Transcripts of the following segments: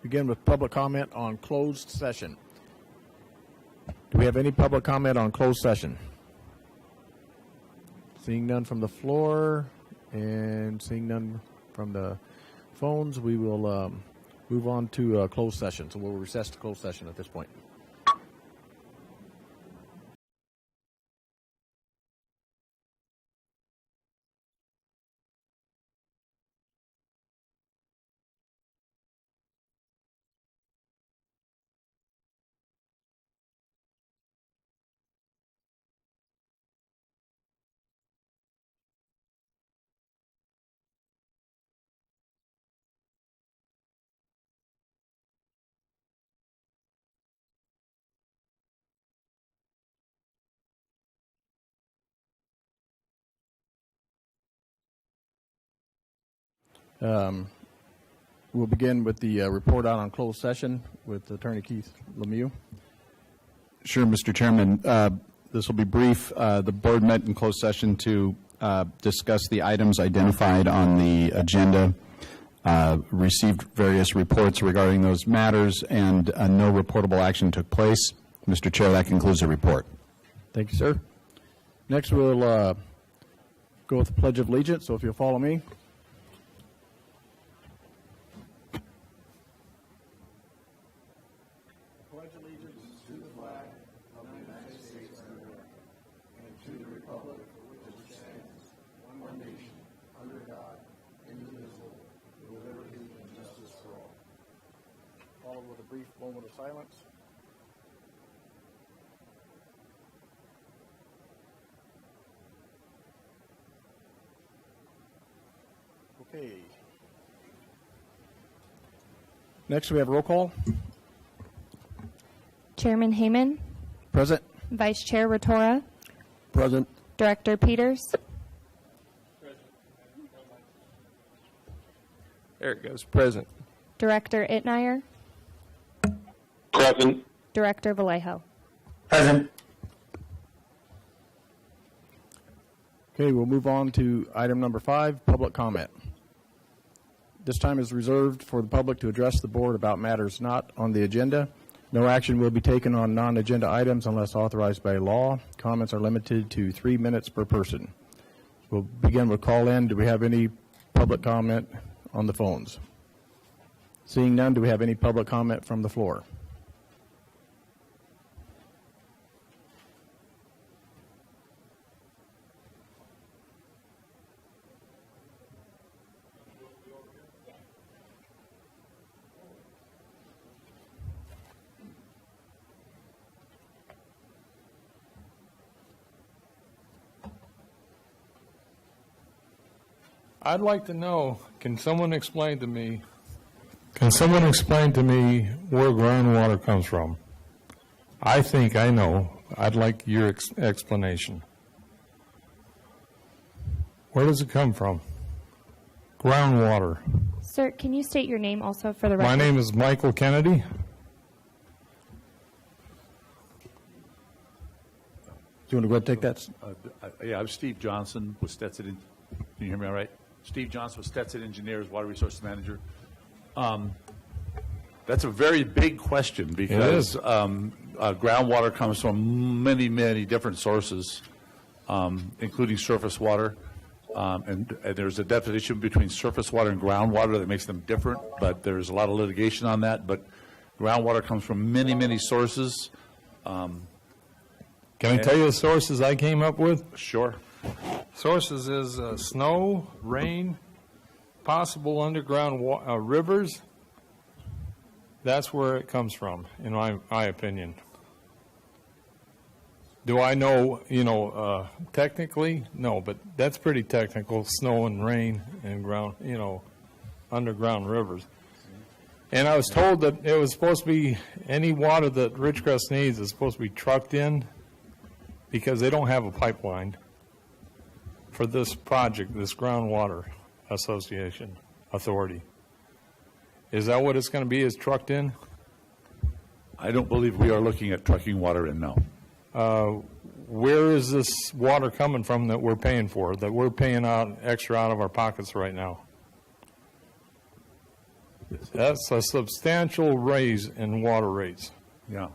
begin with public comment on closed session. Do we have any public comment on closed session? Seeing none from the floor and seeing none from the phones, we will move on to closed session. So we'll recess to closed session at this point. We'll begin with the report out on closed session with Attorney Keith Lemieux. Sure, Mr. Chairman. This will be brief. The board met in closed session to discuss the items identified on the agenda, received various reports regarding those matters, and no reportable action took place. Mr. Chair, that concludes the report. Thank you, sir. Next, we'll go with the Pledge of Allegiance, so if you'll follow me. With a brief moment of silence. Okay. Next, we have roll call. Chairman Heyman. Present. Vice Chair Rotora. Present. Director Peters. There it goes. Present. Director Itmeyer. Present. Director Vallejo. Present. Okay, we'll move on to item number 5, public comment. This time is reserved for the public to address the board about matters not on the agenda. No action will be taken on non-agenda items unless authorized by law. Comments are limited to 3 minutes per person. We'll begin with call-in. Do we have any public comment on the phones? Seeing none, do we have any public comment from the floor? I'd like to know, can someone explain to me where groundwater comes from? I think I know. I'd like your explanation. Where does it come from? Groundwater. Sir, can you state your name also for the record? My name is Michael Kennedy. Do you want to go ahead and take that? Yeah, I'm Steve Johnson with Stetson. Can you hear me all right? Steve Johnson with Stetson Engineers, Water Resources Manager. That's a very big question because groundwater comes from many, many different sources, including surface water. And there's a definition between surface water and groundwater that makes them different, but there's a lot of litigation on that. But groundwater comes from many, many sources. Can I tell you the sources I came up with? Sure. Sources is snow, rain, possible underground rivers. That's where it comes from, in my opinion. Do I know, technically? No, but that's pretty technical, snow and rain and ground, underground rivers. And I was told that it was supposed to be, any water that Ridgecrest needs is supposed to be trucked in because they don't have a pipeline for this project, this groundwater authority. Is that what it's going to be, is trucked in? I don't believe we are looking at trucking water in, no. Where is this water coming from that we're paying for, that we're paying out extra out of our pockets right now? That's a substantial raise in water rates. Yeah.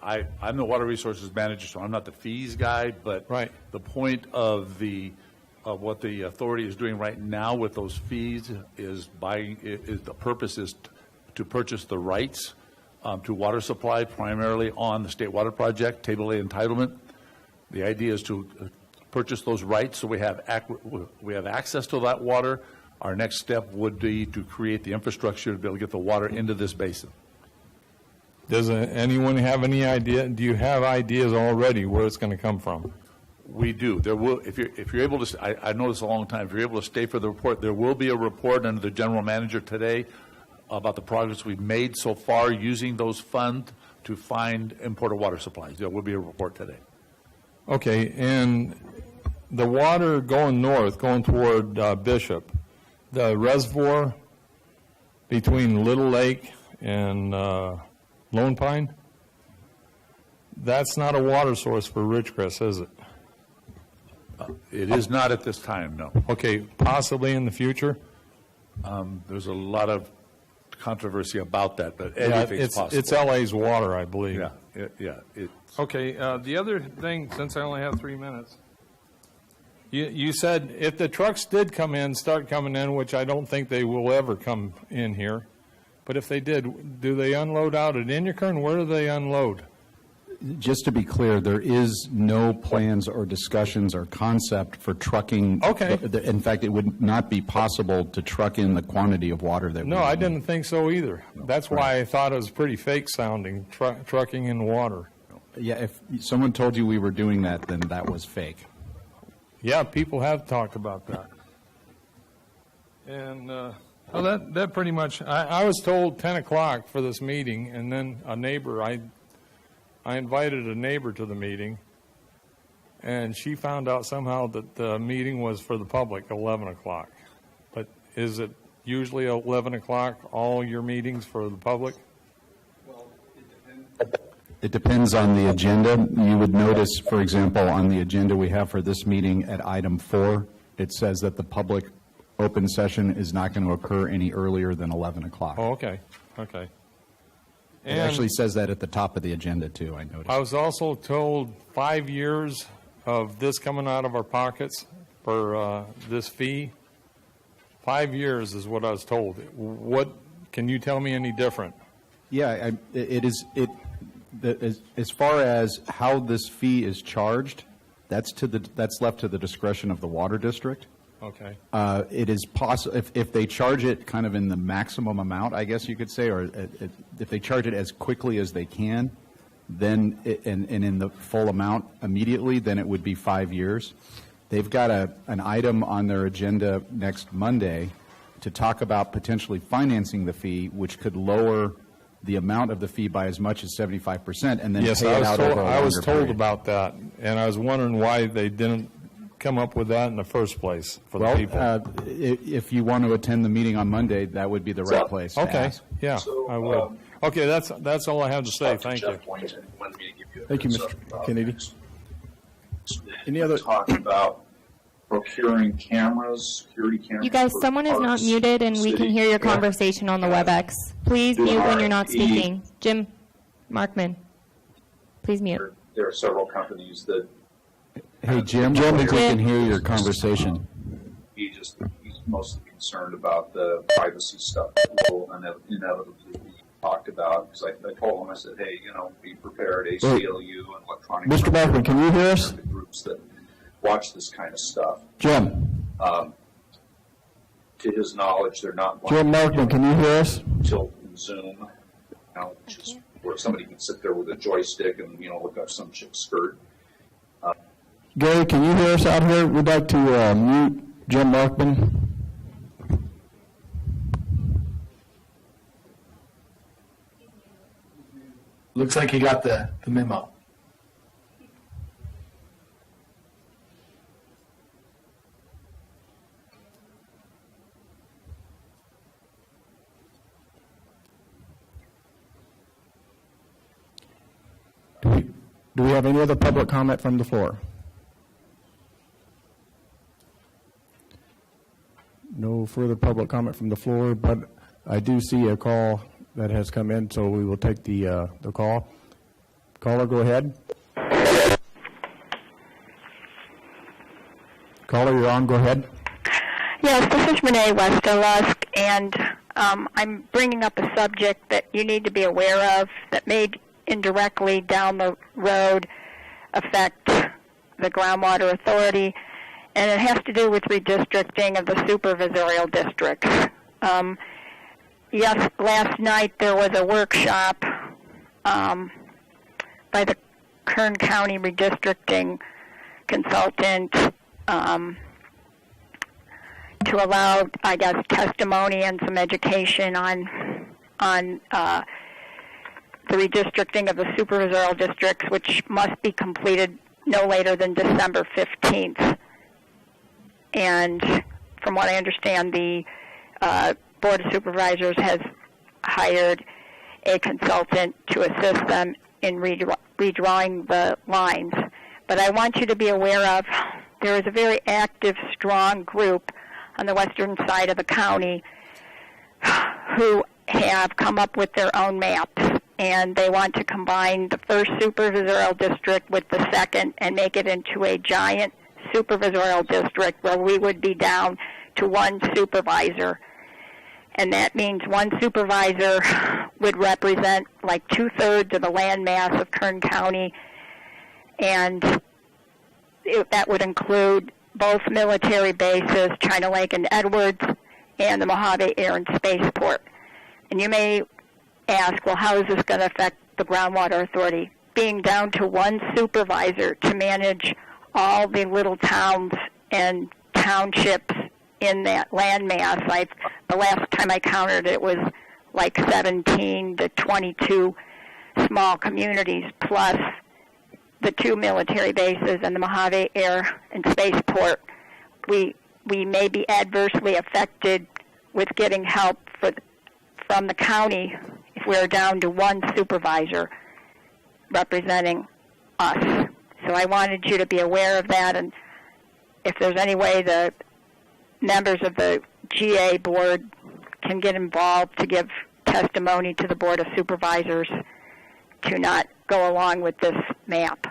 I'm the water resources manager, so I'm not the fees guy, but Right. the point of what the authority is doing right now with those fees is the purpose is to purchase the rights to water supply primarily on the State Water Project, Table A entitlement. The idea is to purchase those rights so we have access to that water. Our next step would be to create the infrastructure to be able to get the water into this basin. Does anyone have any idea? Do you have ideas already where it's going to come from? We do. There will, if you're able to, I know this a long time, if you're able to stay for the report, there will be a report under the general manager today about the progress we've made so far using those funds to find imported water supplies. There will be a report today. Okay, and the water going north, going toward Bishop, the reservoir between Little Lake and Lone Pine, that's not a water source for Ridgecrest, is it? It is not at this time, no. Okay, possibly in the future? There's a lot of controversy about that, but Yeah, anything's possible. it's LA's water, I believe. Yeah. Okay, the other thing, since I only have 3 minutes, you said if the trucks did start coming in, which I don't think they will ever come in here, but if they did, do they unload out at Inyakern? Where do they unload? Just to be clear, there is no plans or discussions or concept for trucking. Okay. In fact, it would not be possible to truck in the quantity of water that we No, I need. didn't think so either. That's why I thought it was pretty fake sounding, trucking in water. Yeah, if someone told you we were doing that, then that was fake. Yeah, people have talked about that. And well, that pretty much, I was told 10 o'clock for this meeting, and then a neighbor, I invited a neighbor to the meeting, and she found out somehow that the meeting was for the public, 11 o'clock. But is it usually 11 o'clock, all your meetings for the public? It depends on the agenda. You would notice, for example, on the agenda we have for this meeting at item 4, it says that the public open session is not going to occur any earlier than 11 o'clock. Oh, okay, okay. It actually says that at the top of the agenda, too, I noticed. I was also told 5 years of this coming out of our pockets for this fee. 5 years is what I was told. What, can you tell me any different? Yeah, as far as how this fee is charged, that's left to the discretion of the water district. Okay. It is possible, if they charge it kind of in the maximum amount, I guess you could say, or if they charge it as quickly as they can, then, and in the full amount immediately, then it would be 5 years. They've got an item on their agenda next Monday to talk about potentially financing the fee, which could lower the amount of the fee by as much as 75%, and then Yes, pay it out over a longer I was told period. about that, and I was wondering why they didn't come up with that in the first place for the Well, people. if you want to attend the meeting on Monday, that would be the right place to Okay, ask. yeah, So, I would. Okay, that's all I have to say. Thank you. Jeff Boynton wanted me to give you a Thank you, heads Mr. up about Kennedy. this. Any other- Talk about procuring cameras, security cameras. You guys, for someone is not parks, muted, and we can city. hear your Yeah. conversation on the WebEx. Please Do mute when you're not RFP. speaking. Jim Markman, please mute. There are several companies that Hey, Jim, we can hear your conversation. he's mostly concerned about the privacy stuff that will inevitably be talked about. Because I told him, I said, hey, be prepared, ACLU and electronic. Mr. Bachman, can you hear us? The groups that watch this kind of stuff. Jim? To his knowledge, they're not Jim Markman, can you hear us? until Zoom, just where somebody can sit there with a joystick and, look up some chick's skirt. Gary, can you hear us out here? We'd like to mute Jim Markman. Looks like you got the memo. Do we have any other public comment from the floor? No further public comment from the floor, but I do see a call that has come in, so we will take the call. Caller, go ahead. Caller, you're on. Go ahead. Yes, this is Renee Westerlusk, and I'm bringing up a subject that you need to be aware of that may indirectly down the road affect the Groundwater Authority, and it has to do with redistricting of the supervisorial districts. Yes, last night there was a workshop by the Kern County redistricting consultant to allow, I guess, testimony and some education on the redistricting of the supervisorial districts, which must be completed no later than December 15th. And from what I understand, the Board of Supervisors has hired a consultant to assist them in redrawing the lines. But I want you to be aware of, there is a very active, strong group on the western side of the county who have come up with their own maps, and they want to combine the first supervisorial district with the second and make it into a giant supervisorial district where we would be down to one supervisor. And that means one supervisor would represent like 2/3 of the land mass of Kern County, and that would include both military bases, China Lake and Edwards, and the Mojave Air and Spaceport. And you may ask, well, how is this going to affect the Groundwater Authority? Being down to one supervisor to manage all the little towns and townships in that landmass. The last time I counted, it was like 17 to 22 small communities, plus the 2 military bases and the Mojave Air and Spaceport. We may be adversely affected with getting help from the county if we're down to one supervisor representing us. So I wanted you to be aware of that, and if there's any way the members of the GA board can get involved to give testimony to the Board of Supervisors to not go along with this map.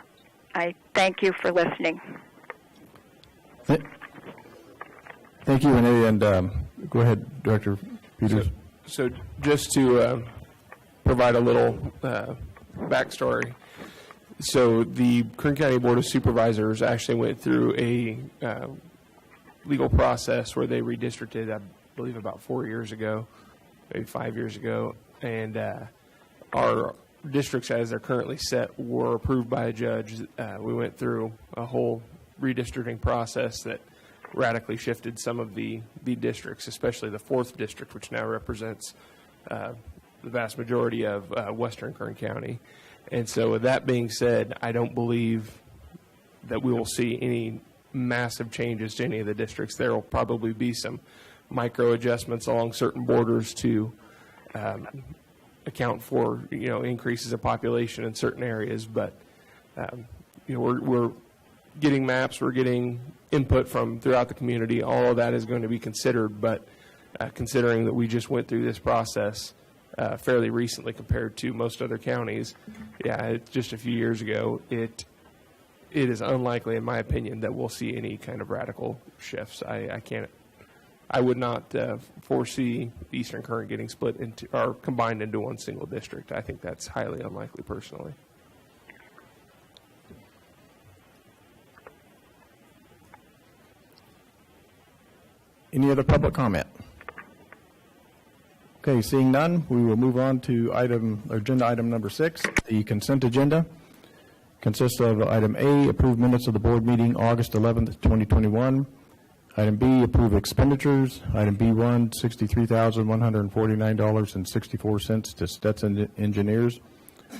I thank you for listening. Thank you, Renee, and go ahead, Director Peters. So just to provide a little backstory. So the Kern County Board of Supervisors actually went through a legal process where they redistricted, I believe, about 4 years ago, maybe 5 years ago, and our districts as they're currently set were approved by a judge. We went through a whole redistricting process that radically shifted some of the districts, especially the 4th district, which now represents the vast majority of western Kern County. And so with that being said, I don't believe that we will see any massive changes to any of the districts. There will probably be some micro adjustments along certain borders to account for, increases of population in certain areas. But, we're getting maps, we're getting input from throughout the community. All of that is going to be considered, but considering that we just went through this process fairly recently compared to most other counties, just a few years ago, it is unlikely, in my opinion, that we'll see any kind of radical shifts. I would not foresee the Eastern Current getting split into or combined into one single district. I think that's highly unlikely, personally. Any other public comment? Okay, seeing none, we will move on to agenda item number 6, the consent agenda. Consists of item A, approved minutes of the board meeting August 11th, 2021. Item B, approved expenditures. Item B1, $63,149.64 to Stetson Engineers.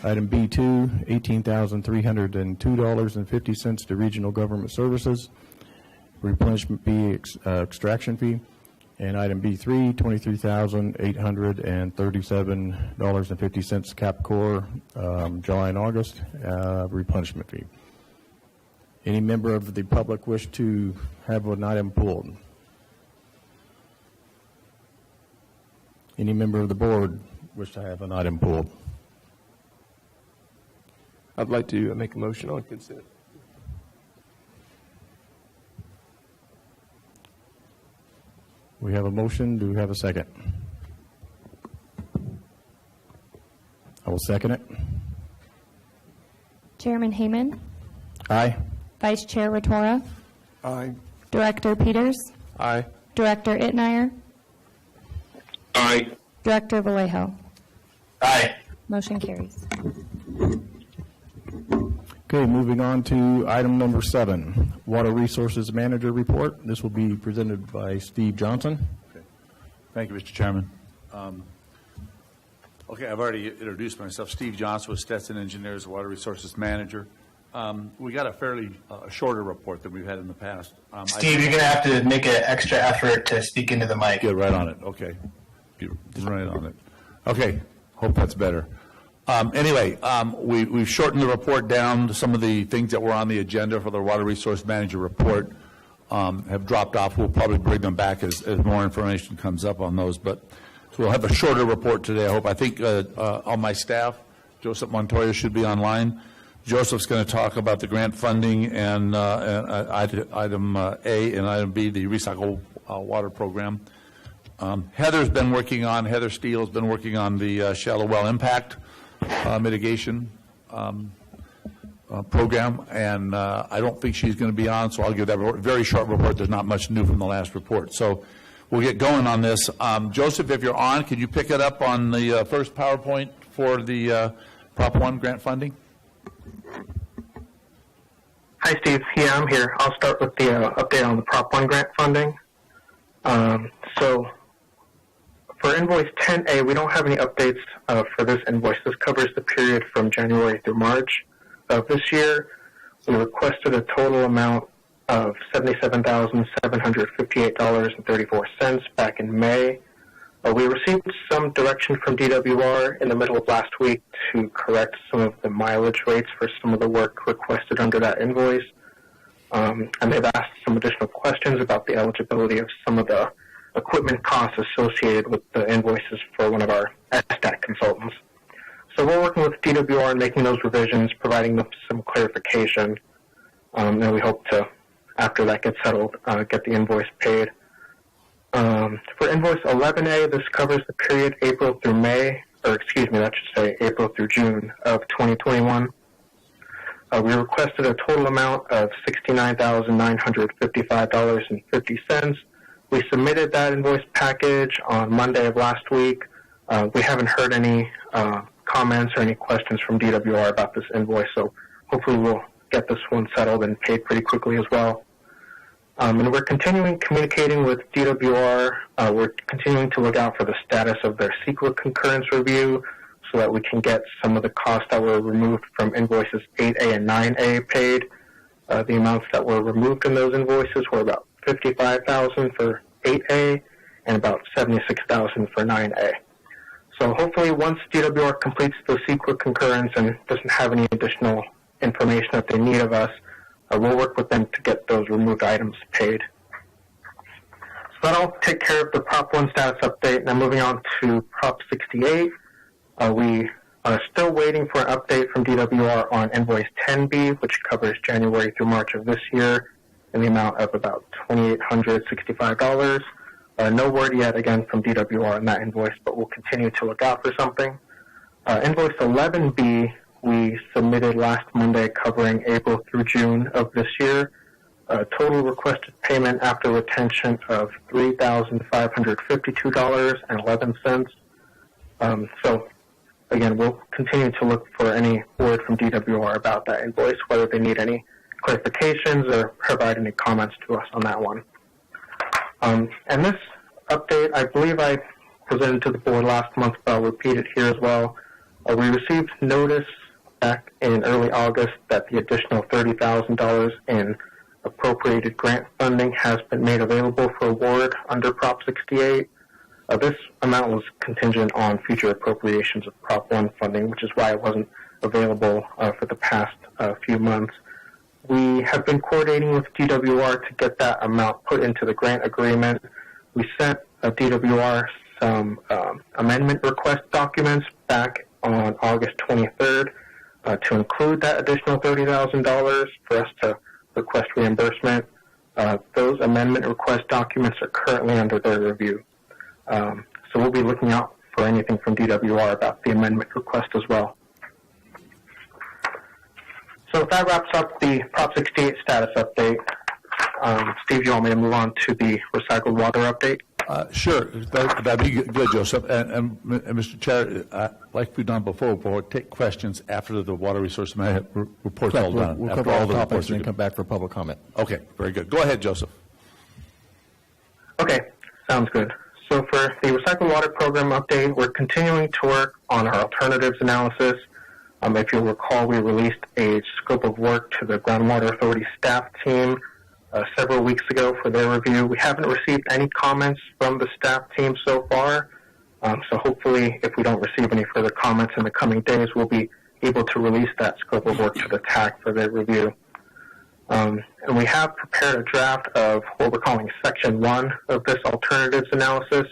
Item B2, $18,302.50 to Regional Government Services. Replenishment fee, extraction fee. And item B3, $23,837.50 Capcor, July and August, replenishment fee. Any member of the public wish to have an item pulled? Any member of the board wish to have an item pulled? I'd like to make a motion on consent. We have a motion. Do we have a second? I will second it. Chairman Hayman, Aye. Vice Chair Rotora, Aye. Director Peters, Aye. Director Itmeyer, Aye. Director Vallejo. Aye. Motion carries. Okay, moving on to item number 7, Water Resources Manager Report. This will be presented by Steve Johnson. Thank you, Mr. Chairman. Okay, I've already introduced myself. Steve Johnson with Stetson Engineers, Water Resources Manager. We got a fairly shorter report than we've had in the past. Steve, you're going to have to make an extra effort to speak into the mic. Get right on it. Okay. Get right on it. Okay. Hope that's better. Anyway, we've shortened the report down to some of the things that were on the agenda for the Water Resource Manager report have dropped off. We'll probably bring them back as more information comes up on those. But so we'll have a shorter report today, I think on my staff, Joseph Montoya should be online. Joseph's going to talk about the grant funding and item A and item B, the recycle water program. Heather Steele has been working on the shallow well impact mitigation program, and I don't think she's going to be on, so I'll give that very short report. There's not much new from the last report. So we'll get going on this. Joseph, if you're on, could you pick it up on the first PowerPoint for the Prop 1 grant funding? Hi, Steve. Yeah, I'm here. I'll start with the update on the Prop 1 grant funding. So for invoice 10A, we don't have any updates for this invoice. This covers the period from January through March of this year. We requested a total amount of $77,758.34 back in May. We received some direction from DWR in the middle of last week to correct some of the mileage rates for some of the work requested under that invoice. And they've asked some additional questions about the eligibility of some of the equipment costs associated with the invoices for one of our STAT consultants. So we're working with DWR and making those revisions, providing them some clarification. And we hope to, after that gets settled, get the invoice paid. For invoice 11A, this covers the period April through May, or excuse me, that should say April through June of 2021. We requested a total amount of $69,955.50. We submitted that invoice package on Monday of last week. We haven't heard any comments or any questions from DWR about this invoice, so hopefully we'll get this one settled and paid pretty quickly as well. And we're continuing communicating with DWR. We're continuing to look out for the status of their CEQA concurrence review so that we can get some of the costs that were removed from invoices 8A and 9A paid. The amounts that were removed in those invoices were about $55,000 for 8A and about $76,000 for 9A. So hopefully once DWR completes the CEQA concurrence and doesn't have any additional information that they need of us, we'll work with them to get those removed items paid. So that'll take care of the Prop 1 status update. Now moving on to Prop 68. We are still waiting for an update from DWR on invoice 10B, which covers January through March of this year in the amount of about $2,865. No word yet, again, from DWR on that invoice, but we'll continue to look out for something. Invoice 11B, we submitted last Monday covering April through June of this year. Total requested payment after retention of $3,552.11. So, again, we'll continue to look for any word from DWR about that invoice, whether they need any clarifications or provide any comments to us on that one. And this update, I believe I presented to the board last month, but I'll repeat it here as well. We received notice back in early August that the additional $30,000 in appropriated grant funding has been made available for award under Prop 68. This amount was contingent on future appropriations of Prop 1 funding, which is why it wasn't available for the past few months. We have been coordinating with DWR to get that amount put into the grant agreement. We sent DWR some amendment request documents back on August 23rd to include that additional $30,000 for us to request reimbursement. Those amendment request documents are currently under their review. So we'll be looking out for anything from DWR about the amendment request as well. So that wraps up the Prop 68 status update. Steve, do you want me to move on to the recycled water update? Sure, that'd be good, Joseph. And Mr. Chair, like we've done before, we'll take questions after the water resource report's all done. We'll after cover all the reports topics are and then done. come back for public comment. Okay, very good. Go ahead, Joseph. Okay, sounds good. So for the recycled water program update, we're continuing to work on our alternatives analysis. If you'll recall, we released a scope of work to the Groundwater Authority staff team several weeks ago for their review. We haven't received any comments from the staff team so far, so hopefully if we don't receive any further comments in the coming days, we'll be able to release that scope of work to the TAC for their review. And we have prepared a draft of what we're calling Section 1 of this alternatives analysis.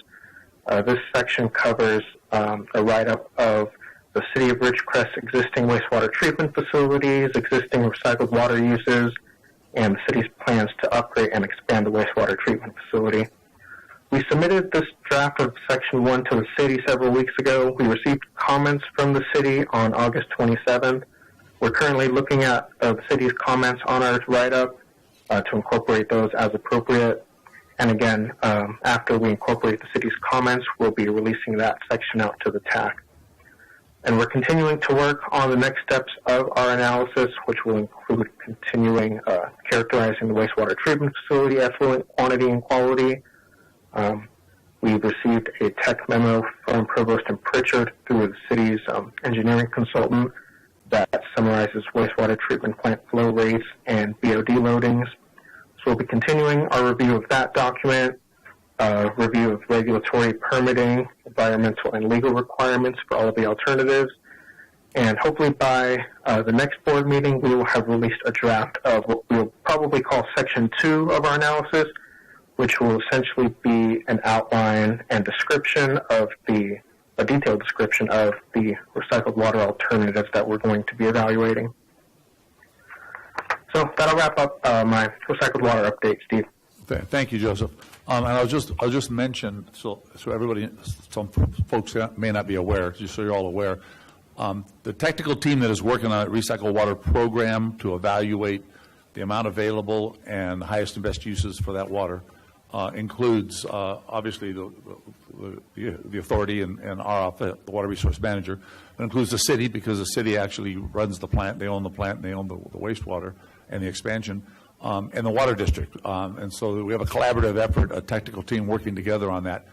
This section covers a write-up of the City of Ridgecrest's existing wastewater treatment facilities, existing recycled water uses, and the city's plans to upgrade and expand the wastewater treatment facility. We submitted this draft of Section 1 to the city several weeks ago. We received comments from the city on August 27th. We're currently looking at the city's comments on our write-up to incorporate those as appropriate. And again, after we incorporate the city's comments, we'll be releasing that section out to the TAC. And we're continuing to work on the next steps of our analysis, which will include continuing characterizing the wastewater treatment facility effluent quantity and quality. We've received a tech memo from Provost and Pritchard through the city's engineering consultant that summarizes wastewater treatment plant flow rates and BOD loadings. So we'll be continuing our review of that document, review of regulatory permitting, environmental and legal requirements for all of the alternatives. And hopefully by the next board meeting, we will have released a draft of what we'll probably call Section 2 of our analysis, which will essentially be an outline and description of a detailed description of the recycled water alternatives that we're going to be evaluating. So that'll wrap up my recycled water update, Steve. Thank you, Joseph. And I'll just mention, so everybody, some folks may not be aware, just so you're all aware, the technical team that is working on a recycled water program to evaluate the amount available and the highest and best uses for that water includes obviously the authority and our office, the water resource manager. It includes the city, because the city actually runs the plant. They own the plant, and they own the wastewater and the expansion. And the water district. And so we have a collaborative effort, a technical team working together on that.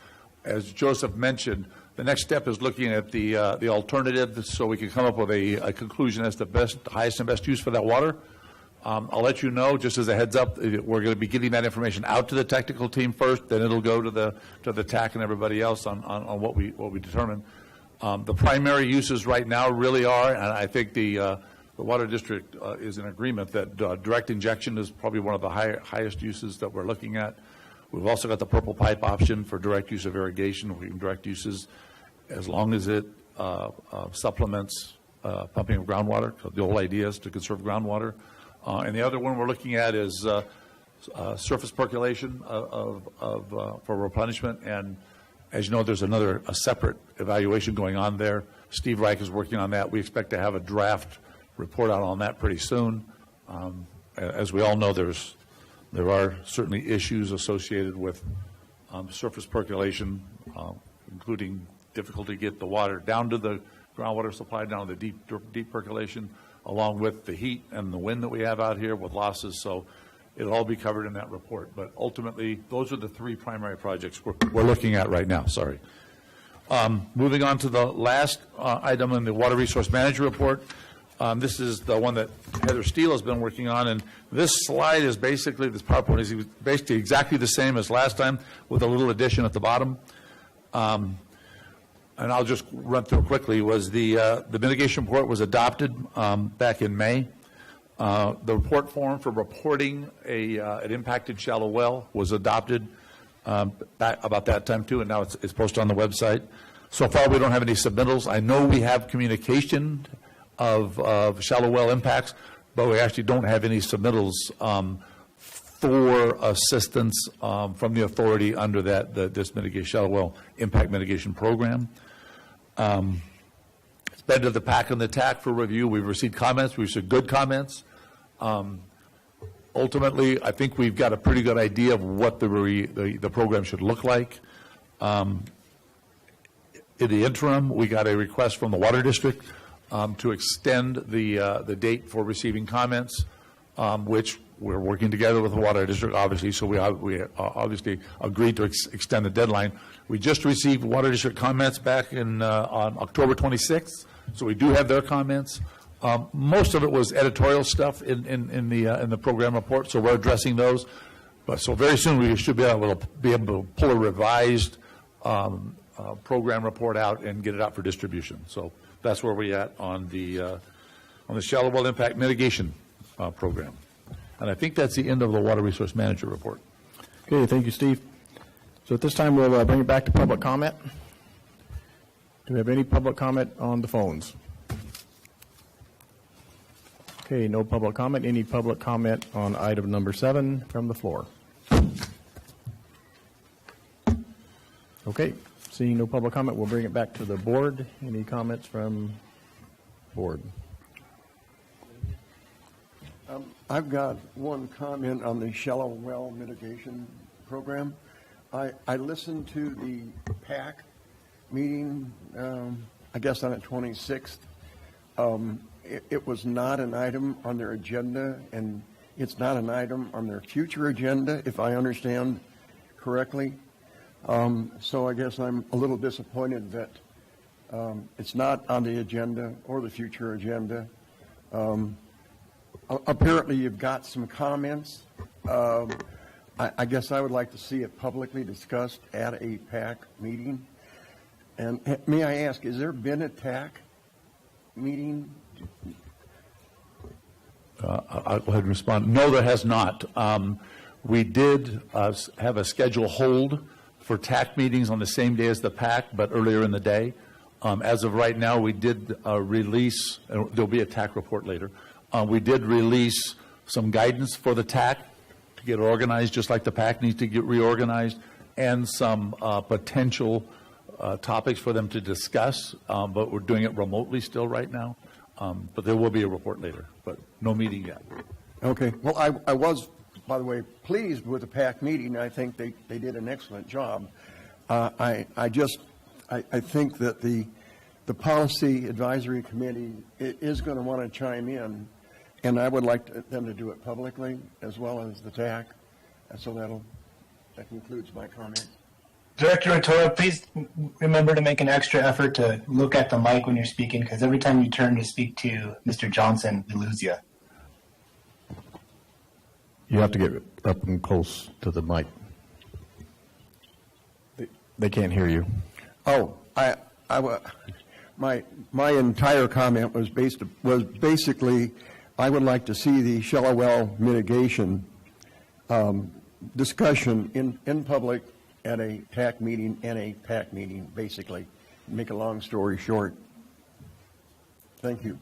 As Joseph mentioned, the next step is looking at the alternative so we can come up with a conclusion as to the highest and best use for that water. I'll let you know, just as a heads up, we're going to be getting that information out to the technical team first, then it'll go to the TAC and everybody else on what we determine. The primary uses right now really are, and I think the water district is in agreement that direct injection is probably one of the highest uses that we're looking at. We've also got the purple pipe option for direct use of irrigation. We can direct uses as long as it supplements pumping of groundwater. So the whole idea is to conserve groundwater. And the other one we're looking at is surface percolation for replenishment. And as you know, there's a separate evaluation going on there. Steve Reich is working on that. We expect to have a draft report out on that pretty soon. As we all know, there are certainly issues associated with surface percolation, including difficulty to get the water down to the groundwater supply, down to the deep percolation, along with the heat and the wind that we have out here with losses. So it'll all be covered in that report. But ultimately, those are the three primary projects we're looking at right now. Sorry. Moving on to the last item in the Water Resource Manager report. This is the one that Heather Steele has been working on, and this slide is basically, this PowerPoint is basically exactly the same as last time with a little addition at the bottom. And I'll just run through quickly, was the mitigation report was adopted back in May. The report form for reporting an impacted shallow well was adopted about that time too, and now it's posted on the website. So far, we don't have any submittals. I know we have communication of shallow well impacts, but we actually don't have any submittals for assistance from the authority under this shallow well impact mitigation program. It's been to the PAC and the TAC for review. We've received comments. We've received good comments. Ultimately, I think we've got a pretty good idea of what the program should look like. In the interim, we got a request from the Water District to extend the date for receiving comments, which we're working together with the Water District, obviously, so we obviously agreed to extend the deadline. We just received Water District comments back on October 26th, so we do have their comments. Most of it was editorial stuff in the program report, so we're addressing those. But so very soon we should be able to pull a revised program report out and get it out for distribution. So that's where we're at on the shallow well impact mitigation program. And I think that's the end of the Water Resource Manager report. Okay, thank you, Steve. So at this time, we'll bring it back to public comment. Do we have any public comment on the phones? Okay, no public comment. Any public comment on item number 7 from the floor? Okay, seeing no public comment, we'll bring it back to the board. Any comments from board? I've got one comment on the shallow well mitigation program. I listened to the PAC meeting, I guess on the 26th. It was not an item on their agenda, and it's not an item on their future agenda, if I understand correctly. So I guess I'm a little disappointed that it's not on the agenda or the future agenda. Apparently, you've got some comments. I guess I would like to see it publicly discussed at a PAC meeting. And may I ask, has there been a TAC meeting? I'll go ahead and respond. No, there has not. We did have a schedule hold for TAC meetings on the same day as the PAC, but earlier in the day. As of right now, we did release, there'll be a TAC report later. We did release some guidance for the TAC to get organized, just like the PAC needs to get reorganized, and some potential topics for them to discuss, but we're doing it remotely still right now. But there will be a report later, but no meeting yet. Okay. Well, I was, by the way, pleased with the PAC meeting. I think they did an excellent job. I think that the Policy Advisory Committee is going to want to chime in, and I would like them to do it publicly as well as the TAC. And so that concludes my comment. Director Rotora, please remember to make an extra effort to look at the mic when you're speaking, because every time you turn to speak to Mr. Johnson, we lose you. You have to get up and close to the mic. They can't hear you. Oh, my entire comment was basically I would like to see the shallow well mitigation discussion in public at a TAC meeting and a PAC meeting, basically. Make a long story short. Thank you.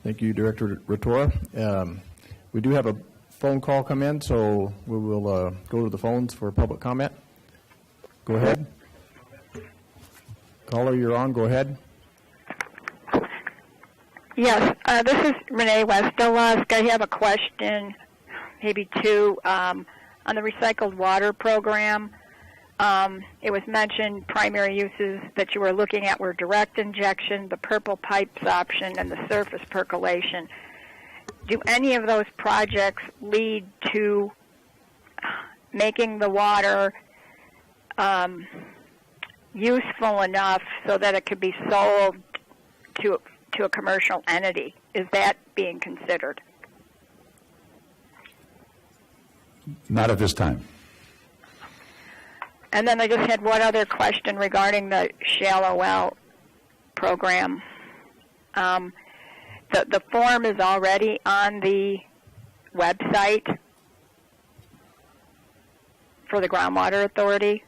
Thank you, Director Rotora. We do have a phone call come in, so we will go to the phones for public comment. Go ahead. Caller, you're on. Go ahead. Yes, this is Renee Westolusk. I have a question, maybe two, on the recycled water program. It was mentioned primary uses that you were looking at were direct injection, the purple pipes option, and the surface percolation. Do any of those projects lead to making the water useful enough so that it could be sold to a commercial entity? Is that being considered? Not at this time. And then I just had one other question regarding the shallow well program. The form is already on the website. for the Groundwater Authority.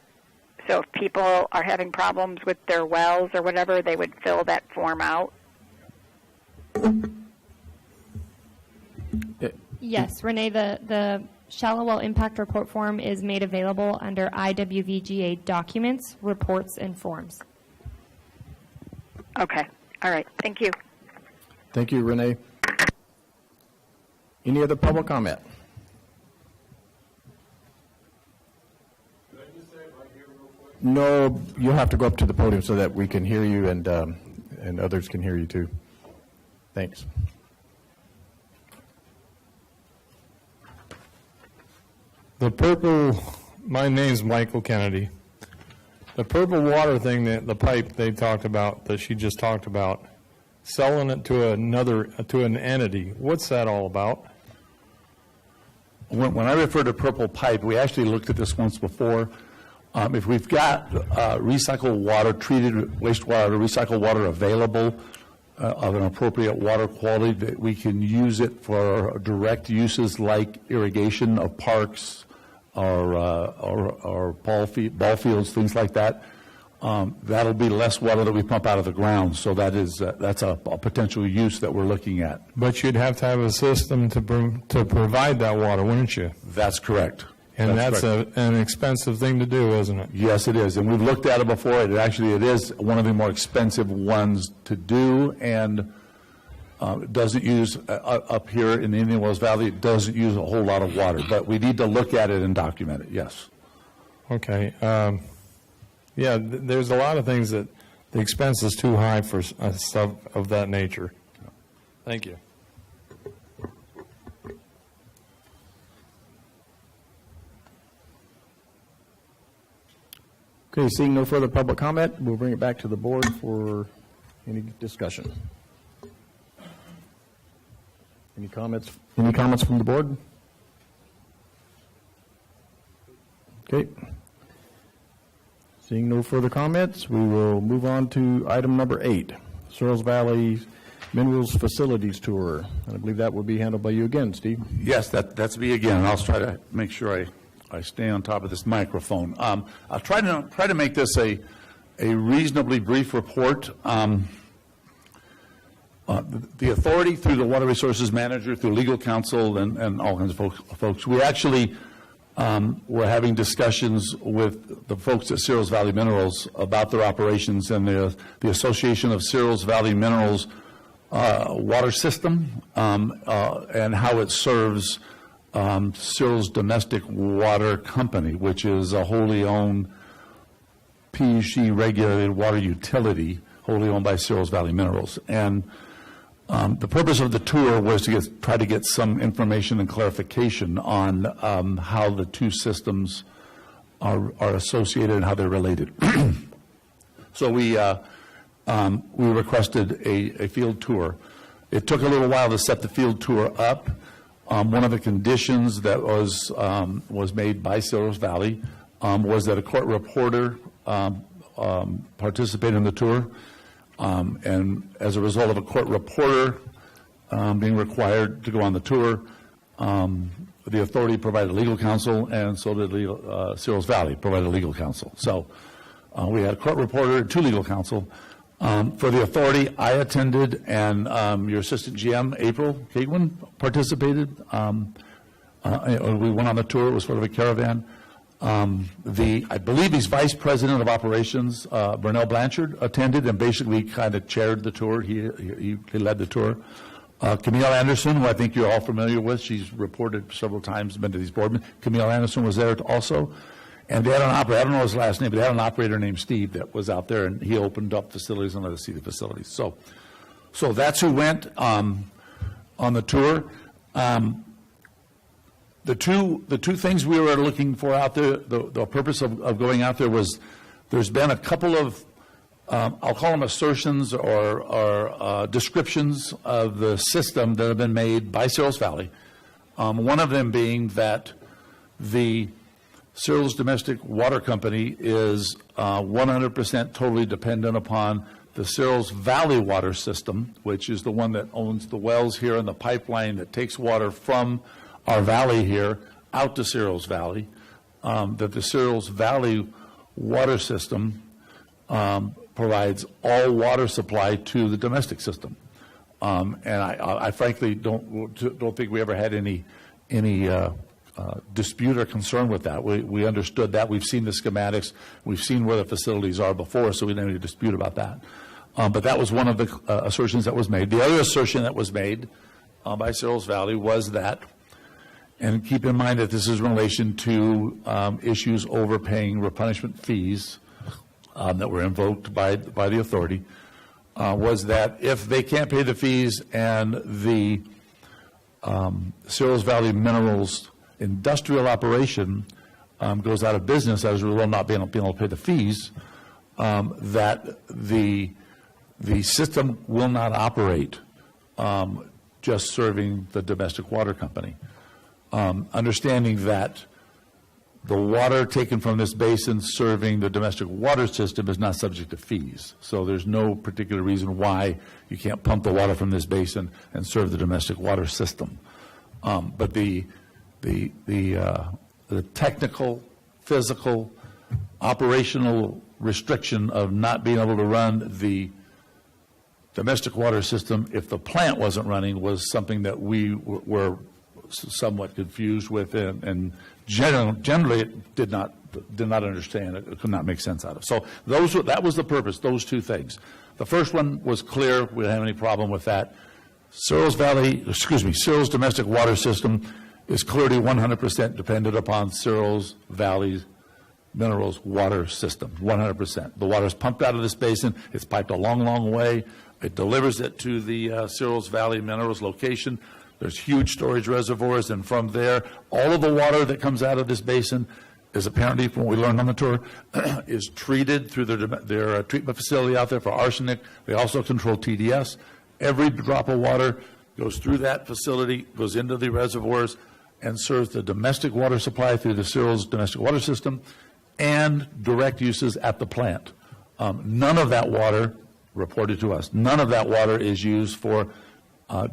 So if people are having problems with their wells or whatever, they would fill that form out. Yes, Renee, the shallow well impact report form is made available under IWVGA documents, reports, and forms. Okay. All right. Thank you. Thank you, Renee. Any other public comment? No, you'll have to go up to the podium so that we can hear you and others can hear you too. Thanks. The purple, my name's Michael Kennedy. The purple water thing, the pipe they talked about, that she just talked about, selling it to an entity, what's that all about? When I refer to purple pipe, we actually looked at this once before. If we've got recycled water, treated wastewater, recycled water available of an appropriate water quality, that we can use it for direct uses like irrigation of parks or ball fields, things like that. That'll be less water that we pump out of the ground. So that's a potential use that we're looking at. But you'd have to have a system to provide that water, wouldn't you? That's correct. And that's an expensive thing to do, isn't it? Yes, it is. And we've looked at it before. It is one of the more expensive ones to do, and it doesn't use, up here in the Indian Wells Valley, it doesn't use a whole lot of water. But we need to look at it and document it, yes. Okay. Yeah, there's a lot of things that the expense is too high for stuff of that nature. Thank you. Okay, seeing no further public comment, we'll bring it back to the board for any discussion. Any comments from the board? Okay. Seeing no further comments, we will move on to item number 8, Searles Valley Minerals Facilities Tour. And I believe that will be handled by you again, Steve. Yes, that's me again. And I'll try to make sure I stay on top of this microphone. I'll try to make this a reasonably brief report. The authority, through the Water Resources Manager, through legal counsel, and all kinds of folks, we actually were having discussions with the folks at Searles Valley Minerals about their operations and the Association of Searles Valley Minerals water system and how it serves Searles Domestic Water Company, which is a wholly owned PUC regulated water utility, wholly owned by Searles Valley Minerals. And the purpose of the tour was to try to get some information and clarification on how the two systems are associated and how they're related. So we requested a field tour. It took a little while to set the field tour up. One of the conditions that was made by Searles Valley was that a court reporter participate in the tour. And as a result of a court reporter being required to go on the tour, the authority provided legal counsel, and so did Searles Valley provided legal counsel. So we had a court reporter and two legal counsel. For the authority, I attended, and your assistant GM, April Kagwin, participated. We went on the tour. It was sort of a caravan. I believe he's vice president of operations, Burnell Blanchard, attended and basically kind of chaired the tour. He led the tour. Camille Anderson, who I think you're all familiar with, she's reported several times, been to these board meetings. Camille Anderson was there also. And they had an operator, I don't know his last name, but they had an operator named Steve that was out there, and he opened up facilities and let us see the facilities. So that's who went on the tour. The two things we were looking for out there, the purpose of going out there was, there's been a couple of, I'll call them assertions or descriptions of the system that have been made by Searles Valley. One of them being that the Searles Domestic Water Company is 100% totally dependent upon the Searles Valley water system, which is the one that owns the wells here and the pipeline that takes water from our valley here out to Searles Valley. that the Searles Valley water system provides all water supply to the domestic system. And I frankly don't think we ever had any dispute or concern with that. We understood that. We've seen the schematics. We've seen where the facilities are before, so we didn't have any dispute about that. But that was one of the assertions that was made. The other assertion that was made by Searles Valley was that, and keep in mind that this is in relation to issues over paying replenishment fees that were invoked by the authority, was that if they can't pay the fees and the Searles Valley Minerals industrial operation goes out of business as a result of not being able to pay the fees, that the system will not operate just serving the domestic water company. Understanding that the water taken from this basin serving the domestic water system is not subject to fees. So there's no particular reason why you can't pump the water from this basin and serve the domestic water system. But the technical, physical, operational restriction of not being able to run the domestic water system if the plant wasn't running was something that we were somewhat confused with, and generally it did not understand. It could not make sense out of. So that was the purpose. Those two things. The first one was clear. We didn't have any problem with that. Searles domestic water system is clearly 100% dependent upon Searles Valley Minerals water system. 100%. The water is pumped out of this basin. It's piped a long, long way. It delivers it to the Searles Valley Minerals location. There's huge storage reservoirs, and from there, all of the water that comes out of this basin is apparently, from what we learned on the tour, is treated through their treatment facility out there for arsenic. They also control TDS. Every drop of water goes through that facility, goes into the reservoirs, and serves the domestic water supply through the Searles domestic water system and direct uses at the plant. None of that water, reported to us, none of that water is used for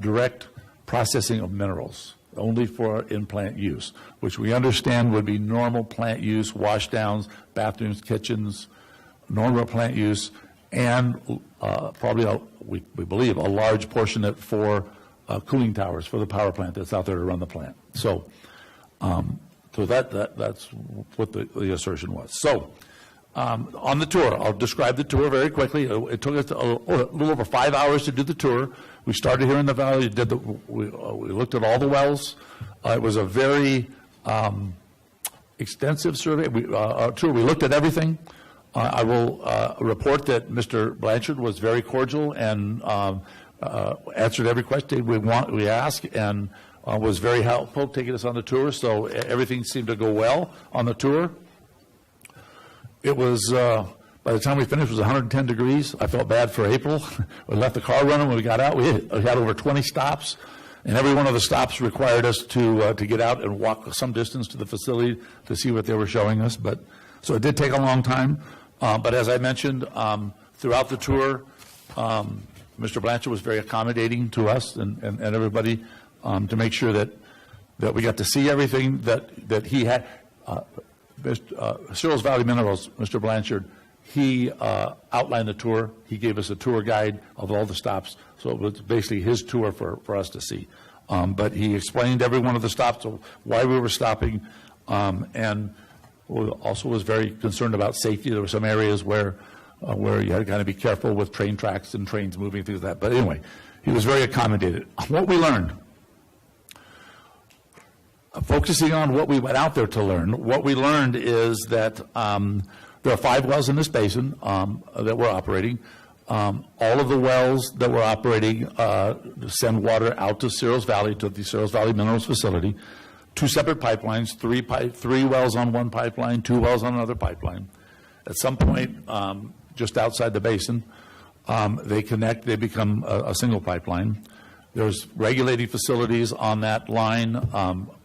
direct processing of minerals, only for in-plant use, which we understand would be normal plant use, washdowns, bathrooms, kitchens, normal plant use, and probably, we believe, a large portion of it for cooling towers for the power plant that's out there to run the plant. So, that's what the assertion was. So, on the tour, I'll describe the tour very quickly. It took us a little over 5 hours to do the tour. We started here in the valley. We looked at all the wells. It was a very extensive survey. Tour. We looked at everything. I will report that Mr. Blanchard was very cordial and answered every question we asked, and was very helpful taking us on the tour. So everything seemed to go well on the tour. It was, by the time we finished, it was 110 degrees. I felt bad for April. We left the car running. When we got out, we had over 20 stops, and every one of the stops required us to get out and walk some distance to the facility to see what they were showing us. So it did take a long time. But as I mentioned, throughout the tour, Mr. Blanchard was very accommodating to us and everybody to make sure that we got to see everything that he had. Searles Valley Minerals, Mr. Blanchard, he outlined the tour. He gave us a tour guide of all the stops. So it was basically his tour for us to see. But he explained every one of the stops, why we were stopping, and also was very concerned about safety. There were some areas where you had to kind of be careful with train tracks and trains moving, things like that. But anyway, he was very accommodated. What we learned, focusing on what we went out there to learn, what we learned is that there are 5 wells in this basin that we're operating. All of the wells that we're operating send water out to Searles Valley, to the Searles Valley Minerals facility. 2 separate pipelines, 3 wells on one pipeline, 2 wells on another pipeline. At some point, just outside the basin, they connect, they become a single pipeline. There's regulating facilities on that line,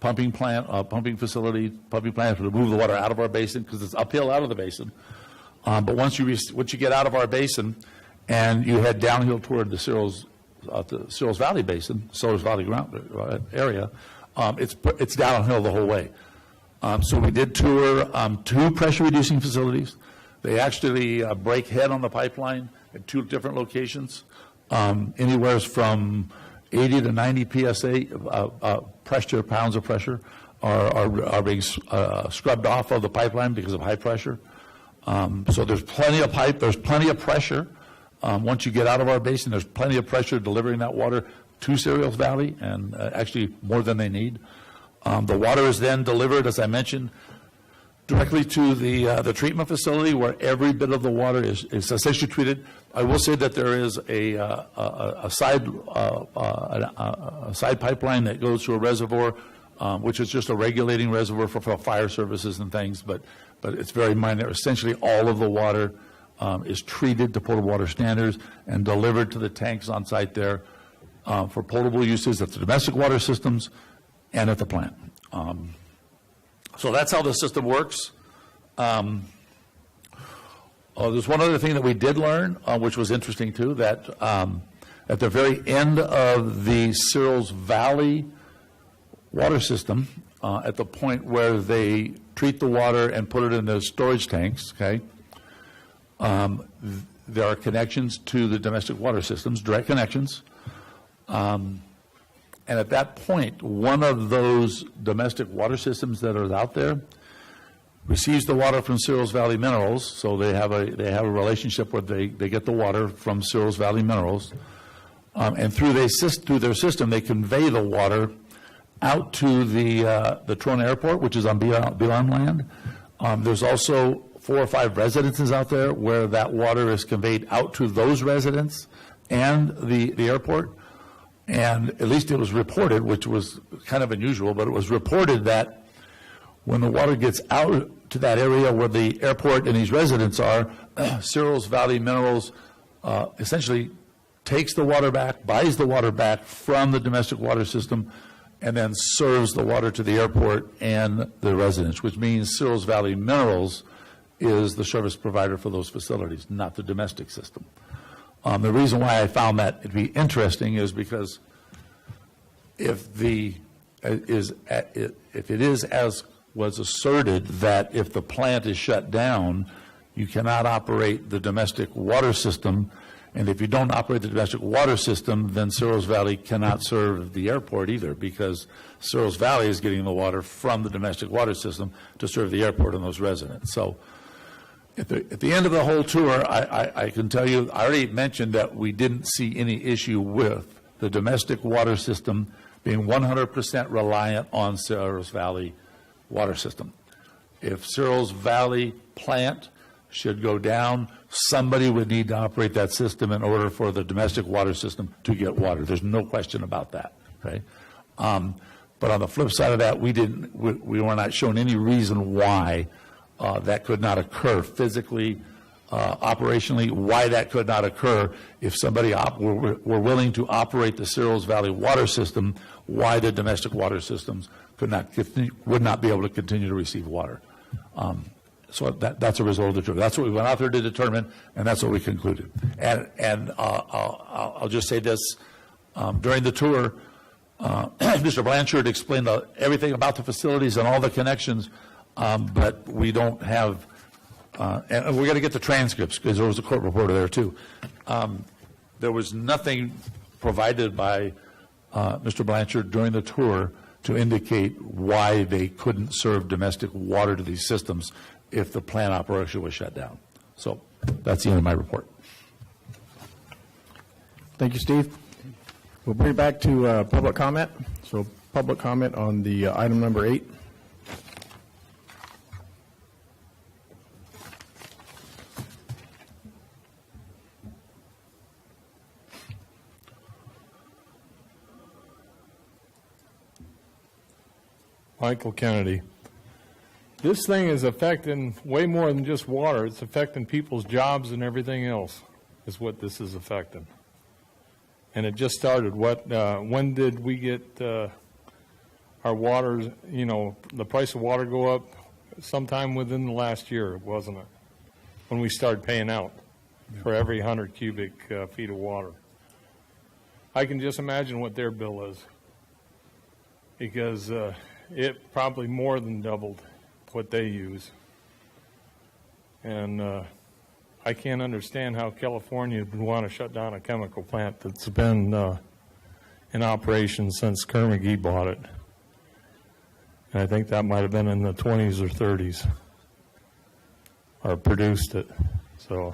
pumping facility to move the water out of our basin because it's uphill out of the basin. But once you get out of our basin and you head downhill toward the Searles Valley basin, Searles Valley ground area, it's downhill the whole way. So we did tour 2 pressure-reducing facilities. They actually break head on the pipeline at 2 different locations, anywhere from 80 to 90 PSA pressure, pounds of pressure, are being scrubbed off of the pipeline because of high pressure. So there's plenty of pipe, there's plenty of pressure. Once you get out of our basin, there's plenty of pressure delivering that water to Cereals Valley, and actually more than they need. The water is then delivered, as I mentioned, directly to the treatment facility, where every bit of the water is essentially treated. I will say that there is a side pipeline that goes to a reservoir, which is just a regulating reservoir for fire services and things, but it's very minor. Essentially, all of the water is treated to potable water standards and delivered to the tanks on site there for potable uses at the domestic water systems and at the plant. So that's how the system works. There's one other thing that we did learn, which was interesting too, that at the very end of the Cereals Valley water system, at the point where they treat the water and put it in the storage tanks, okay, there are connections to the domestic water systems, direct connections. And at that point, one of those domestic water systems that are out there receives the water from Cereals Valley Minerals, so they have a relationship where they get the water from Cereals Valley Minerals, and through their system, they convey the water out to the Trona Airport, which is on Beeline land. There's also 4 or 5 residences out there where that water is conveyed out to those residents and the airport. And at least it was reported, which was kind of unusual, but it was reported that when the water gets out to that area where the airport and these residents are, Cereals Valley Minerals essentially takes the water back, buys the water back from the domestic water system, and then serves the water to the airport and the residents, which means Cereals Valley Minerals is the service provider for those facilities, not the domestic system. The reason why I found that to be interesting is because if it is as was asserted, that if the plant is shut down, you cannot operate the domestic water system, and if you don't operate the domestic water system, then Cereals Valley cannot serve the airport either, because Cereals Valley is getting the water from the domestic water system to serve the airport and those residents. So at the end of the whole tour, I can tell you, I already mentioned that we didn't see any issue with the domestic water system being 100% reliant on Cereals Valley water system. If Cereals Valley plant should go down, somebody would need to operate that system in order for the domestic water system to get water. There's no question about that, okay? But on the flip side of that, we were not shown any reason why that could not occur physically, operationally, why that could not occur if somebody were willing to operate the Cereals Valley water system, why the domestic water systems would not be able to continue to receive water. So that's a result of the tour. That's what we went out there to determine, and that's what we concluded. And I'll just say this. During the tour, Mr. Blanchard explained everything about the facilities and all the connections, but we don't have, and we're going to get the transcripts because there was a court reporter there too. There was nothing provided by Mr. Blanchard during the tour to indicate why they couldn't serve domestic water to these systems if the plant operation was shut down. So that's the end of my report. Thank you, Steve. We'll bring it back to public comment. So public comment on the item number 8. Michael Kennedy. This thing is affecting way more than just water. It's affecting people's jobs and everything else is what this is affecting. And it just started. When did we get our water, the price of water go up? Sometime within the last year, wasn't it? When we started paying out for every 100 cubic feet of water. I can just imagine what their bill is. Because it probably more than doubled what they use. And I can't understand how California would want to shut down a chemical plant that's been in operation since Kerr-McGee bought it. And I think that might have been in the 20s or 30s, or produced it. So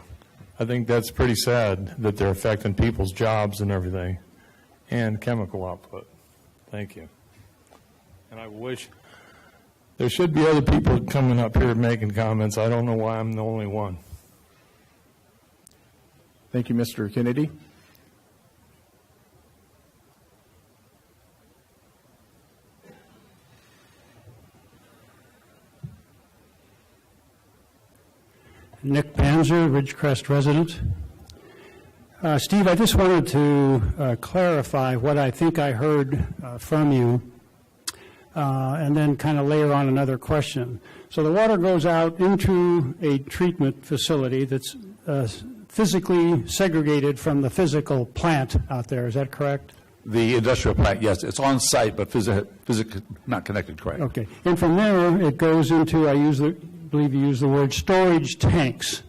I think that's pretty sad that they're affecting people's jobs and everything, and chemical output. Thank you. And I wish there should be other people coming up here making comments. I don't know why I'm the only one. Thank you, Mr. Kennedy. Nick Panzer, Ridgecrest resident. Steve, I just wanted to clarify what I think I heard from you, and then kind of layer on another question. So the water goes out into a treatment facility that's physically segregated from the physical plant out there. Is that correct? The industrial plant, yes, it's on site, but physically not connected, correct? Okay. And from there, it goes into, believe you used the word storage tanks.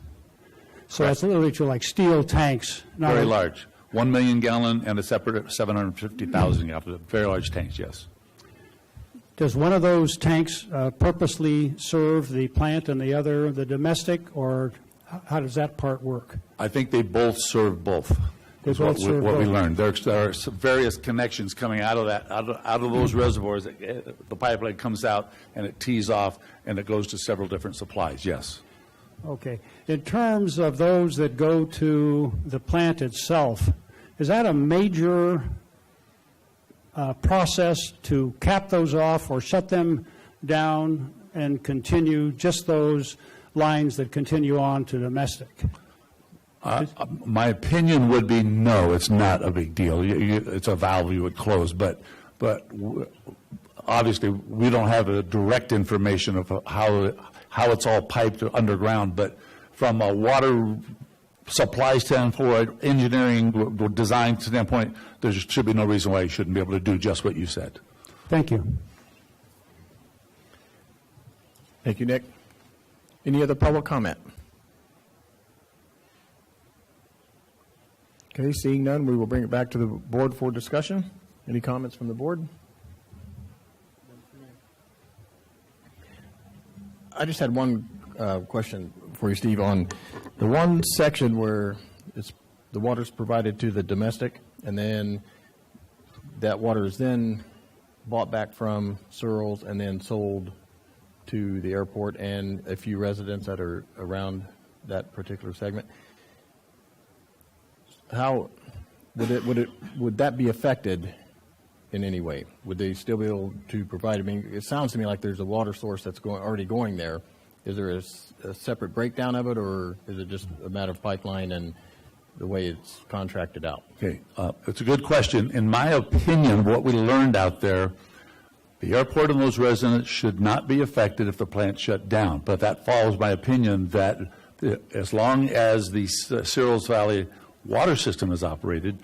So that's literally like steel tanks. Very large. 1 million gallon and a separate 750,000 gallon. Very large tanks, yes. Does one of those tanks purposely serve the plant and the other the domestic, or how does that part work? I think they both serve both. They both serve what we both. learned. There are some various connections coming out of that, out of those reservoirs. The pipeline comes out and it tees off and it goes to several different supplies. Yes. Okay. In terms of those that go to the plant itself, is that a major process to cap those off or shut them down and continue just those lines that continue on to domestic? My opinion would be no, it's not a big deal. It's a valve you would close, but obviously we don't have the direct information of how it's all piped underground. But from a water supply standpoint, engineering, design standpoint, there should be no reason why you shouldn't be able to do just what you said. Thank you. Thank you, Nick. Any other public comment? Okay, seeing none, we will bring it back to the board for discussion. Any comments from the board? I just had one question for you, Steve, on the one section where the water's provided to the domestic, and then that water is then bought back from Searles and then sold to the airport and a few residents that are around that particular segment. How would that be affected in any way? Would they still be able to provide? I mean, it sounds to me like there's a water source that's already going there. Is there a separate breakdown of it, or is it just a matter of pipeline and the way it's contracted out? Okay, it's a good question. In my opinion, what we learned out there, the airport and those residents should not be affected if the plant shut down. But that follows my opinion that as long as the Searles Valley water system is operated,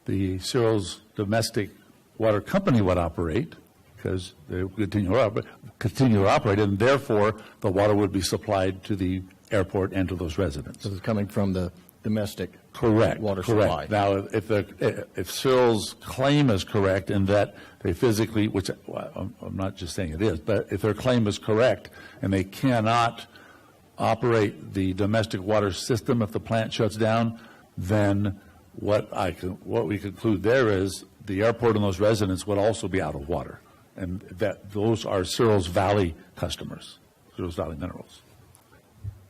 the Searles domestic water company would operate because they continue to operate, and therefore the water would be supplied to the airport and to those residents. So it's coming from the domestic Correct. water Correct. supply. Now, if Searles' claim is correct in that they physically, which I'm not just saying it is, but if their claim is correct and they cannot operate the domestic water system if the plant shuts down, then what we conclude there is the airport and those residents would also be out of water, and that those are Searles Valley customers, Searles Valley Minerals.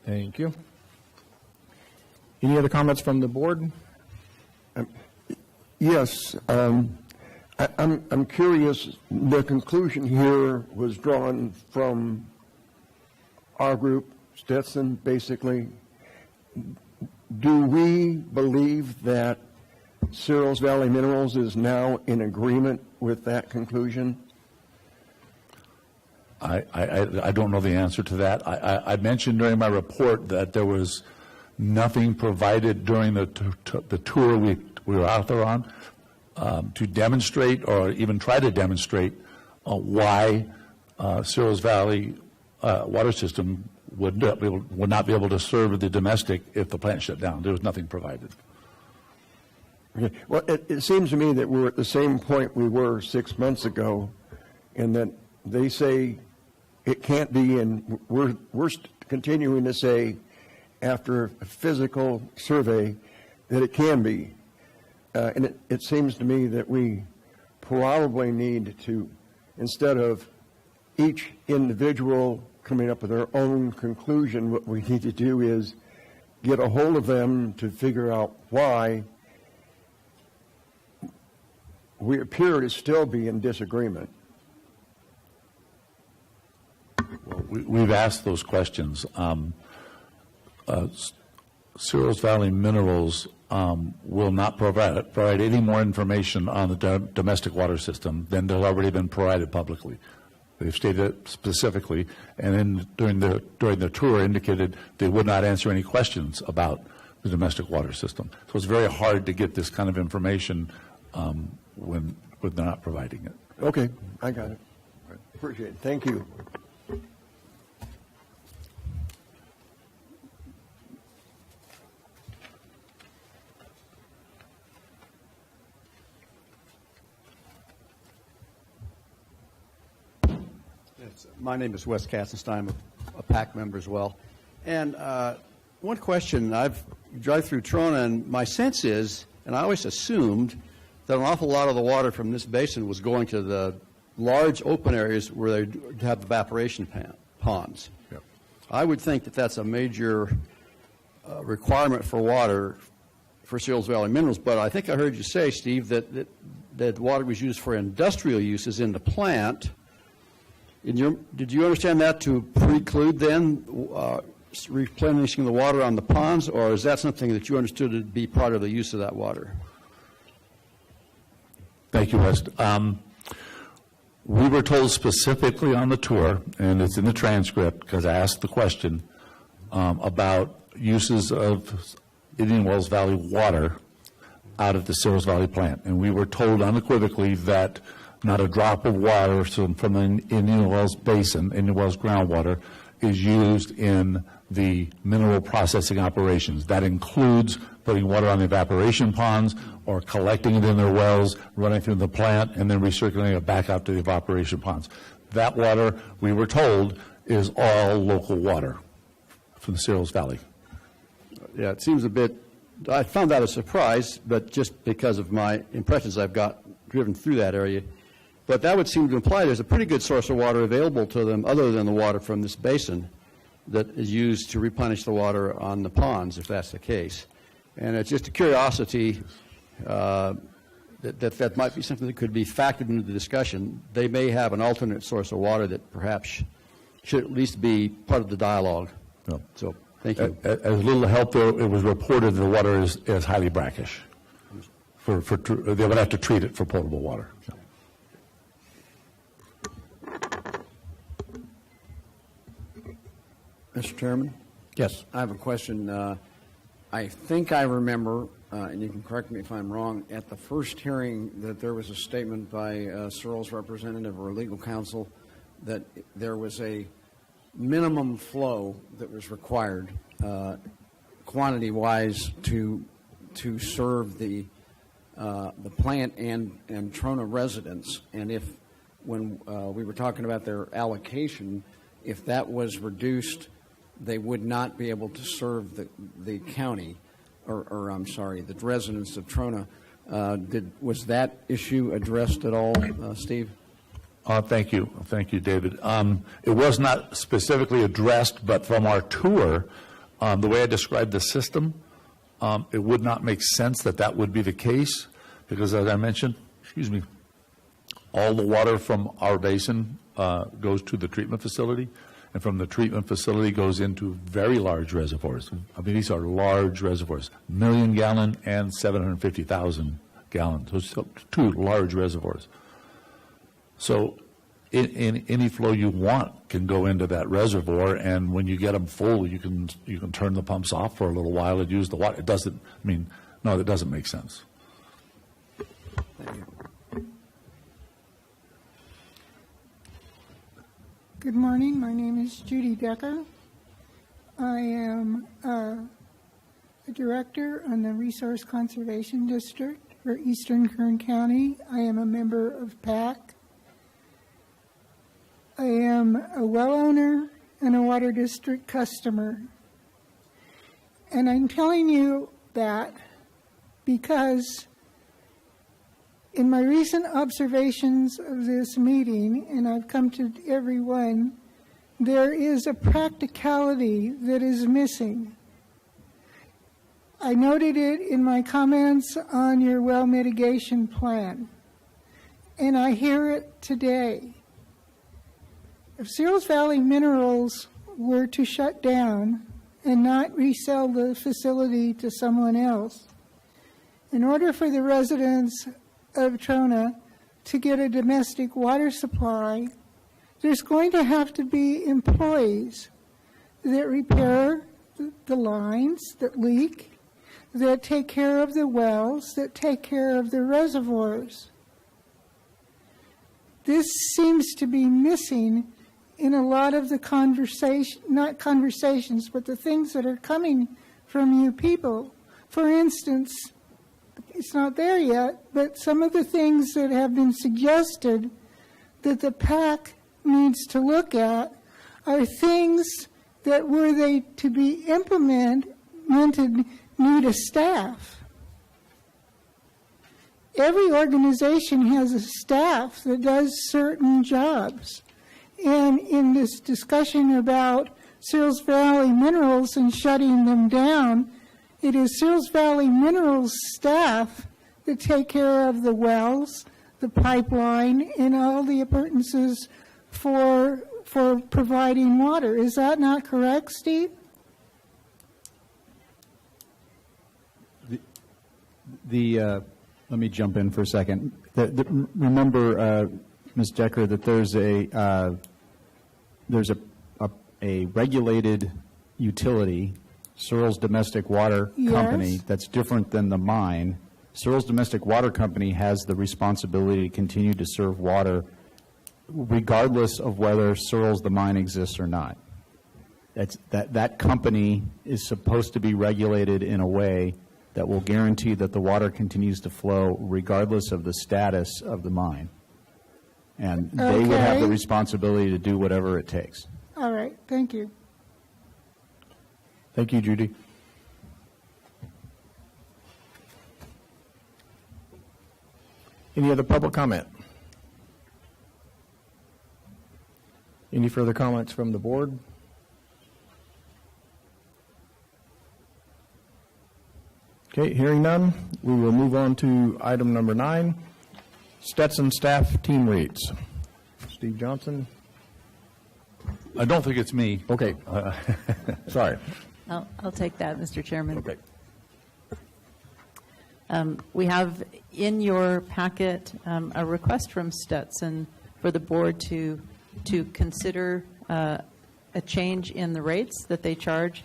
Thank you. Any other comments from the board? Yes. I'm curious. The conclusion here was drawn from our group, Stetson, basically. Do we believe that Searles Valley Minerals is now in agreement with that conclusion? I don't know the answer to that. I mentioned during my report that there was nothing provided during the tour we were out there on to demonstrate or even try to demonstrate why Searles Valley water system would not be able to serve the domestic if the plant shut down. There was nothing provided. Okay. Well, it seems to me that we're at the same point we were 6 months ago, in that they say it can't be, and we're continuing to say, after a physical survey, that it can be. And it seems to me that we probably need to, instead of each individual coming up with their own conclusion, what we need to do is get a hold of them to figure out why we appear to still be in disagreement. Well, we've asked those questions. Searles Valley Minerals will not provide any more information on the domestic water system than has already been provided publicly. They've stated it specifically, and then during the tour indicated they would not answer any questions about the domestic water system. So it's very hard to get this kind of information when they're not providing it. Okay, I got it. Appreciate it. Thank you. My name is Wes Katzenstein, a PAC member as well. And one question, I've drive through Trona, and my sense is, and I always assumed, that an awful lot of the water from this basin was going to the large open areas where they have evaporation ponds. Yep. I would think that that's a major requirement for water for Searles Valley Minerals, but I think I heard you say, Steve, that water was used for industrial uses in the plant. Did you understand that to preclude then replenishing the water on the ponds, or is that something that you understood to be part of the use of that water? Thank you, West. We were told specifically on the tour, and it's in the transcript because I asked the question, about uses of Indian Wells Valley water out of the Searles Valley plant. And we were told unequivocally that not a drop of water from the Indian Wells Basin, Indian Wells groundwater, is used in the mineral processing operations. That includes putting water on the evaporation ponds or collecting it in their wells, running through the plant, and then recirculating it back out to the evaporation ponds. That water, we were told, is all local water from the Searles Valley. Yeah, it seems a bit, I found that a surprise, but just because of my impressions I've got driven through that area. But that would seem to imply there's a pretty good source of water available to them other than the water from this basin that is used to replenish the water on the ponds, if that's the case. And it's just a curiosity that might be something that could be factored into the discussion. They may have an alternate source of water that perhaps should at least be part of the dialogue. No. So, thank you. As little help, though, it was reported the water is highly brackish. They would have to treat it for potable water. So. Mr. Chairman? Yes. I have a question. I think I remember, and you can correct me if I'm wrong, at the first hearing that there was a statement by a Searles representative or legal counsel that there was a minimum flow that was required quantity-wise to serve the plant and Trona residents. And if, when we were talking about their allocation, if that was reduced, they would not be able to serve the county, or I'm sorry, the residents of Trona. Was that issue addressed at all, Steve? Thank you. Thank you, David. It was not specifically addressed, but from our tour, the way I described the system, it would not make sense that would be the case because, as I mentioned, all the water from our basin goes to the treatment facility, and from the treatment facility goes into very large reservoirs. I mean, these are large reservoirs, 1 million gallon and 750,000 gallons. Those are two large reservoirs. So in any flow you want can go into that reservoir, and when you get them full, you can turn the pumps off for a little while and use the water. It doesn't, that doesn't make sense. Thank you. Good morning. My name is Judy Decker. I am a director on the Resource Conservation District for Eastern Kern County. I am a member of PAC. I am a well owner and a water district customer. And I'm telling you that because in my recent observations of this meeting, and I've come to every one, there is a practicality that is missing. I noted it in my comments on your well mitigation plan, and I hear it today. If Seals Valley Minerals were to shut down and not resell the facility to someone else, in order for the residents of Trona to get a domestic water supply, there's going to have to be employees that repair the lines that leak, that take care of the wells, that take care of the reservoirs. This seems to be missing in a lot of the not conversations, but the things that are coming from you people. For instance, it's not there yet, but some of the things that have been suggested that the PAC needs to look at are things that, were they to be implemented, need a staff. Every organization has a staff that does certain jobs. And in this discussion about Seals Valley Minerals and shutting them down, it is Seals Valley Minerals staff that take care of the wells, the pipeline, and all the appurtenances for providing water. Is that not correct, Steve? Let me jump in for a second. Remember, Ms. Decker, that there's a regulated utility, Searles Domestic Water Company, that's different than the mine. Searles Domestic Water Company has the responsibility to continue to serve water regardless of whether Searles the mine exists or not. That company is supposed to be regulated in a way that will guarantee that the water continues to flow regardless of the status of the mine. And they would have the responsibility to do whatever it takes. All right. Thank you. Thank you, Judy. Any other public comment? Any further comments from the board? Okay, hearing none, we will move on to item number 9, Stetson staff team rates. Steve Johnson. I don't think it's me. Okay. Sorry. I'll take that, Mr. Chairman. Okay. We have in your packet a request from Stetson for the board to consider a change in the rates that they charge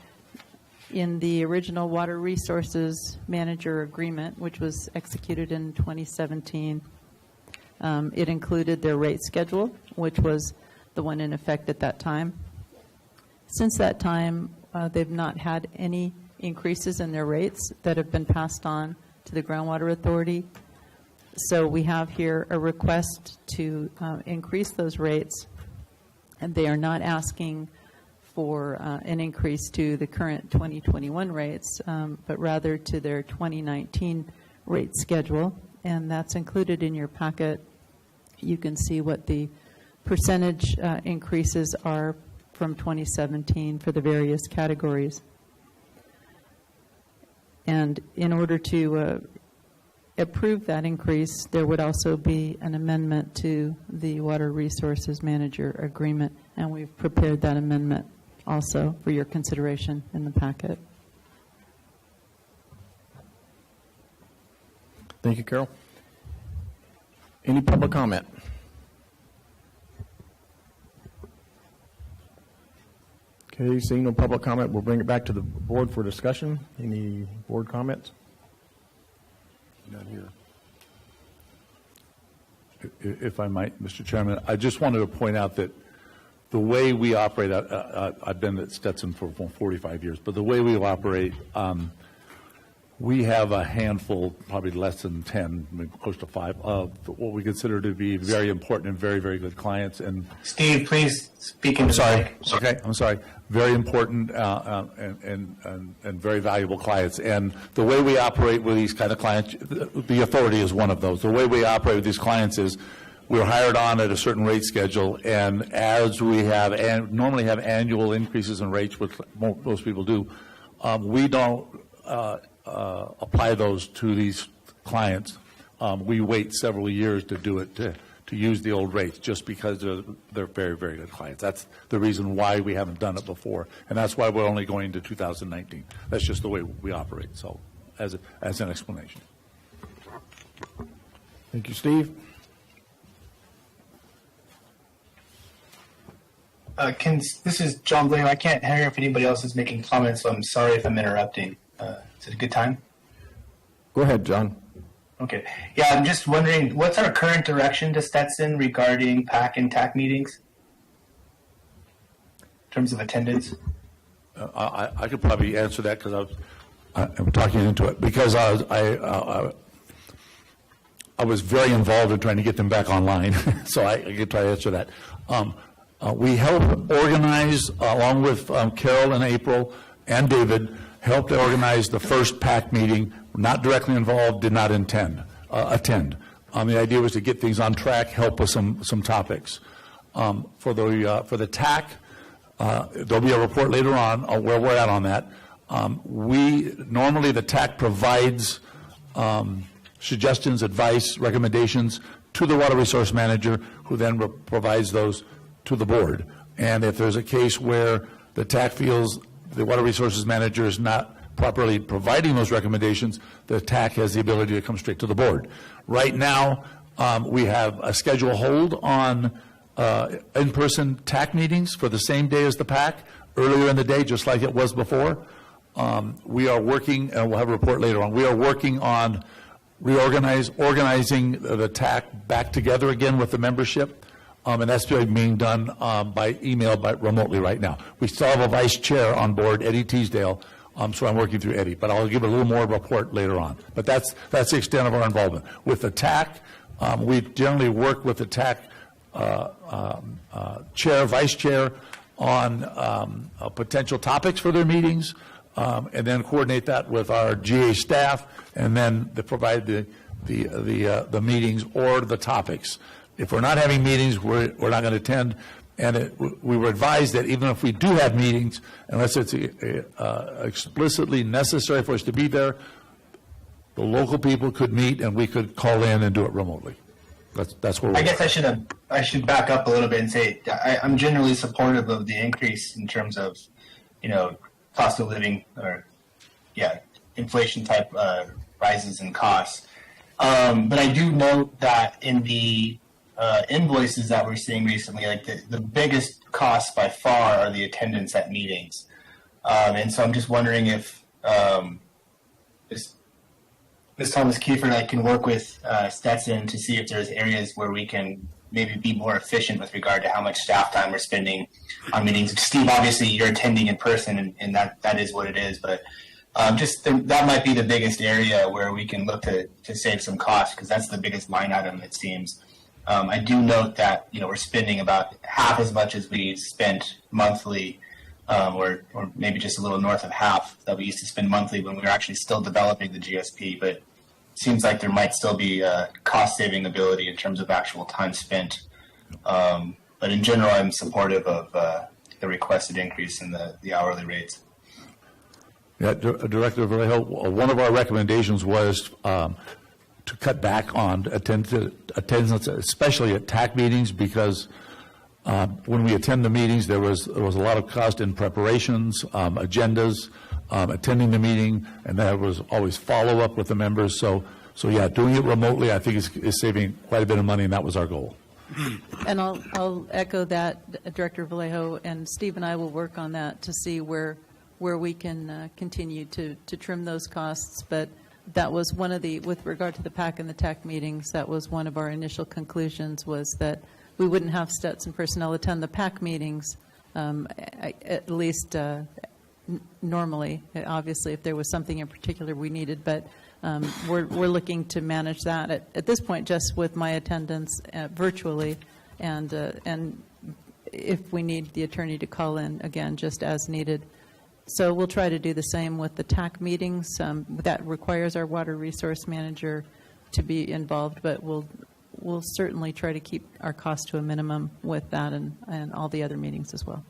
in the original Water Resources Manager Agreement, which was executed in 2017. It included their rate schedule, which was the one in effect at that time. Since that time, they've not had any increases in their rates that have been passed on to the Groundwater Authority. So we have here a request to increase those rates, and they are not asking for an increase to the current 2021 rates, but rather to their 2019 rate schedule, and that's included in your packet. You can see what the percentage increases are from 2017 for the various categories. And in order to approve that increase, there would also be an amendment to the Water Resources Manager Agreement, and we've prepared that amendment also for your consideration in the packet. Thank you, Carol. Any public comment? Okay, seeing no public comment, we'll bring it back to the board for discussion. Any board comments? Not here. If I might, Mr. Chairman, I just wanted to point out that the way we operate, I've been at Stetson for 45 years, but the way we operate, we have a handful, probably less than 10, maybe close to 5, of what we consider to be very important and very, very good clients. And Steve, please speak into the mic. Okay, I'm sorry. Very important and very valuable clients. And the way we operate with these kind of clients, the authority is one of those. The way we operate with these clients is we're hired on at a certain rate schedule, and as we have and normally have annual increases in rates, which most people do, we don't apply those to these clients. We wait several years to do it, to use the old rates, just because they're very, very good clients. That's the reason why we haven't done it before, and that's why we're only going to 2019. That's just the way we operate, so as an explanation. Thank you, Steve. This is John Blaine. I can't hear if anybody else is making comments, so I'm sorry if I'm interrupting. Is it a good time? Go ahead, John. Okay. Yeah, I'm just wondering, what's our current direction to Stetson regarding PAC and TAC meetings in terms of attendance? I could probably answer that because I'm talking into it, because I was very involved in trying to get them back online, so I could try to answer that. We helped organize, along with Carol and April and David, helped organize the first PAC meeting. Not directly involved, did not attend. The idea was to get things on track, help with some topics. For the TAC, there'll be a report later on where we're at on that. Normally the TAC provides suggestions, advice, recommendations to the water resource manager, who then provides those to the board. And if there's a case where the TAC feels the water resources manager is not properly providing those recommendations, the TAC has the ability to come straight to the board. Right now, we have a schedule hold on in-person TAC meetings for the same day as the PAC, earlier in the day, just like it was before. We are working, and we'll have a report later on, we are working on organizing the TAC back together again with the membership. And that's being done by email, remotely right now. We still have a vice chair on board, Eddie Teasdale, so I'm working through Eddie. But I'll give a little more report later on. But that's the extent of our involvement. With the TAC, we generally work with the TAC chair, vice chair on potential topics for their meetings, and then coordinate that with our GA staff, and then provide the meetings or the topics. If we're not having meetings, we're not going to attend. And we were advised that even if we do have meetings, unless it's explicitly necessary for us to be there, the local people could meet and we could call in and do it remotely. That's where we're I guess I should back up a little bit and say I'm generally supportive of the increase in terms of, cost of living or, inflation type rises in costs. But I do note that in the invoices that we're seeing recently, like the biggest costs by far are the attendance at meetings. And so I'm just wondering if Ms. Thomas Kiefer can work with Stetson to see if there's areas where we can maybe be more efficient with regard to how much staff time we're spending on meetings. Steve, obviously you're attending in person, and that is what it is, but that might be the biggest area where we can look to save some costs, because that's the biggest line item, it seems. I do note that we're spending about half as much as we spent monthly, or maybe just a little north of half that we used to spend monthly when we were actually still developing the GSP. But it seems like there might still be cost-saving ability in terms of actual time spent. But in general, I'm supportive of the requested increase in the hourly rates. Yeah, Director Vallejo, one of our recommendations was to cut back on attendance, especially at TAC meetings, because when we attend the meetings, there was a lot of cost in preparations, agendas, attending the meeting, and there was always follow-up with the members. So yeah, doing it remotely, I think is saving quite a bit of money, and that was our goal. And I'll echo that, Director Vallejo, and Steve and I will work on that to see where we can continue to trim those costs. But that was one of with regard to the PAC and the TAC meetings, that was one of our initial conclusions, was that we wouldn't have Stetson personnel attend the PAC meetings, at least normally, obviously, if there was something in particular we needed. But we're looking to manage that at this point just with my attendance virtually, and if we need the attorney to call in, again, just as needed. So we'll try to do the same with the TAC meetings. That requires our water resource manager to be involved, but we'll certainly try to keep our costs to a minimum with that and all the other meetings as well.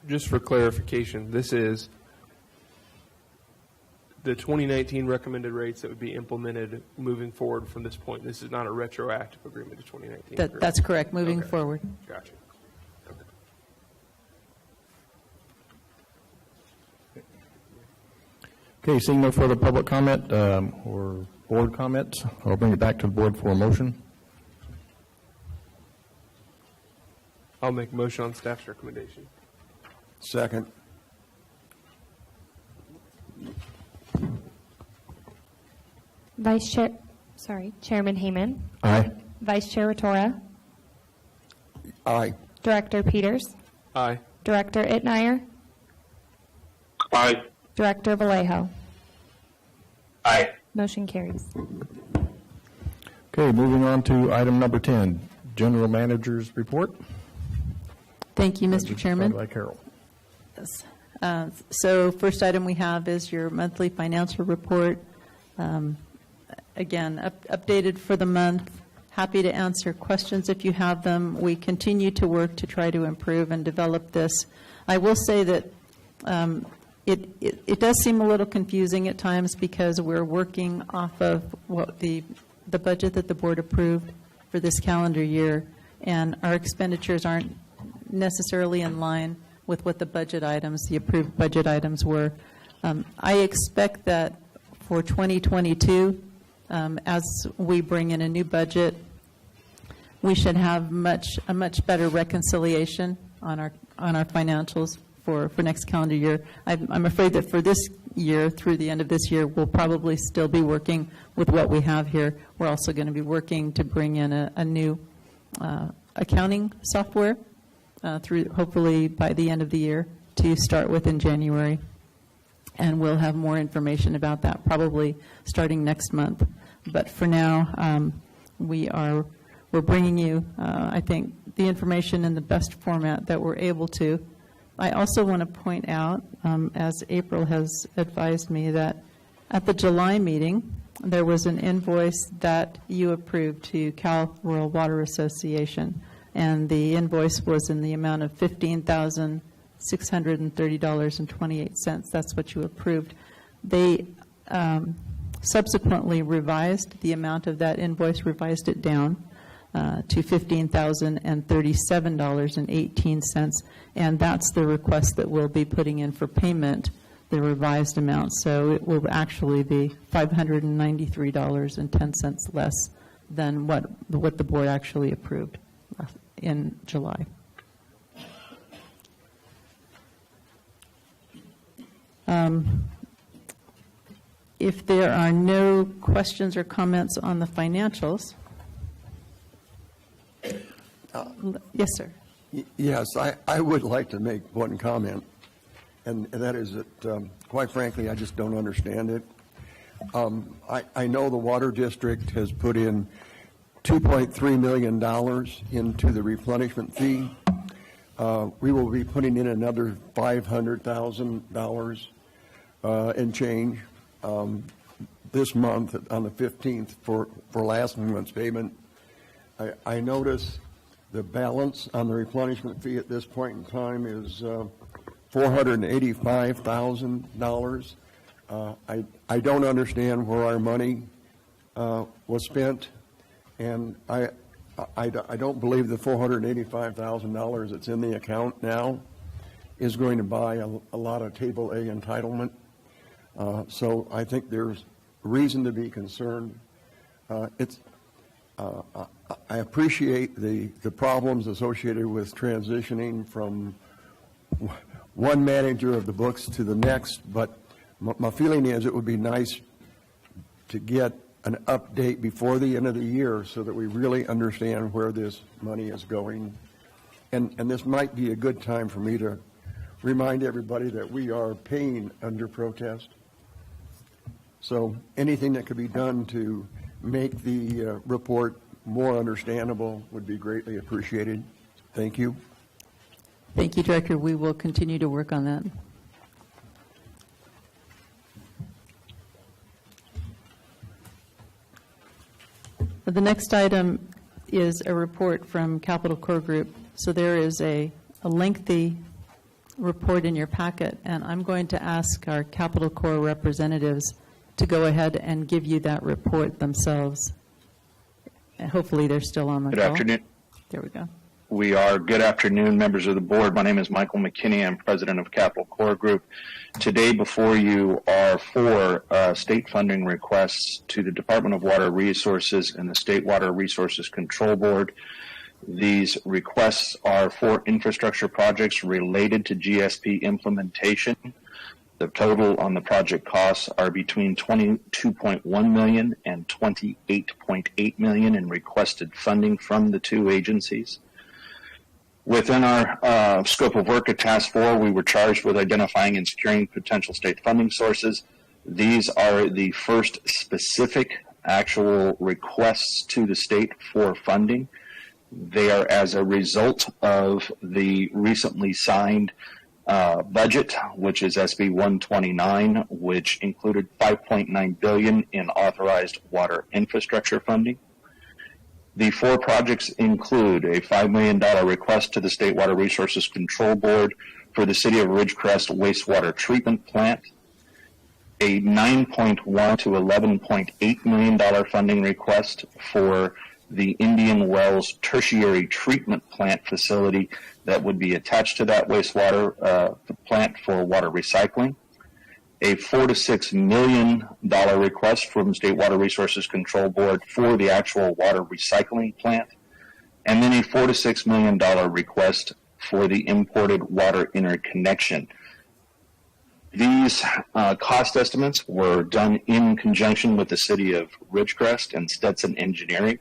Just for clarification, this is the 2019 recommended rates that would be implemented moving forward from this point. This is not a retroactive agreement to 2019. That's correct, moving forward. Gotcha. Okay, seeing no further public comment or board comments, I'll bring it back to the board for a motion. I'll make a motion on staff's recommendation. Second. Chairman Heyman. Aye. Vice Chair Rotora. Aye. Director Peters. Aye. Director Itmeyer. Aye. Director Vallejo. Aye. Motion carries. Okay, moving on to item number 10, General Manager's Report. Thank you, Mr. Chairman. By Carol. Yes. So first item we have is your monthly financial report. Again, updated for the month. Happy to answer questions if you have them. We continue to work to try to improve and develop this. I will say that it does seem a little confusing at times because we're working off of what the budget that the board approved for this calendar year, and our expenditures aren't necessarily in line with what the budget items, the approved budget items were. I expect that for 2022, as we bring in a new budget, we should have a much better reconciliation on our financials for next calendar year. I'm afraid that for this year, through the end of this year, we'll probably still be working with what we have here. We're also going to be working to bring in a new accounting software through hopefully by the end of the year to start with in January. And we'll have more information about that probably starting next month. But for now, we're bringing you, I think, the information in the best format that we're able to. I also want to point out, as April has advised me, that at the July meeting, there was an invoice that you approved to Cal Rural Water Association, and the invoice was in the amount of $15,630.28. That's what you approved. They subsequently revised the amount of that invoice, revised it down to $15,037.18, and that's the request that we'll be putting in for payment, the revised amount. So it will actually be $593.10 less than what the board actually approved in July. If there are no questions or comments on the financials. Yes, sir. Yes, I would like to make one comment, and that is that, quite frankly, I just don't understand it. I know the Water District has put in $2.3 million into the replenishment fee. We will be putting in another $500,000 and change this month on the 15th for last month's payment. I notice the balance on the replenishment fee at this point in time is $485,000. I don't understand where our money was spent, and I don't believe the $485,000 that's in the account now is going to buy a lot of Table A entitlement. So I think there's reason to be concerned. I appreciate the problems associated with transitioning from one manager of the books to the next, but my feeling is it would be nice to get an update before the end of the year so that we really understand where this money is going. And this might be a good time for me to remind everybody that we are paying under protest. So anything that could be done to make the report more understandable would be greatly appreciated. Thank you. Thank you, Director. We will continue to work on that. The next item is a report from Capital Core Group. So there is a lengthy report in your packet, and I'm going to ask our Capital Core representatives to go ahead and give you that report themselves. And hopefully they're still on the call. Good afternoon. There we go. We are. Good afternoon, members of the board. My name is Michael McKinney. I'm president of Capital Core Group. Today before you are 4 state funding requests to the Department of Water Resources and the State Water Resources Control Board. These requests are for infrastructure projects related to GSP implementation. The total on the project costs are between $22.1 million and $28.8 million in requested funding from the 2 agencies. Within our scope of work at Task 4, we were charged with identifying and securing potential state funding sources. These are the first specific actual requests to the state for funding. They are as a result of the recently signed budget, which is SB 129, which included $5.9 billion in authorized water infrastructure funding. The 4 projects include a $5 million request to the State Water Resources Control Board for the City of Ridgecrest wastewater treatment plant, a $9.1 to $11.8 million funding request for the Indian Wells tertiary treatment plant facility that would be attached to that wastewater plant for water recycling, a $4 to $6 million request from State Water Resources Control Board for the actual water recycling plant, and then a $4 to $6 million request for the imported water interconnection. These cost estimates were done in conjunction with the City of Ridgecrest and Stetson Engineering.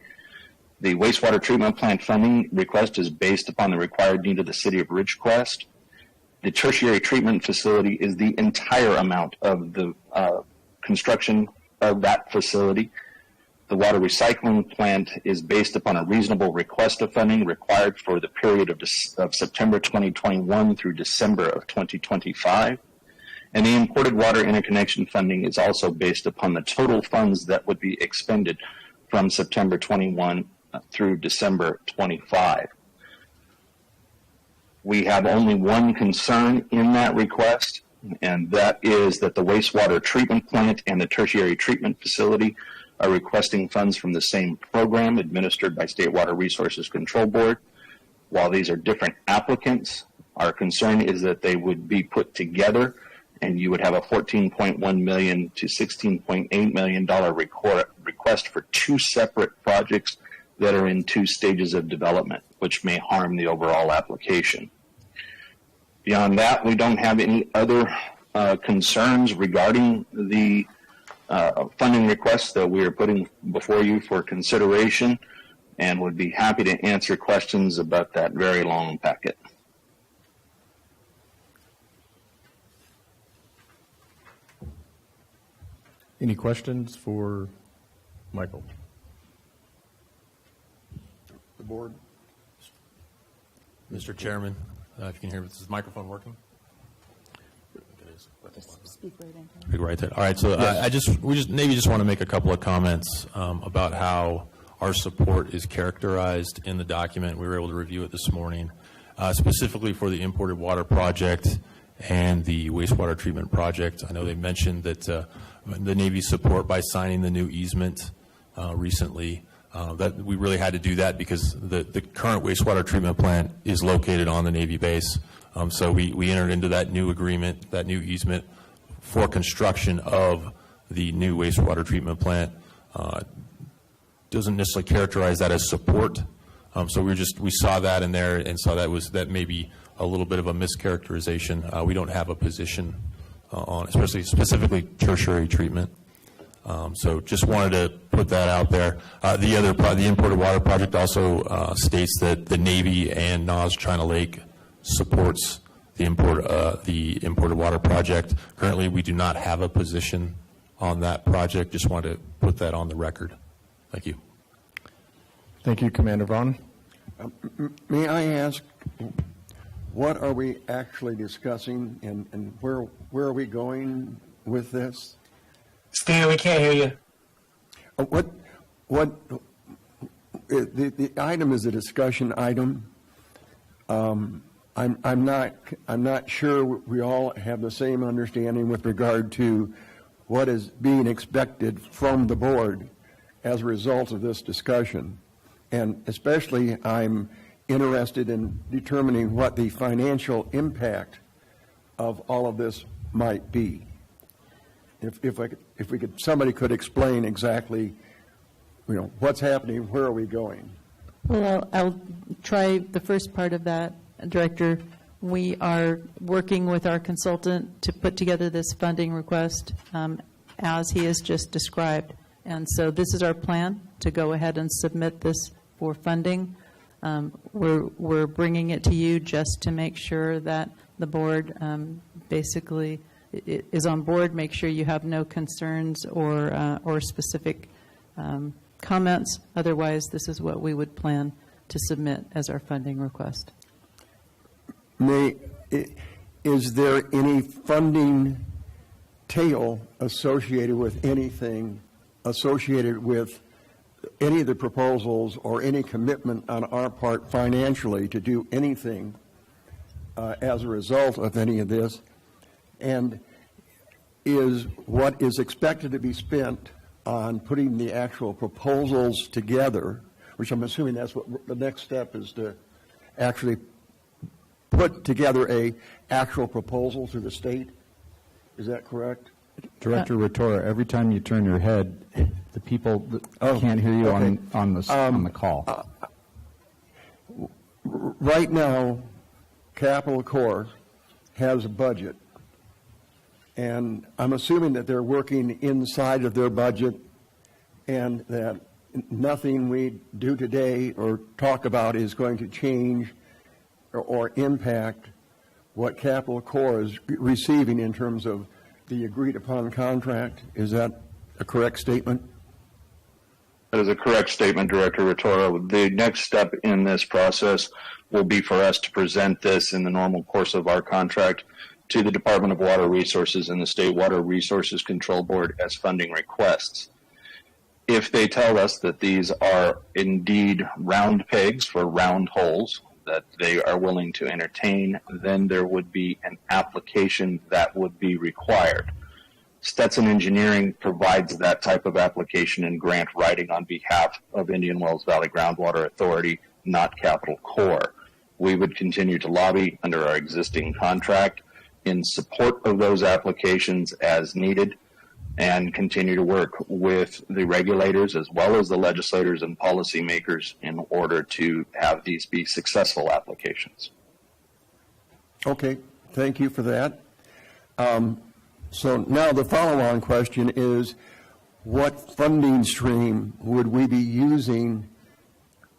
The wastewater treatment plant funding request is based upon the required need of the City of Ridgecrest. The tertiary treatment facility is the entire amount of the construction of that facility. The water recycling plant is based upon a reasonable request of funding required for the period of September 2021 through December of 2025. And the imported water interconnection funding is also based upon the total funds that would be expended from September 21 through December 25. We have only one concern in that request, and that is that the wastewater treatment plant and the tertiary treatment facility are requesting funds from the same program administered by State Water Resources Control Board. While these are different applicants, our concern is that they would be put together and you would have a $14.1 million to $16.8 million request for 2 separate projects that are in 2 stages of development, which may harm the overall application. Beyond that, we don't have any other concerns regarding the funding requests that we are putting before you for consideration, and would be happy to answer questions about that very long packet. Any questions for Michael? The board. Mr. Chairman, if you can hear me, is this microphone working? Speak right in. Speak right there. All right. So Yes. we just want to make a couple of comments about how our support is characterized in the document. We were able to review it this morning, specifically for the imported water project and the wastewater treatment project. I know they mentioned that the Navy's support by signing the new easement recently. That we really had to do that because the current wastewater treatment plant is located on the Navy base. So we entered into that new agreement, that new easement for construction of the new wastewater treatment plant. Doesn't necessarily characterize that as support. So we saw that in there and saw that may be a little bit of a mischaracterization. We don't have a position on, especially specifically tertiary treatment. So just wanted to put that out there. The imported water project also states that the Navy and NAS China Lake supports the imported water project. Currently, we do not have a position on that project. Just wanted to put that on the record. Thank you. Thank you, Commander Vaughn. May I ask, what are we actually discussing, and where are we going with this? Steve, we can't hear you. The item is a discussion item. I'm not sure we all have the same understanding with regard to what is being expected from the board as a result of this discussion. And especially, I'm interested in determining what the financial impact of all of this might be. If somebody could explain exactly, what's happening, where are we going? Well, I'll try the first part of that, Director. We are working with our consultant to put together this funding request as he has just described. And so this is our plan, to go ahead and submit this for funding. We're bringing it to you just to make sure that the board basically is on board, make sure you have no concerns or specific comments. Otherwise, this is what we would plan to submit as our funding request. Is there any funding tail associated with anything, associated with any of the proposals or any commitment on our part financially to do anything as a result of any of this? And is what is expected to be spent on putting the actual proposals together, which I'm assuming that's what the next step is, to actually put together a actual proposal to the state? Is that correct? Director Rotora, every time you turn your head, the people can't hear you on the call. Right now, Capital Corps has a budget, and I'm assuming that they're working inside of their budget, and that nothing we do today or talk about is going to change or impact what Capital Corps is receiving in terms of the agreed-upon contract. Is that a correct statement? That is a correct statement, Director Rotora. The next step in this process will be for us to present this in the normal course of our contract to the Department of Water Resources and the State Water Resources Control Board as funding requests. If they tell us that these are indeed round pegs for round holes that they are willing to entertain, then there would be an application that would be required. Stetson Engineering provides that type of application and grant writing on behalf of Indian Wells Valley Groundwater Authority, not Capital Corps. We would continue to lobby under our existing contract in support of those applications as needed, and continue to work with the regulators as well as the legislators and policymakers in order to have these be successful applications. Okay, thank you for that. So now the follow-on question is, what funding stream would we be using,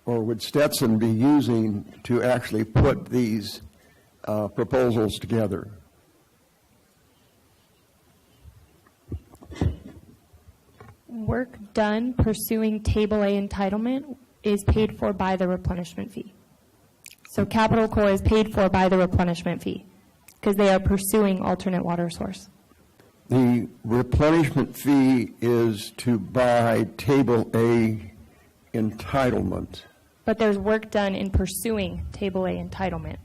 or would Stetson be using, to actually put these proposals together? Work done pursuing Table A entitlement is paid for by the replenishment fee. So Capital Corps is paid for by the replenishment fee because they are pursuing alternate water source. The replenishment fee is to buy Table A entitlement. But there's work done in pursuing Table A entitlement.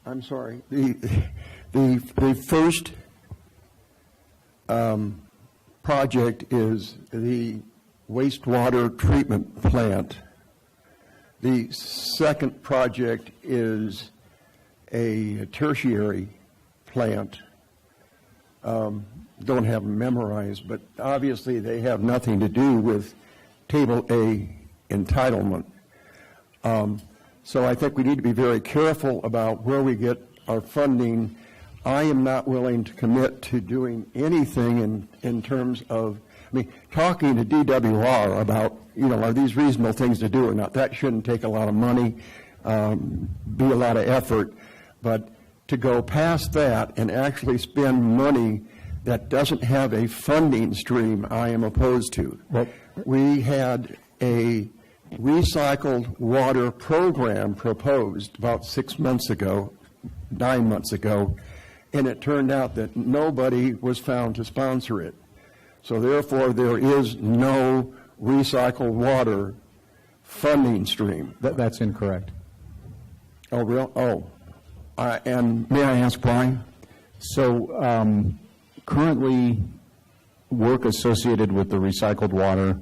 I'm sorry, the first project is the wastewater treatment plant. The second project is a tertiary plant. Don't have them memorized, but obviously they have nothing to do with Table A entitlement. So I think we need to be very careful about where we get our funding. I am not willing to commit to doing anything in terms of, I mean, talking to DWR about, are these reasonable things to do or not? That shouldn't take a lot of money, be a lot of effort. But to go past that and actually spend money that doesn't have a funding stream, I am opposed to. We had a recycled water program proposed about 9 months ago, and it turned out that nobody was found to sponsor it. So therefore, there is no recycled water funding stream. That's incorrect. Oh, real? Oh. And may I ask why? So currently, work associated with the recycled water,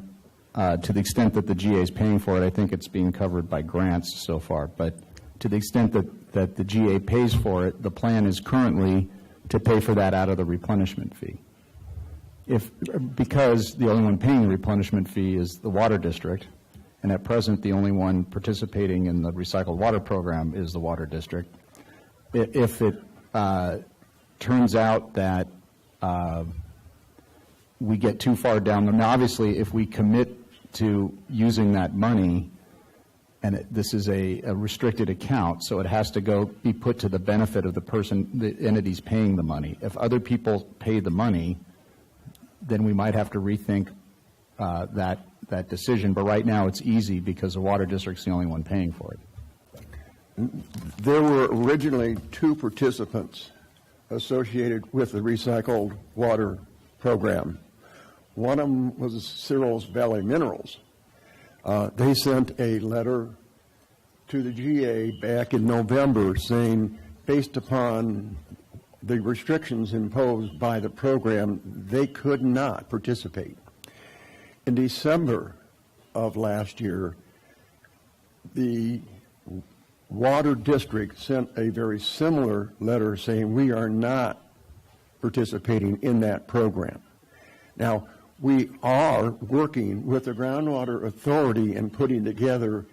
to the extent that the GA is paying for it, I think it's being covered by grants so far. But to the extent that the GA pays for it, the plan is currently to pay for that out of the replenishment fee. Because the only one paying the replenishment fee is the water district, and at present the only one participating in the recycled water program is the water district. If it turns out that we get too far down, now obviously if we commit to using that money, and this is a restricted account, so it has to be put to the benefit of the entities paying the money. If other people pay the money, then we might have to rethink that decision. But right now it's easy because the water district's the only one paying for it. There were originally 2 participants associated with the recycled water program. One of them was Cyril's Valley Minerals. They sent a letter to the GA back in November saying, based upon the restrictions imposed by the program, they could not participate. In December of last year, the water district sent a very similar letter saying we are not participating in that program. Now, we are working with the Groundwater Authority and putting together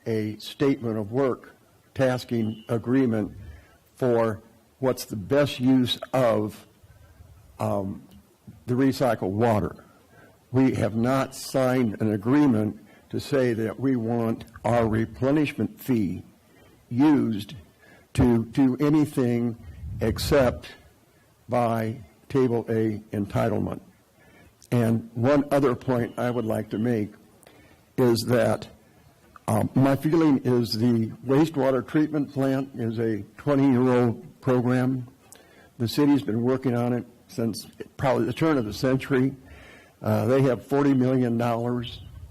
a statement of work, tasking agreement for what's the best use of the recycled water. We have not signed an agreement to say that we want our replenishment fee used to do anything except by Table A entitlement. And one other point I would like to make is that my feeling is the wastewater treatment plant is a 20-year-old program. The city's been working on it since probably the turn of the century. They have $40 million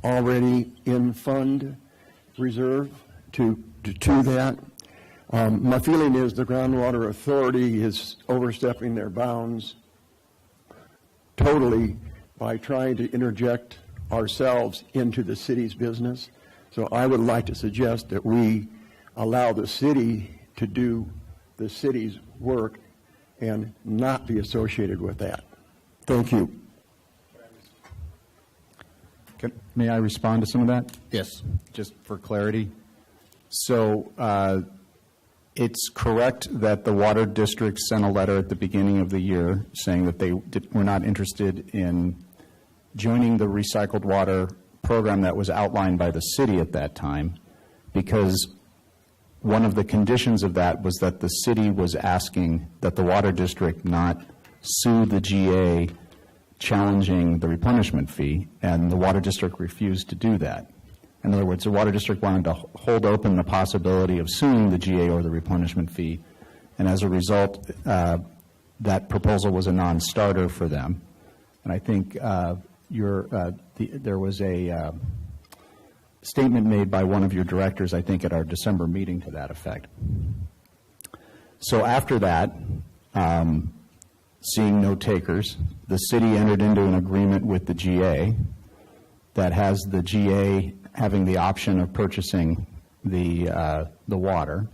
already in fund reserve to that. My feeling is the Groundwater Authority is overstepping their bounds totally by trying to interject ourselves into the city's business. So I would like to suggest that we allow the city to do the city's work and not be associated with that. Thank you. May I respond to some of that? Yes. Just for clarity. So it's correct that the water district sent a letter at the beginning of the year saying that they were not interested in joining the recycled water program that was outlined by the city at that time, because one of the conditions of that was that the city was asking that the water district not sue the GA challenging the replenishment fee, and the water district refused to do that. In other words, the water district wanted to hold open the possibility of suing the GA or the replenishment fee, and as a result, that proposal was a non-starter for them. And I think there was a statement made by one of your directors, I think, at our December meeting to that effect. So after that, seeing no takers, the city entered into an agreement with the GA that has the GA having the option of purchasing the water,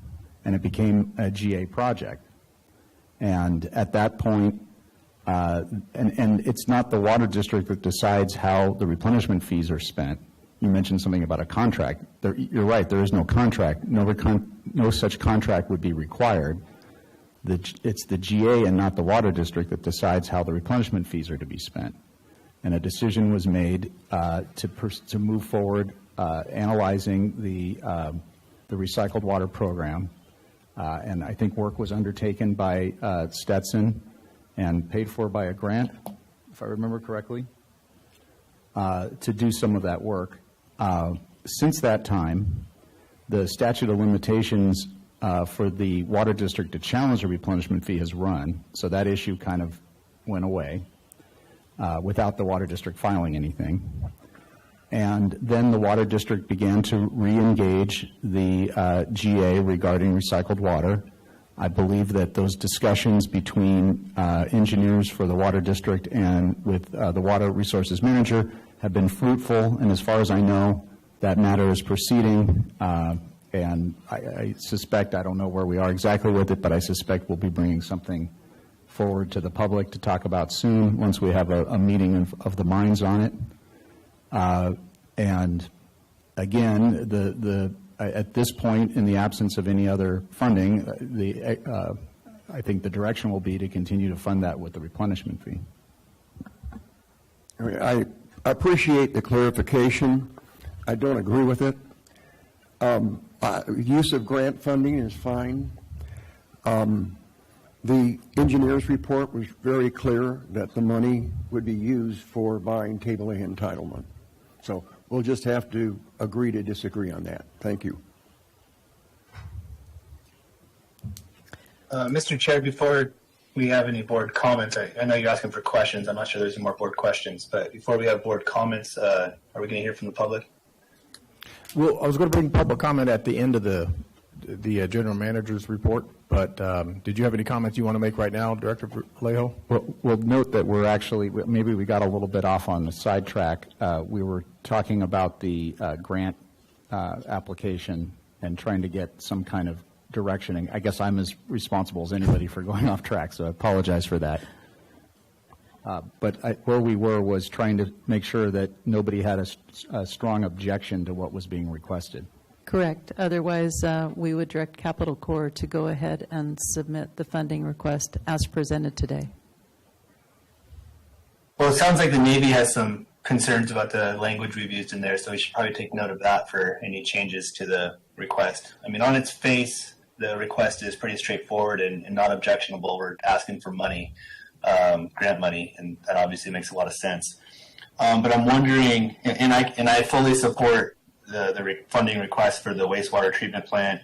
and it became a GA project. And at that point, and it's not the water district that decides how the replenishment fees are spent. You mentioned something about a contract. You're right, there is no contract. No such contract would be required. it's the GA and not the water district that decides how the replenishment fees are to be spent. And a decision was made to move forward analyzing the recycled water program. And I think work was undertaken by Stetson and paid for by a grant, if I remember correctly, to do some of that work. Since that time, the statute of limitations for the water district to challenge a replenishment fee has run, so that issue kind of went away without the water district filing anything. And then the water district began to re-engage the GA regarding recycled water. I believe that those discussions between engineers for the water district and with the water resources manager have been fruitful, and as far as I know, that matter is proceeding, and I suspect, I don't know where we are exactly with it, but I suspect we'll be bringing something forward to the public to talk about soon once we have a meeting of the minds on it. And again, at this point, in the absence of any other funding, I think the direction will be to continue to fund that with the replenishment fee. I appreciate the clarification. I don't agree with it. Use of grant funding is fine. The engineer's report was very clear that the money would be used for buying Table A entitlement. So we'll just have to agree to disagree on that. Thank you. Mr. Chair, before we have any board comments, I know you're asking for questions. I'm not sure there's any more board questions, but before we have board comments, are we going to hear from the public? Well, I was going to bring public comment at the end of the general manager's report, but did you have any comments you want to make right now, Director Vallejo? Well, note that we're actually, maybe we got a little bit off on the sidetrack. We were talking about the grant application and trying to get some kind of directioning. I guess I'm as responsible as anybody for going off track, so I apologize for that. But where we were was trying to make sure that nobody had a strong objection to what was being requested. Correct. Otherwise, we would direct Capital Corps to go ahead and submit the funding request as presented today. Well, it sounds like the Navy has some concerns about the language we've used in there, so we should probably take note of that for any changes to the request. I mean, on its face, the request is pretty straightforward and not objectionable. We're asking for money, grant money, and that obviously makes a lot of sense. But I'm wondering, and I fully support the funding request for the wastewater treatment plant,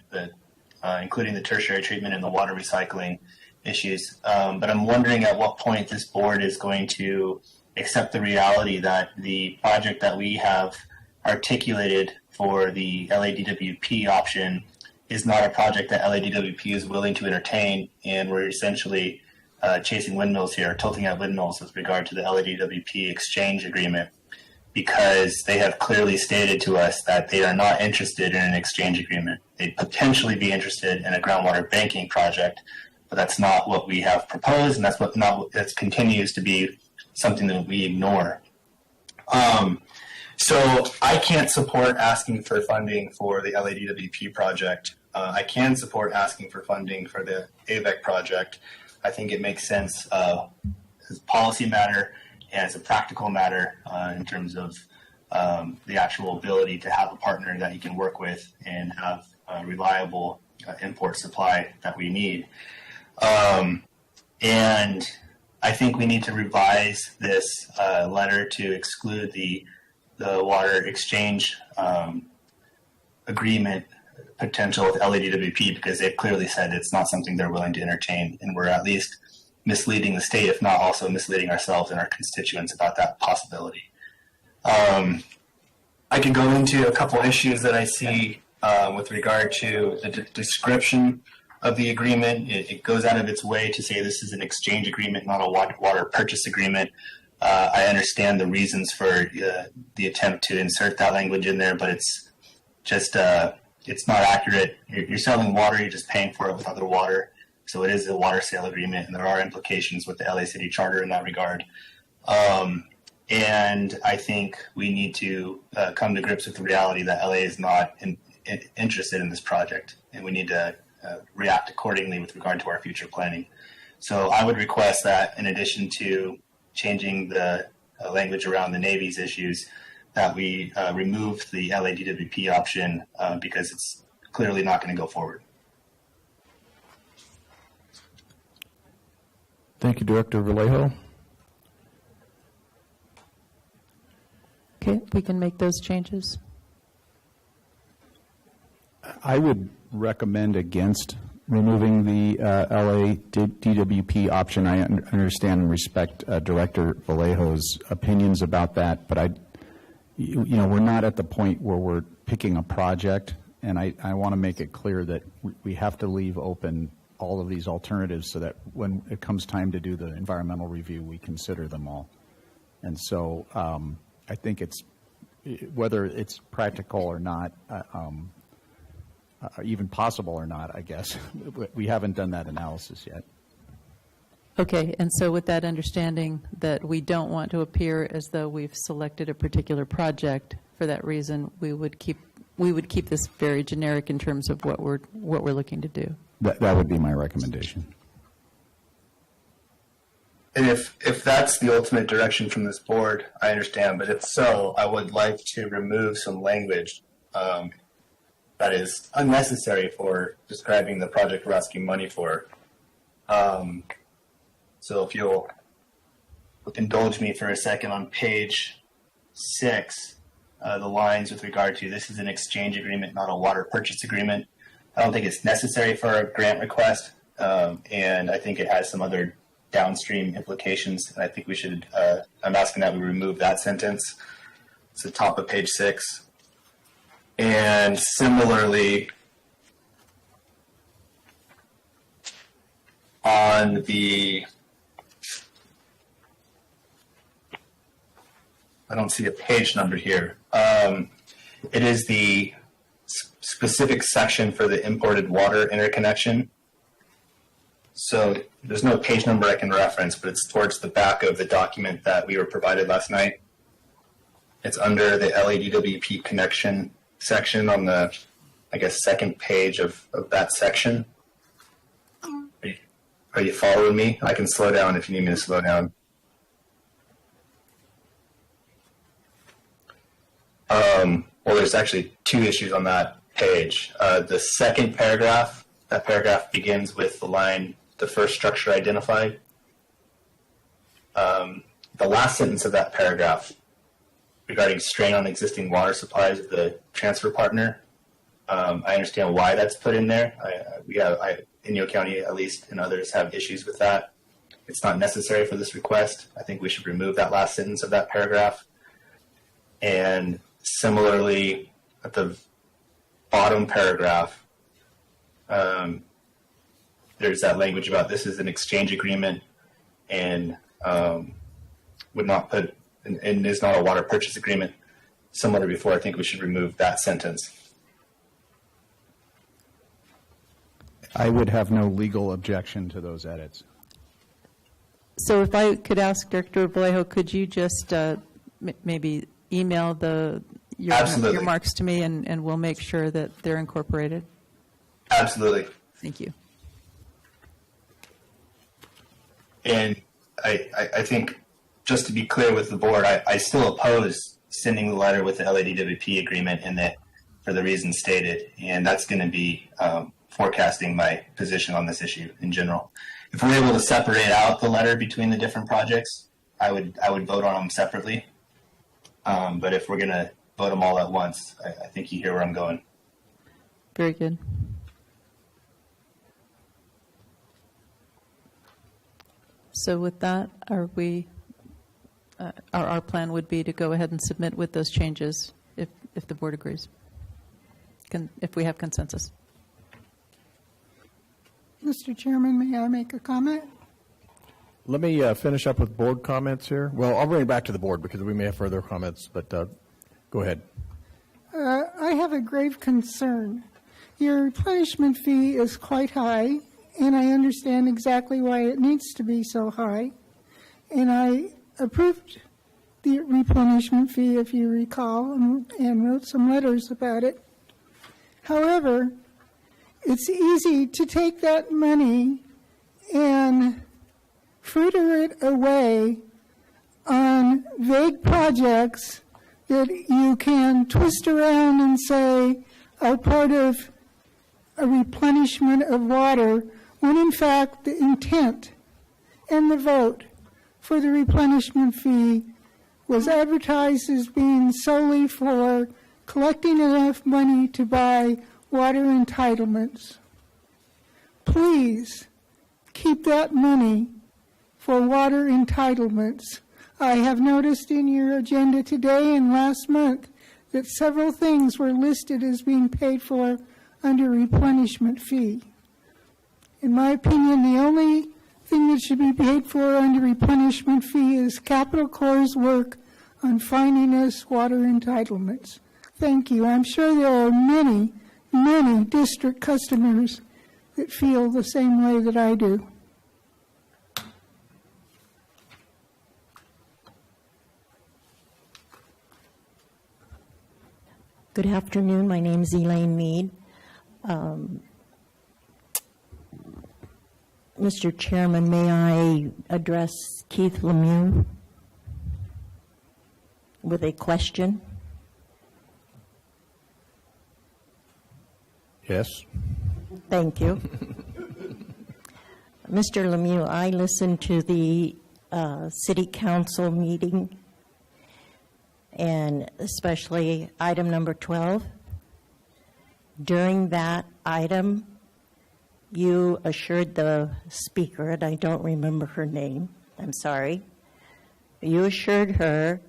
including the tertiary treatment and the water recycling issues. But I'm wondering at what point this board is going to accept the reality that the project that we have articulated for the LADWP option is not a project that LADWP is willing to entertain, and we're essentially chasing windmills here, tilting at windmills with regard to the LADWP exchange agreement, because they have clearly stated to us that they are not interested in an exchange agreement. They'd potentially be interested in a groundwater banking project, but that's not what we have proposed, and that continues to be something that we ignore. So I can't support asking for funding for the LADWP project. I can support asking for funding for the AVEC project. I think it makes sense as a policy matter and as a practical matter in terms of the actual ability to have a partner that you can work with and have a reliable import supply that we need. And I think we need to revise this letter to exclude the water exchange agreement potential with LADWP, because they've clearly said it's not something they're willing to entertain, and we're at least misleading the state, if not also misleading ourselves and our constituents about that possibility. I could go into a couple issues that I see with regard to the description of the agreement. It goes out of its way to say this is an exchange agreement, not a water purchase agreement. I understand the reasons for the attempt to insert that language in there, but it's just it's not accurate. You're selling water, you're just paying for it with other water. So it is a water sale agreement, and there are implications with the LA City Charter in that regard. And I think we need to come to grips with the reality that LA is not interested in this project, and we need to react accordingly with regard to our future planning. So I would request that in addition to changing the language around the Navy's issues, that we remove the LADWP option because it's clearly not going to go forward. Thank you, Director Vallejo. Okay, we can make those changes. I would recommend against removing the LADWP option. I understand and respect Director Vallejo's opinions about that, but we're not at the point where we're picking a project, and I want to make it clear that we have to leave open all of these alternatives so that when it comes time to do the environmental review, we consider them all. And so I think it's, whether it's practical or not, even possible or not, I guess, we haven't done that analysis yet. Okay, and so with that understanding that we don't want to appear as though we've selected a particular project, for that reason, we would keep this very generic in terms of what we're looking to do. That would be my recommendation. And if that's the ultimate direction from this board, I understand. But if so, I would like to remove some language that is unnecessary for describing the project we're asking money for. So if you'll indulge me for a second on page 6, the lines with regard to this is an exchange agreement, not a water purchase agreement. I don't think it's necessary for a grant request, and I think it has some other downstream implications, and I think we should, I'm asking that we remove that sentence. It's the top of page 6. And similarly, on the, I don't see a page number here. It is the specific section for the imported water interconnection. So there's no page number I can reference, but it's towards the back of the document that we were provided last night. It's under the LADWP connection section on the, I guess, second page of that section. Are you following me? I can slow down if you need me to slow down. Well, there's actually 2 issues on that page. The second paragraph, that paragraph begins with the line, the first structure identified. The last sentence of that paragraph regarding strain on existing water supplies of the transfer partner, I understand why that's put in there. Inyo County, at least, and others have issues with that. It's not necessary for this request. I think we should remove that last sentence of that paragraph. And similarly, at the bottom paragraph, there's that language about this is an exchange agreement and would not put, and is not a water purchase agreement. Similar to before, I think we should remove that sentence. I would have no legal objection to those edits. So if I could ask Director Vallejo, could you just maybe email your remarks to me, and we'll make sure that they're incorporated? Absolutely. Thank you. And I think, just to be clear with the board, I still oppose sending the letter with the LADWP agreement in that for the reasons stated, and that's going to be forecasting my position on this issue in general. If we're able to separate out the letter between the different projects, I would vote on them separately. But if we're going to vote them all at once, I think you hear where I'm going. Very good. So with that, our plan would be to go ahead and submit with those changes if the board agrees, if we have consensus. Mr. Chairman, may I make a comment? Let me finish up with board comments here. Well, I'll bring it back to the board because we may have further comments, but go ahead. I have a grave concern. Your replenishment fee is quite high, and I understand exactly why it needs to be so high. And I approved the replenishment fee, if you recall, and wrote some letters about it. However, it's easy to take that money and fritter it away on vague projects that you can twist around and say are part of a replenishment of water, when in fact the intent and the vote for the replenishment fee was advertised as being solely for collecting enough money to buy water entitlements. Please keep that money for water entitlements. I have noticed in your agenda today and last month that several things were listed as being paid for under replenishment fee. In my opinion, the only thing that should be paid for under replenishment fee is Capital Corps' work on finding us water entitlements. Thank you. I'm sure there are many, many district customers that feel the same way that I do. Good afternoon. My name is Elaine Mead. Mr. Chairman, may I address Keith Lemieux with a question? Yes. Thank you. Mr. Lemieux, I listened to the City Council meeting, and especially item number 12. During that item, you assured the speaker, and I don't remember her name, I'm sorry, you assured her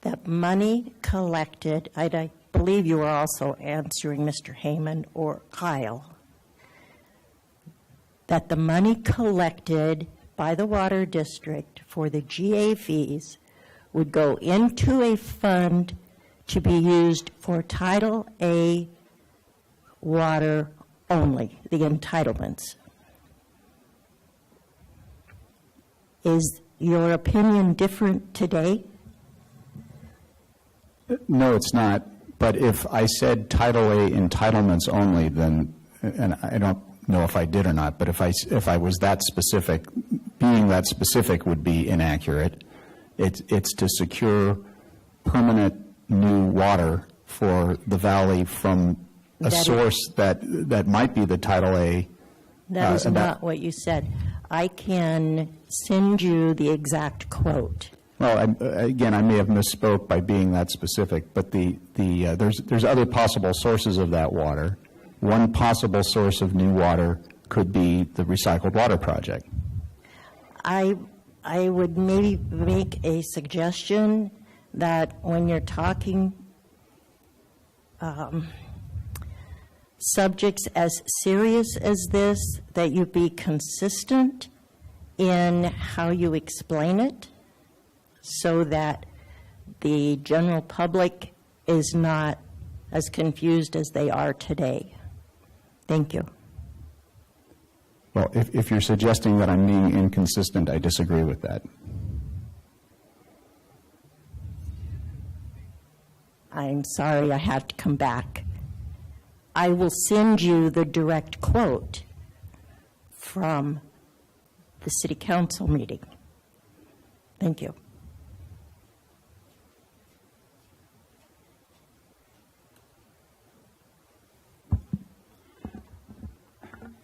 that money collected, I believe you were also answering Mr. Heyman or Kyle, that the money collected by the Water District for the GA fees would go into a fund to be used for Title A water only, the entitlements. Is your opinion different today? No, it's not. But if I said Title A entitlements only, then, and I don't know if I did or not, but if I was that specific, being that specific would be inaccurate. It's to secure permanent new water for the valley from a source that might be the Title A. That is not what you said. I can send you the exact quote. Well, again, I may have misspoke by being that specific, but there's other possible sources of that water. One possible source of new water could be the recycled water project. I would maybe make a suggestion that when you're talking subjects as serious as this, that you be consistent in how you explain it so that the general public is not as confused as they are today. Thank you. Well, if you're suggesting that I'm being inconsistent, I disagree with that. I'm sorry I have to come back. I will send you the direct quote from the City Council meeting. Thank you.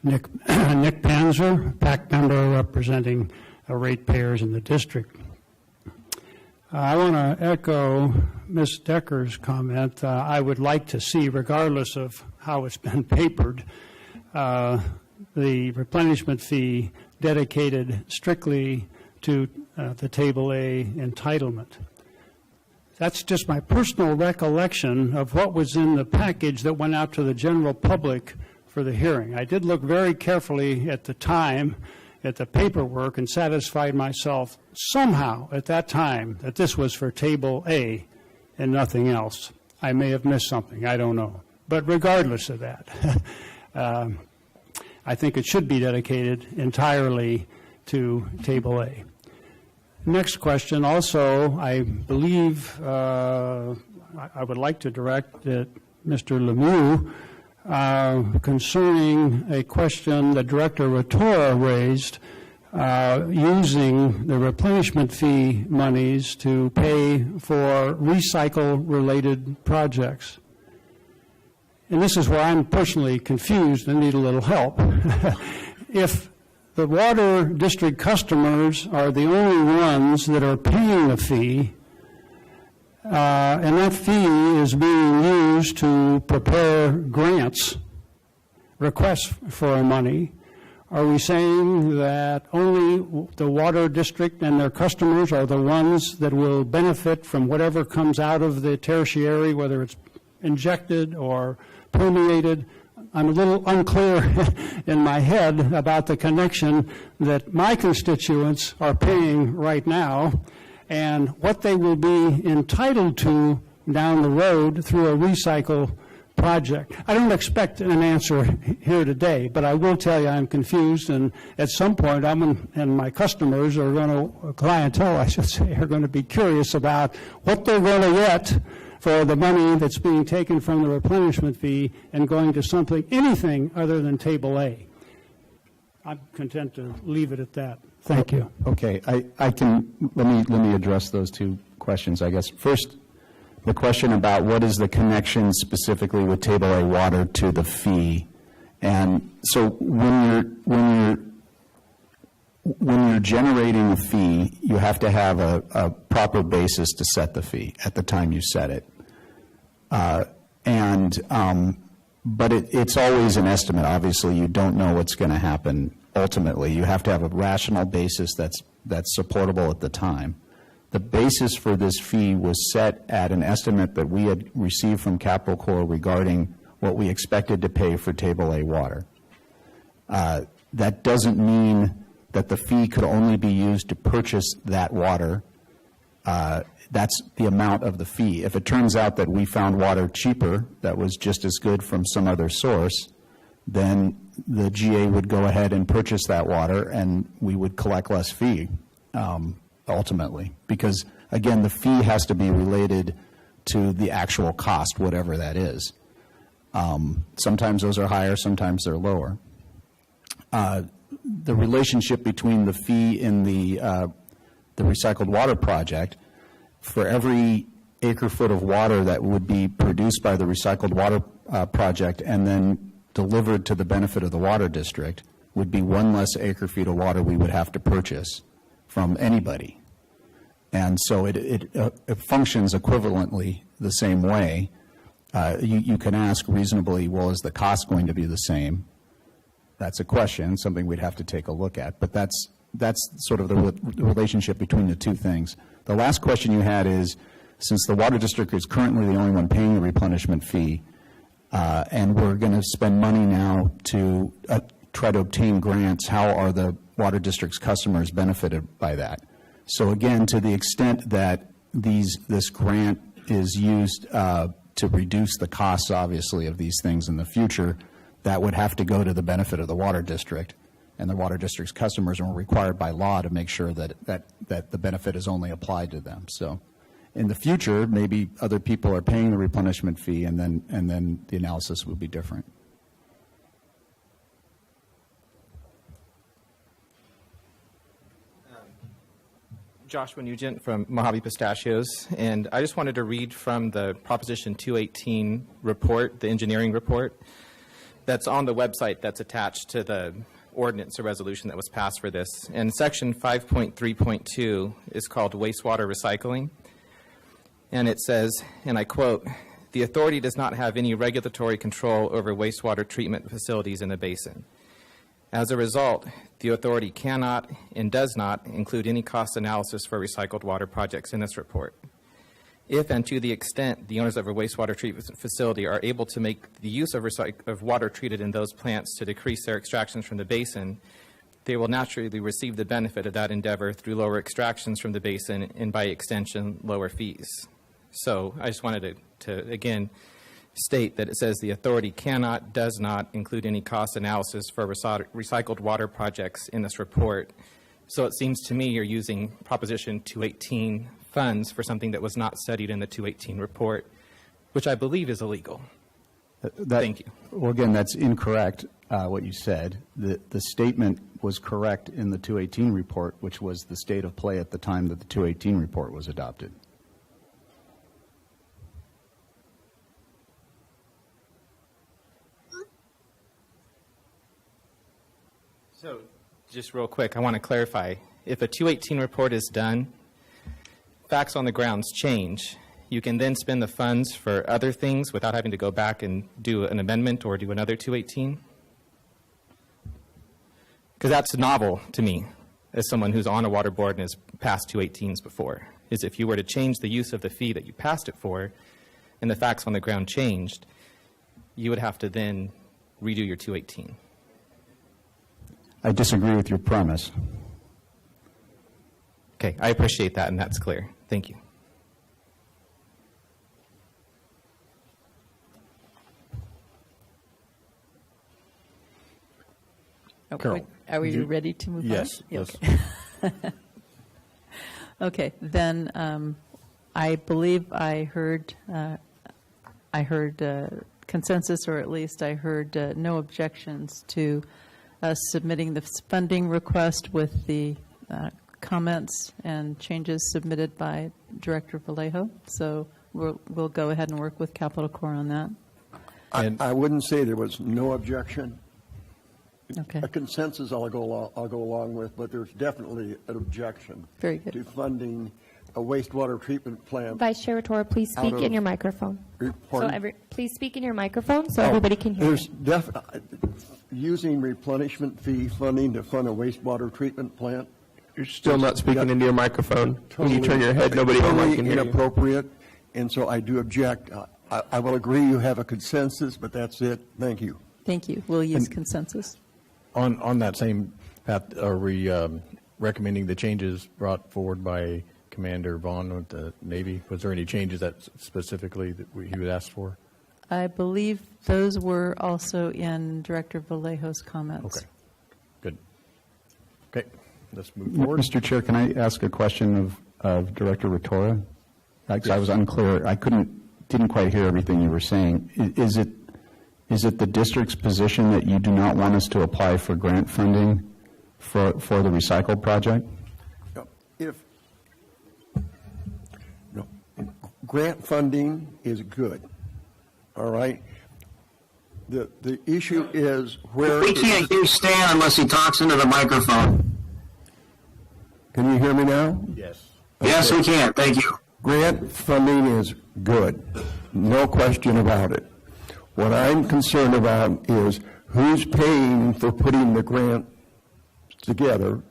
Nick Panzer, PAC member representing ratepayers in the district. I want to echo Ms. Decker's comment. I would like to see, regardless of how it's been papered, the replenishment fee dedicated strictly to the Table A entitlement. That's just my personal recollection of what was in the package that went out to the general public for the hearing. I did look very carefully at the time at the paperwork and satisfied myself somehow at that time that this was for Table A and nothing else. I may have missed something, I don't know. But regardless of that, I think it should be dedicated entirely to Table A. Next question also, I believe I would like to direct that Mr. Lemieux concerning a question that Director Rotora raised, using the replenishment fee monies to pay for recycle-related projects. And this is where I'm personally confused and need a little help. If the water district customers are the only ones that are paying a fee, and that fee is being used to prepare grants, requests for money, are we saying that only the water district and their customers are the ones that will benefit from whatever comes out of the tertiary, whether it's injected or permeated? I'm a little unclear in my head about the connection that my constituents are paying right now and what they will be entitled to down the road through a recycle project. I don't expect an answer here today, but I will tell you I'm confused, and at some point and my customers are going to, clientele I should say, are going to be curious about what they're going to get for the money that's being taken from the replenishment fee and going to something, anything other than Table A. I'm content to leave it at that. Thank you. Okay, I can, let me address those two questions, I guess. First, the question about what is the connection specifically with Table A water to the fee. And so when you're generating a fee, you have to have a proper basis to set the fee at the time you set it. But it's always an estimate. Obviously, you don't know what's going to happen ultimately. You have to have a rational basis that's supportable at the time. The basis for this fee was set at an estimate that we had received from Capital Corps regarding what we expected to pay for Table A water. That doesn't mean that the fee could only be used to purchase that water. That's the amount of the fee. If it turns out that we found water cheaper that was just as good from some other source, then the GA would go ahead and purchase that water and we would collect less fee. Ultimately, because again, the fee has to be related to the actual cost, whatever that is. Sometimes those are higher, sometimes they're lower. The relationship between the fee in the recycled water project, for every acre foot of water that would be produced by the recycled water project and then delivered to the benefit of the water district, would be one less acre feet of water we would have to purchase from anybody. And so it functions equivalently the same way. You can ask reasonably, well, is the cost going to be the same? That's a question, something we'd have to take a look at. But that's sort of the relationship between the two things. The last question you had is, since the water district is currently the only one paying the replenishment fee, and we're going to spend money now to try to obtain grants, how are the water district's customers benefited by that? So again, to the extent that this grant is used to reduce the costs, obviously, of these things in the future, that would have to go to the benefit of the water district, and the water district's customers are required by law to make sure that the benefit is only applied to them. So in the future, maybe other people are paying the replenishment fee, and then the analysis would be different. Joshua Nugent from Mojave Pistachios, and I just wanted to read from the Proposition 218 report, the engineering report, that's on the website that's attached to the ordinance or resolution that was passed for this. And Section 5.3.2 is called wastewater recycling, and it says, and I quote, "The authority does not have any regulatory control over wastewater treatment facilities in the basin. As a result, the authority cannot and does not include any cost analysis for recycled water projects in this report. If and to the extent the owners of a wastewater treatment facility are able to make the use of water treated in those plants to decrease their extractions from the basin, they will naturally receive the benefit of that endeavor through lower extractions from the basin and, by extension, lower fees." So I just wanted to again, state that it says the authority cannot, does not include any cost analysis for recycled water projects in this report. So it seems to me you're using Proposition 218 funds for something that was not studied in the 218 report, which I believe is illegal. Thank you. Well, again, that's incorrect, what you said. The statement was correct in the 218 report, which was the state of play at the time that the 218 report was adopted. So, just real quick, I want to clarify. If a 218 report is done, facts on the grounds change. You can then spend the funds for other things without having to go back and do an amendment or do another 218? Because that's novel to me, as someone who's on a water board and has passed 218s before, is if you were to change the use of the fee that you passed it for and the facts on the ground changed, you would have to then redo your 218. I disagree with your premise. Okay, I appreciate that, and that's clear. Thank you. Carol, Are we ready to move on? Yes. Okay. Okay, then I believe I heard consensus, or at least I heard no objections to submitting the funding request with the comments and changes submitted by Director Vallejo. So we'll go ahead and work with Capital Corps on that. I wouldn't say there was no objection. Okay. A consensus I'll go along with, but there's definitely an objection Very good. to funding a wastewater treatment plant. Vice Chair Wettora, please speak in your microphone. Pardon? Please speak in your microphone so everybody can hear you. There's using replenishment fee funding to fund a wastewater treatment plant. You're still not speaking into your microphone. When you turn your head, nobody totally can hear you. inappropriate, and so I do object. I will agree you have a consensus, but that's it. Thank you. Thank you. We'll use consensus. On that same path, are we recommending the changes brought forward by Commander Vaughn with the Navy? Was there any changes that specifically that he would ask for? I believe those were also in Director Vallejo's comments. Okay. Good. Okay. Let's move forward. Mr. Chair, can I ask a question of Director Wettora? Because I was unclear. I didn't quite hear everything you were saying. Is it the district's position that you do not want us to apply for grant funding for the recycle project? Grant funding is good. All right. The issue is where we can't hear Stan unless he talks into the microphone. Can you hear me now? Yes. Okay. Yes, we can. Thank you. Grant funding is good. No question about it. What I'm concerned about is who's paying for putting the grant together,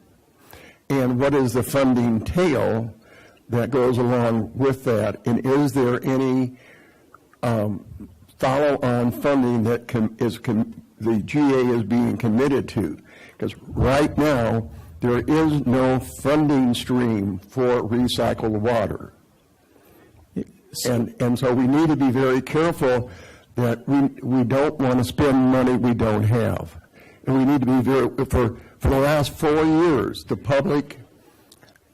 and what is the funding tail that goes along with that, and is there any follow-on funding that the GA is being committed to? Because right now, there is no funding stream for recycled water. And so we need to be very careful that we don't want to spend money we don't have. And we need to be for the last 4 years, the public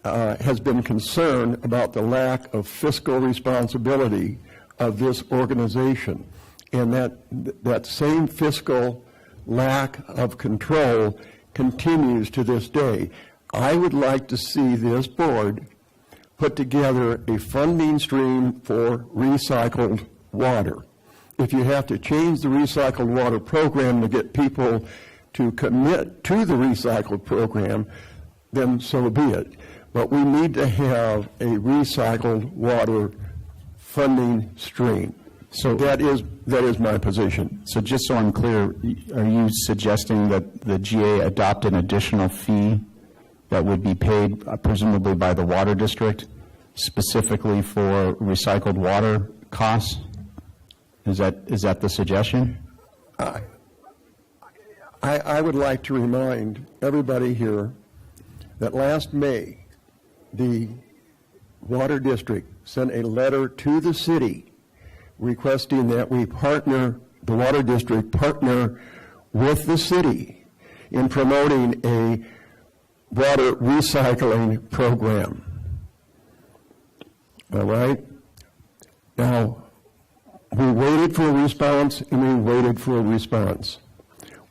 has been concerned about the lack of fiscal responsibility of this organization. And that same fiscal lack of control continues to this day. I would like to see this board put together a funding stream for recycled water. If you have to change the recycled water program to get people to commit to the recycled program, then so be it. But we need to have a recycled water funding stream. So that is my position. So just so I'm clear, are you suggesting that the GA adopt an additional fee that would be paid presumably by the water district specifically for recycled water costs? Is that the suggestion? I would like to remind everybody here that last May, the water district sent a letter to the city requesting that the water district partner with the city in promoting a water recycling program. All right? Now, We waited for a response, and we waited for a response.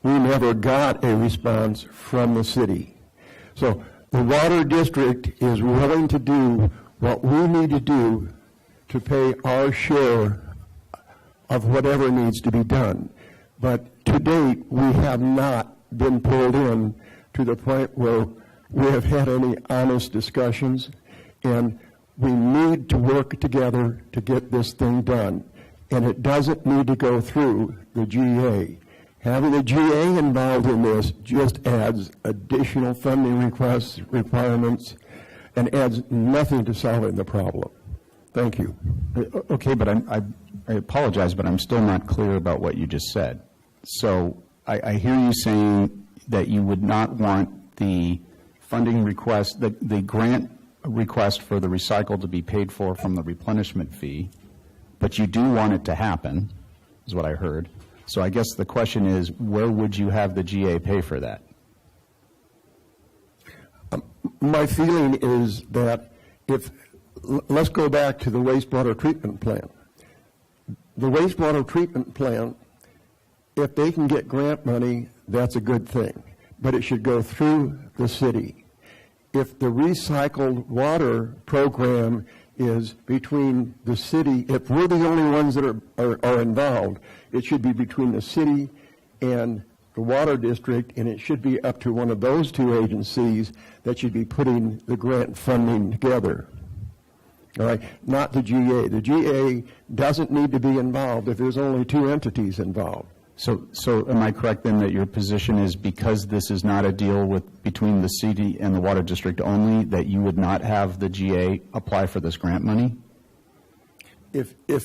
We never got a response from the city. So the water district is willing to do what we need to do to pay our share of whatever needs to be done. But to date, we have not been pulled in to the point where we have had any honest discussions, and we need to work together to get this thing done. And it doesn't need to go through the GA. Having the GA involved in this just adds additional funding requests, requirements, and adds nothing to solving the problem. Thank you. Okay, but I apologize, but I'm still not clear about what you just said. So I hear you saying that you would not want the funding request, the grant request for the recycle to be paid for from the replenishment fee, but you do want it to happen, is what I heard. So I guess the question is, where would you have the GA pay for that? My feeling is that let's go back to the wastewater treatment plant. The wastewater treatment plant, if they can get grant money, that's a good thing, but it should go through the city. If the recycled water program is between the city, if we're the only ones that are involved, it should be between the city and the water district, and it should be up to one of those two agencies that should be putting the grant funding together. All right, not the GA. The GA doesn't need to be involved if there's only two entities involved. So am I correct then that your position is because this is not a deal between the city and the water district only, that you would not have the GA apply for this grant money? If the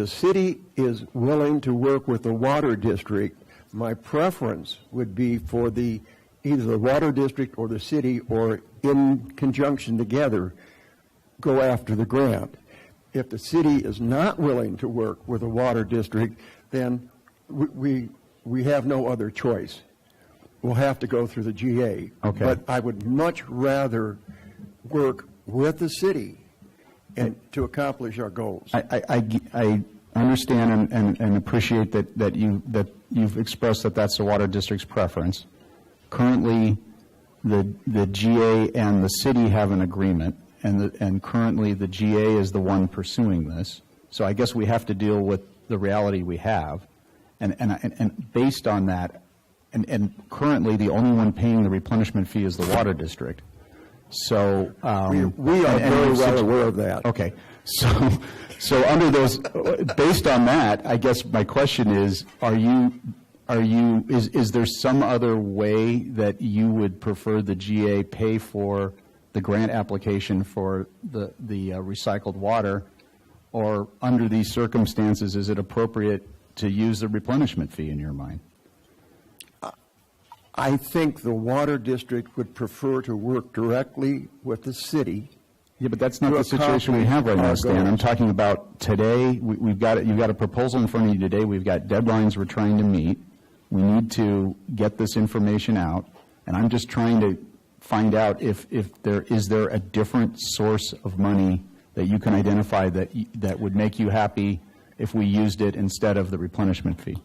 city is willing to work with the water district, my preference would be for either the water district or the city, or in conjunction together, go after the grant. If the city is not willing to work with the water district, then we have no other choice. We'll have to go through the GA. Okay. But I would much rather work with the city and to accomplish our goals. I understand and appreciate that you've expressed that that's the water district's preference. Currently, the GA and the city have an agreement, and currently the GA is the one pursuing this. So I guess we have to deal with the reality we have, and based on that, and currently the only one paying the replenishment fee is the water district. So we are very well aware of that. Okay, so under those, based on that, I guess my question is, is there some other way that you would prefer the GA pay for the grant application for the recycled water, or under these circumstances, is it appropriate to use the replenishment fee in your mind? I think the water district would prefer to work directly with the city. Yeah, but that's not the situation we have right now, Stan. I'm talking about today. You've got a proposal in front of you today. We've got deadlines we're trying to meet. We need to get this information out, and I'm just trying to find out if there is a different source of money that you can identify that would make you happy if we used it instead of the replenishment fee.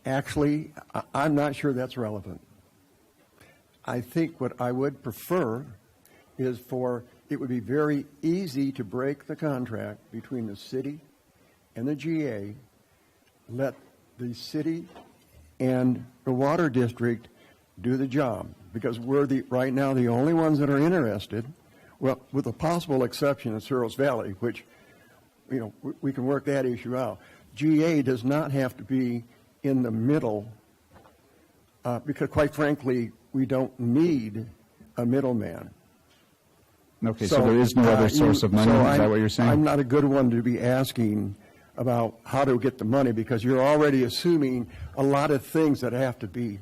Actually, I'm not sure that's relevant. I think what I would prefer is it would be very easy to break the contract between the city and the GA, let the city and the water district do the job, because we're right now the only ones that are interested, well, with the possible exception of Searles Valley, which, we can work that issue out. GA does not have to be in the middle, because quite frankly, we don't need a middleman. Okay, so there is no other source of money? Is that what you're saying? I'm not a good one to be asking about how to get the money, because you're already assuming a lot of things that have to be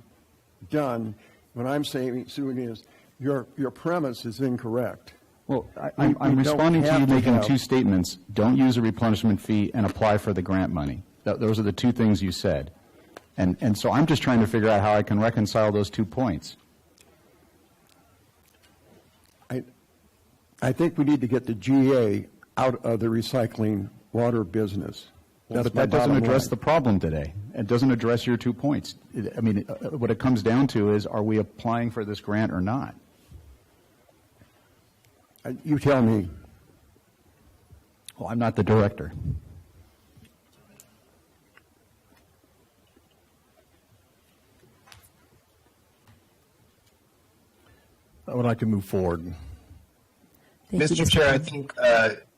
done. What I'm assuming is your premise is incorrect. Well, I'm responding to you making two statements. Don't use a replenishment fee and apply for the grant money. Those are the two things you said. And so I'm just trying to figure out how I can reconcile those 2 points. I think we need to get the GA out of the recycling water business. Well, but my that doesn't bottom address line. the problem today. It doesn't address your 2 points. I mean, what it comes down to is, are we applying for this grant or not? You tell me. Well, I'm not the director. I would like to move forward. Mr. Chair, I think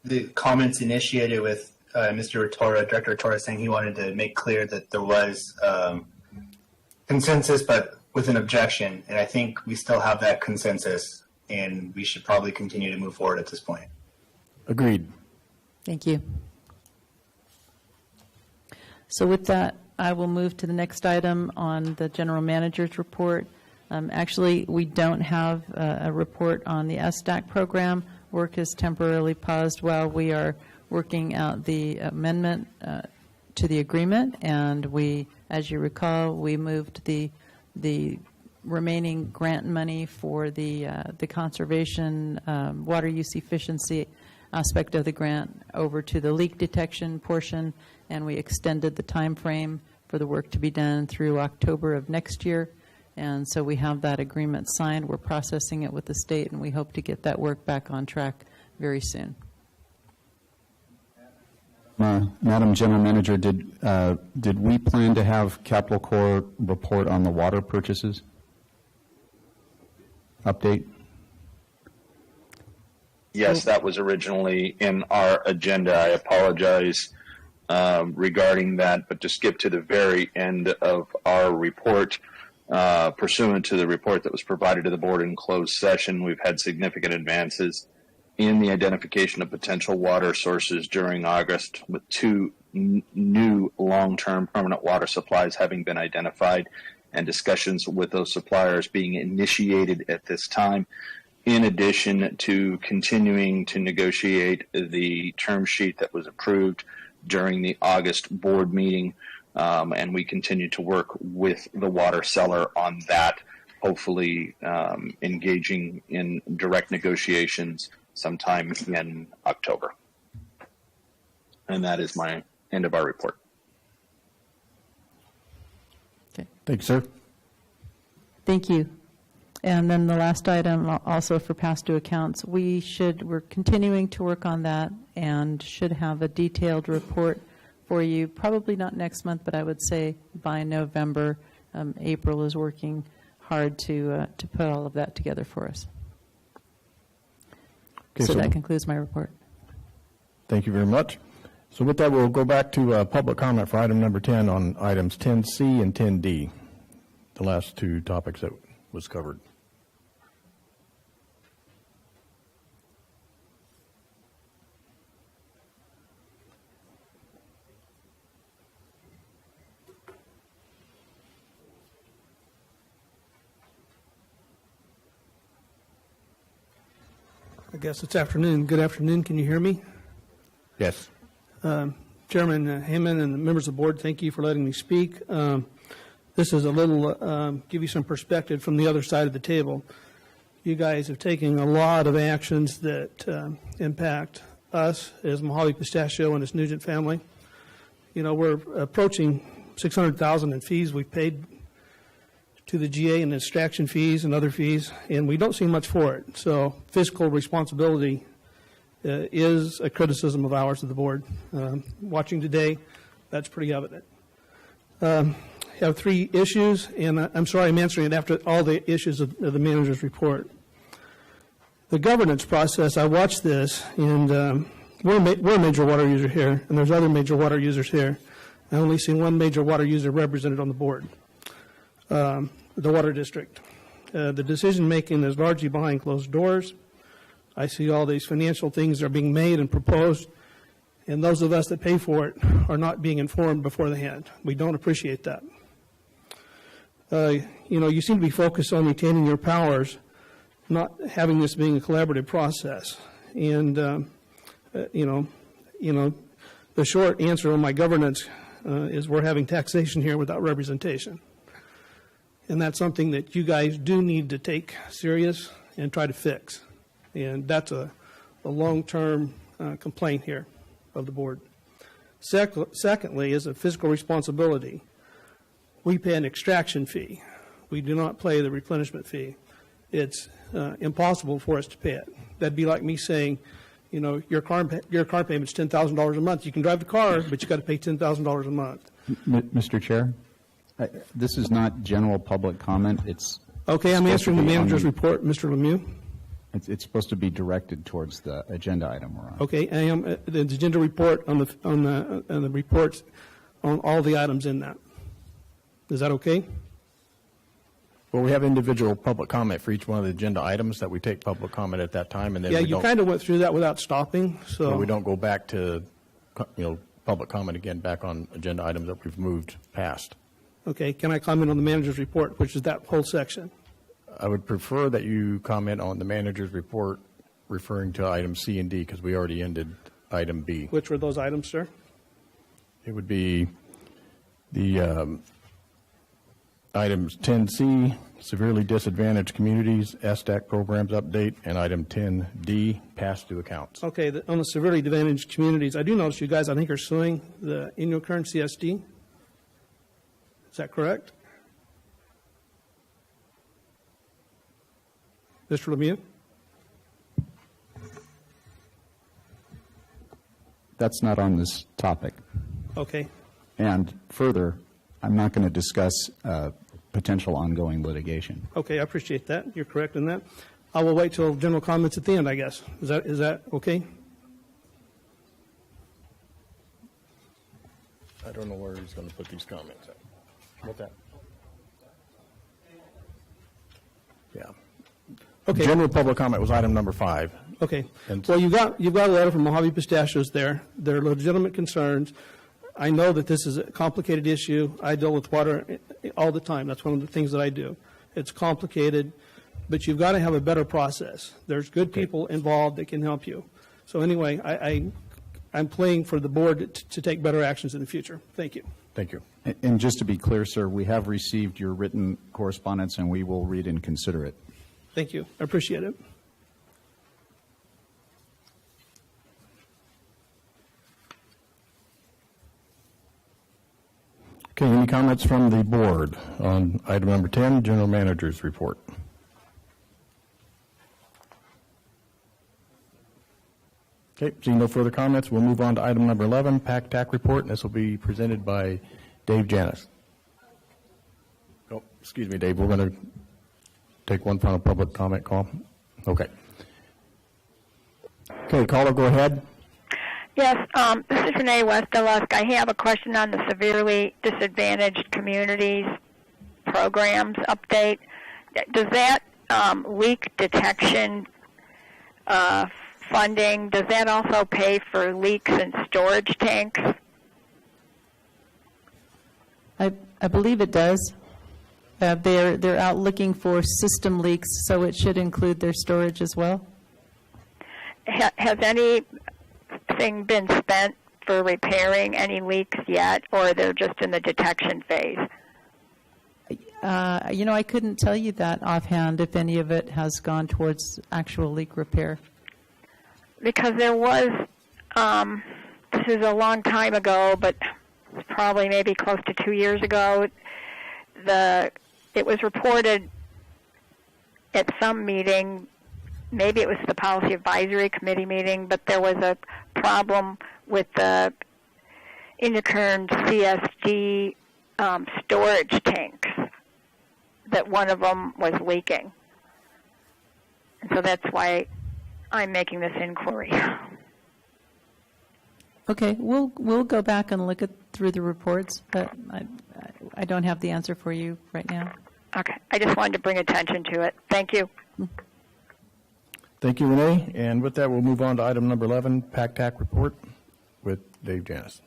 the comments initiated with Mr. Torra, Director Torra, saying he wanted to make clear that there was consensus, but with an objection. And I think we still have that consensus, and we should probably continue to move forward at this point. Agreed. Thank you. So with that, I will move to the next item on the general manager's report. Actually, we don't have a report on the SDAC program. Work is temporarily paused while we are working out the amendment to the agreement. And we, as you recall, we moved the remaining grant money for the conservation water use efficiency aspect of the grant over to the leak detection portion, and we extended the time frame for the work to be done through October of next year. And so we have that agreement signed. We're processing it with the state, and we hope to get that work back on track very soon. Madam General Manager, did we plan to have Capital Corps report on the water purchases? Update? Yes, that was originally in our agenda. I apologize regarding that, but to skip to the very end of our report, pursuant to the report that was provided to the board in closed session, we've had significant advances in the identification of potential water sources during August, with 2 new long-term permanent water supplies having been identified and discussions with those suppliers being initiated at this time, in addition to continuing to negotiate the term sheet that was approved during the August board meeting. And we continue to work with the water seller on that, hopefully engaging in direct negotiations sometime in October. And that is my end of our report. Okay. Thank you, sir. Thank you. And then the last item, also for past due accounts, we're continuing to work on that and should have a detailed report for you, probably not next month, but I would say by November. April is working hard to put all of that together for us. Okay, so that concludes my report. Thank you very much. So with that, we'll go back to public comment for item number 10 on items 10C and 10D, the last 2 topics that was covered. I guess it's afternoon. Good afternoon. Can you hear me? Yes. Chairman Hammond and the members of the board, thank you for letting me speak. This is a little, give you some perspective from the other side of the table. You guys have taken a lot of actions that impact us as Mojave Pistachio and its Nugent family. You know, we're approaching $600,000 in fees we've paid to the GA and extraction fees and other fees, and we don't see much for it. So fiscal responsibility is a criticism of ours of the board. Watching today, that's pretty evident. I have 3 issues, and I'm sorry I'm answering it after all the issues of the manager's report. The governance process, I watched this, and we're a major water user here, and there's other major water users here. I only see one major water user represented on the board. The water district. The decision-making is largely behind closed doors. I see all these financial things that are being made and proposed, and those of us that pay for it are not being informed beforehand. We don't appreciate that. You know, you seem to be focused on retaining your powers, not having this being a collaborative process. And, you know, the short answer on my governance is we're having taxation here without representation. And that's something that you guys do need to take serious and try to fix. And that's a long-term complaint here of the board. Secondly is a fiscal responsibility. We pay an extraction fee. We do not pay the replenishment fee. It's impossible for us to pay it. That'd be like me saying, you know, your car payment's $10,000 a month. You can drive the car, but you got to pay $10,000 a month. Mr. Chair, this is not general public comment. It's okay. I'm answering the manager's report, Mr. Lemieux. It's supposed to be directed towards the agenda item we're on. Okay, I am the agenda report on the reports on all the items in that. Is that okay? Well, we have individual public comment for each one of the agenda items that we take public comment at that time, and then Yeah, we you kind of went through that without stopping, so. we don't go back to, public comment again back on agenda items that we've moved past. Okay, can I comment on the manager's report, which is that whole section? I would prefer that you comment on the manager's report referring to item C and D, because we already ended item B. Which were those items, sir? It would be the items 10C, severely disadvantaged communities, SDAC programs update, and item 10D, past due accounts. Okay, on the severely disadvantaged communities, I do notice you guys, I think, are suing the Inuit CSD. Is that correct? Mr. Lemieux? That's not on this topic. Okay. And further, I'm not going to discuss potential ongoing litigation. Okay, I appreciate that. You're correct in that. I will wait till general comments at the end, I guess. Is that okay? I don't know where he's going to put these comments at. What's that? Yeah. Okay. General public comment was item number 5. Okay. And Well, you've got a letter from Mojave Pistachios there. There are legitimate concerns. I know that this is a complicated issue. I deal with water all the time. That's one of the things that I do. It's complicated, but you've got to have a better process. There's good people involved that can help you. So anyway, I'm playing for the board to take better actions in the future. Thank you. Thank you. And just to be clear, sir, we have received your written correspondence, and we will read and consider it. Thank you. I appreciate it. Okay, any comments from the board on item number 10, general manager's report? Okay, seeing no further comments, we'll move on to item number 11, PAC-TAC report, and this will be presented by Dave Janis. Oh, excuse me, Dave, we're going to take one final public comment call. Okay. Okay, caller, go ahead. Yes, this is Renee Westelusk. I have a question on the severely disadvantaged communities programs update. Does that leak detection funding, does that also pay for leaks in storage tanks? I believe it does. They're out looking for system leaks, so it should include their storage as well. Has anything been spent for repairing any leaks yet, or they're just in the detection phase? I couldn't tell you that offhand if any of it has gone towards actual leak repair. Because there was, this is a long time ago, but probably maybe close to 2 years ago, it was reported at some meeting, maybe it was the Policy Advisory Committee meeting, but there was a problem with the Inuit CSD storage tanks, that one of them was leaking. And so that's why I'm making this inquiry. Okay, we'll go back and look through the reports, but I don't have the answer for you right now. Okay, I just wanted to bring attention to it. Thank you. Thank you, Renee. And with that, we'll move on to item number 11, PAC-TAC report with Dave Janis.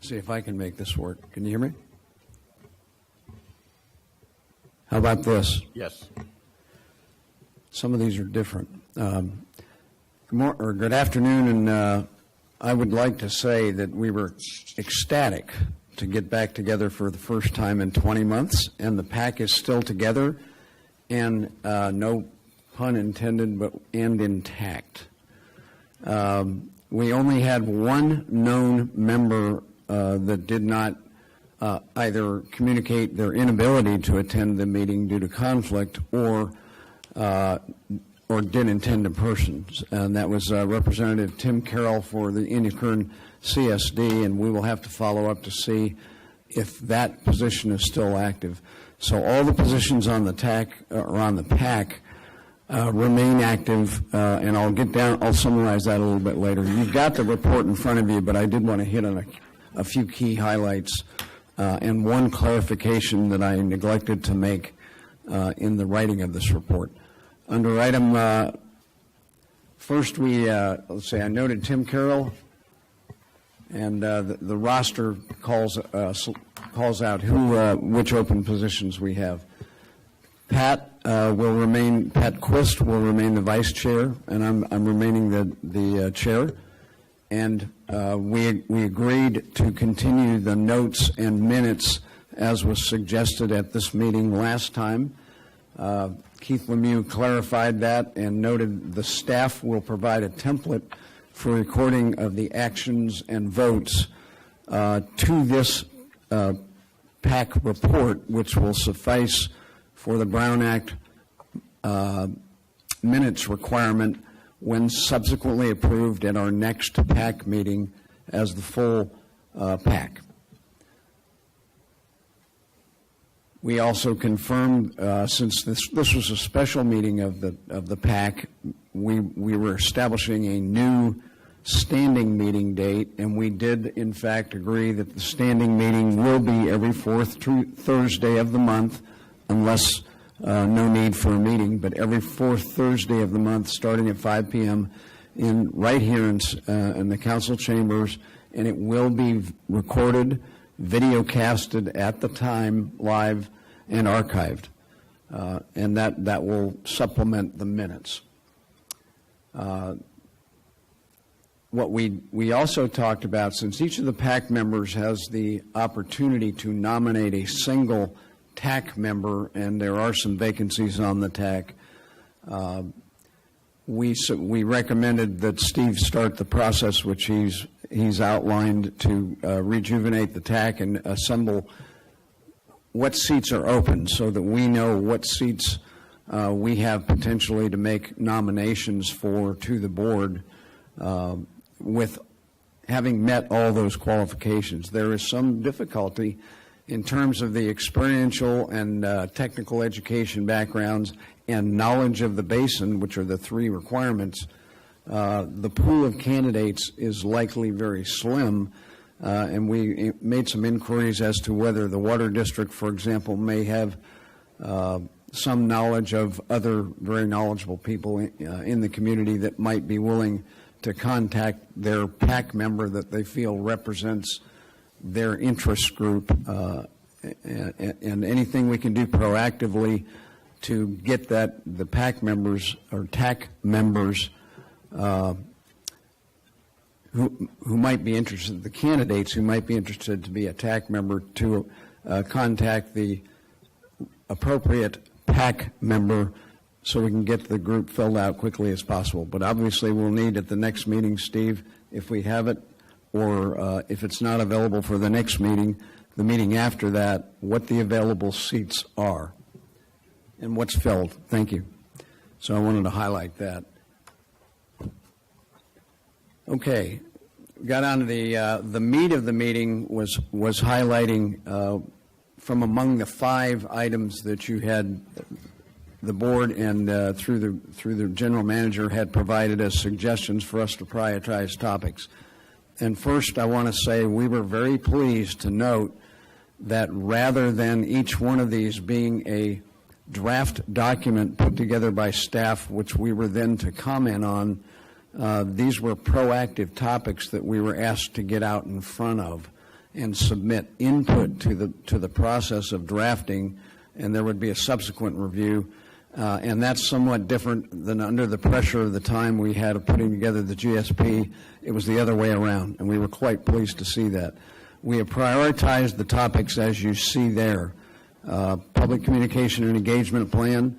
See if I can make this work. Can you hear me? How about this? Yes. Some of these are different. Good afternoon, and I would like to say that we were ecstatic to get back together for the first time in 20 months, and the PAC is still together, and no pun intended, and intact. We only had one known member that did not either communicate their inability to attend the meeting due to conflict or did intend in person, and that was Representative Tim Carroll for the Indian CSD, and we will have to follow up to see if that position is still active. So all the positions on the TAC or on the PAC remain active, and I'll summarize that a little bit later. You've got the report in front of you, but I did want to hit on a few key highlights and one clarification that I neglected to make in the writing of this report. Under item, first let's say I noted Tim Carroll, and the roster calls out which open positions we have. Pat Quist will remain the vice chair, and I'm remaining the chair. And we agreed to continue the notes and minutes as was suggested at this meeting last time. Keith Lemieux clarified that and noted the staff will provide a template for recording of the actions and votes to this PAC report, which will suffice for the Brown Act minutes requirement when subsequently approved at our next PAC meeting as the full PAC. We also confirmed, since this was a special meeting of the PAC, we were establishing a new standing meeting date, and we did in fact agree that the standing meeting will be every fourth Thursday of the month, unless no need for a meeting, but every fourth Thursday of the month starting at 5 p.m. right here in the council chambers, and it will be recorded, video casted at the time, live and archived, and that will supplement the minutes. What we also talked about, since each of the PAC members has the opportunity to nominate a single TAC member, and there are some vacancies on the TAC, we recommended that Steve start the process, which he's outlined, to rejuvenate the TAC and assemble what seats are open so that we know what seats we have potentially to make nominations to the board with having met all those qualifications. There is some difficulty in terms of the experiential and technical education backgrounds and knowledge of the basin, which are the three requirements. The pool of candidates is likely very slim, and we made some inquiries as to whether the water district, for example, may have some knowledge of other very knowledgeable people in the community that might be willing to contact their PAC member that they feel represents their interest group, and anything we can do proactively to get the PAC members or TAC members who might be interested, the candidates who might be interested to be a TAC member, to contact the appropriate PAC member so we can get the group filled out quickly as possible. But obviously we'll need at the next meeting, Steve, if we have it, or if it's not available for the next meeting, the meeting after that, what the available seats are and what's filled. Thank you. So I wanted to highlight that. Okay, got on to the meat of the meeting was highlighting from among the 5 items that you had, the board and through the general manager had provided as suggestions for us to prioritize topics. And first, I want to say we were very pleased to note that rather than each one of these being a draft document put together by staff, which we were then to comment on, these were proactive topics that we were asked to get out in front of and submit input to the process of drafting, and there would be a subsequent review. And that's somewhat different than under the pressure of the time we had of putting together the GSP. It was the other way around, and we were quite pleased to see that. We have prioritized the topics as you see there. Public communication and engagement plan,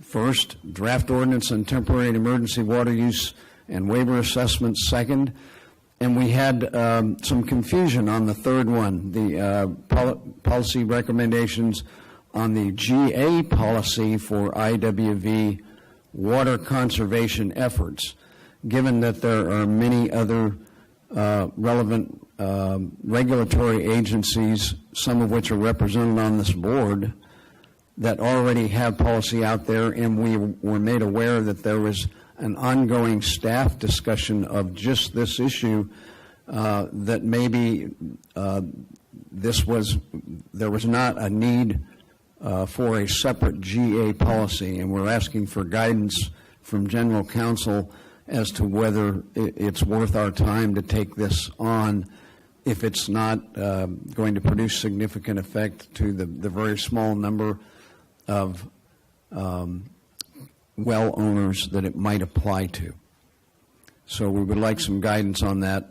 first, draft ordinance on temporary and emergency water use and waiver assessments second, and we had some confusion on the third one, the policy recommendations on the GA policy for IWV water conservation efforts, given that there are many other relevant regulatory agencies, some of which are represented on this board, that already have policy out there, and we were made aware that there was an ongoing staff discussion of just this issue, that maybe there was not a need for a separate GA policy, and we're asking for guidance from General Counsel as to whether it's worth our time to take this on if it's not going to produce significant effect to the very small number of well owners that it might apply to. So we would like some guidance on that.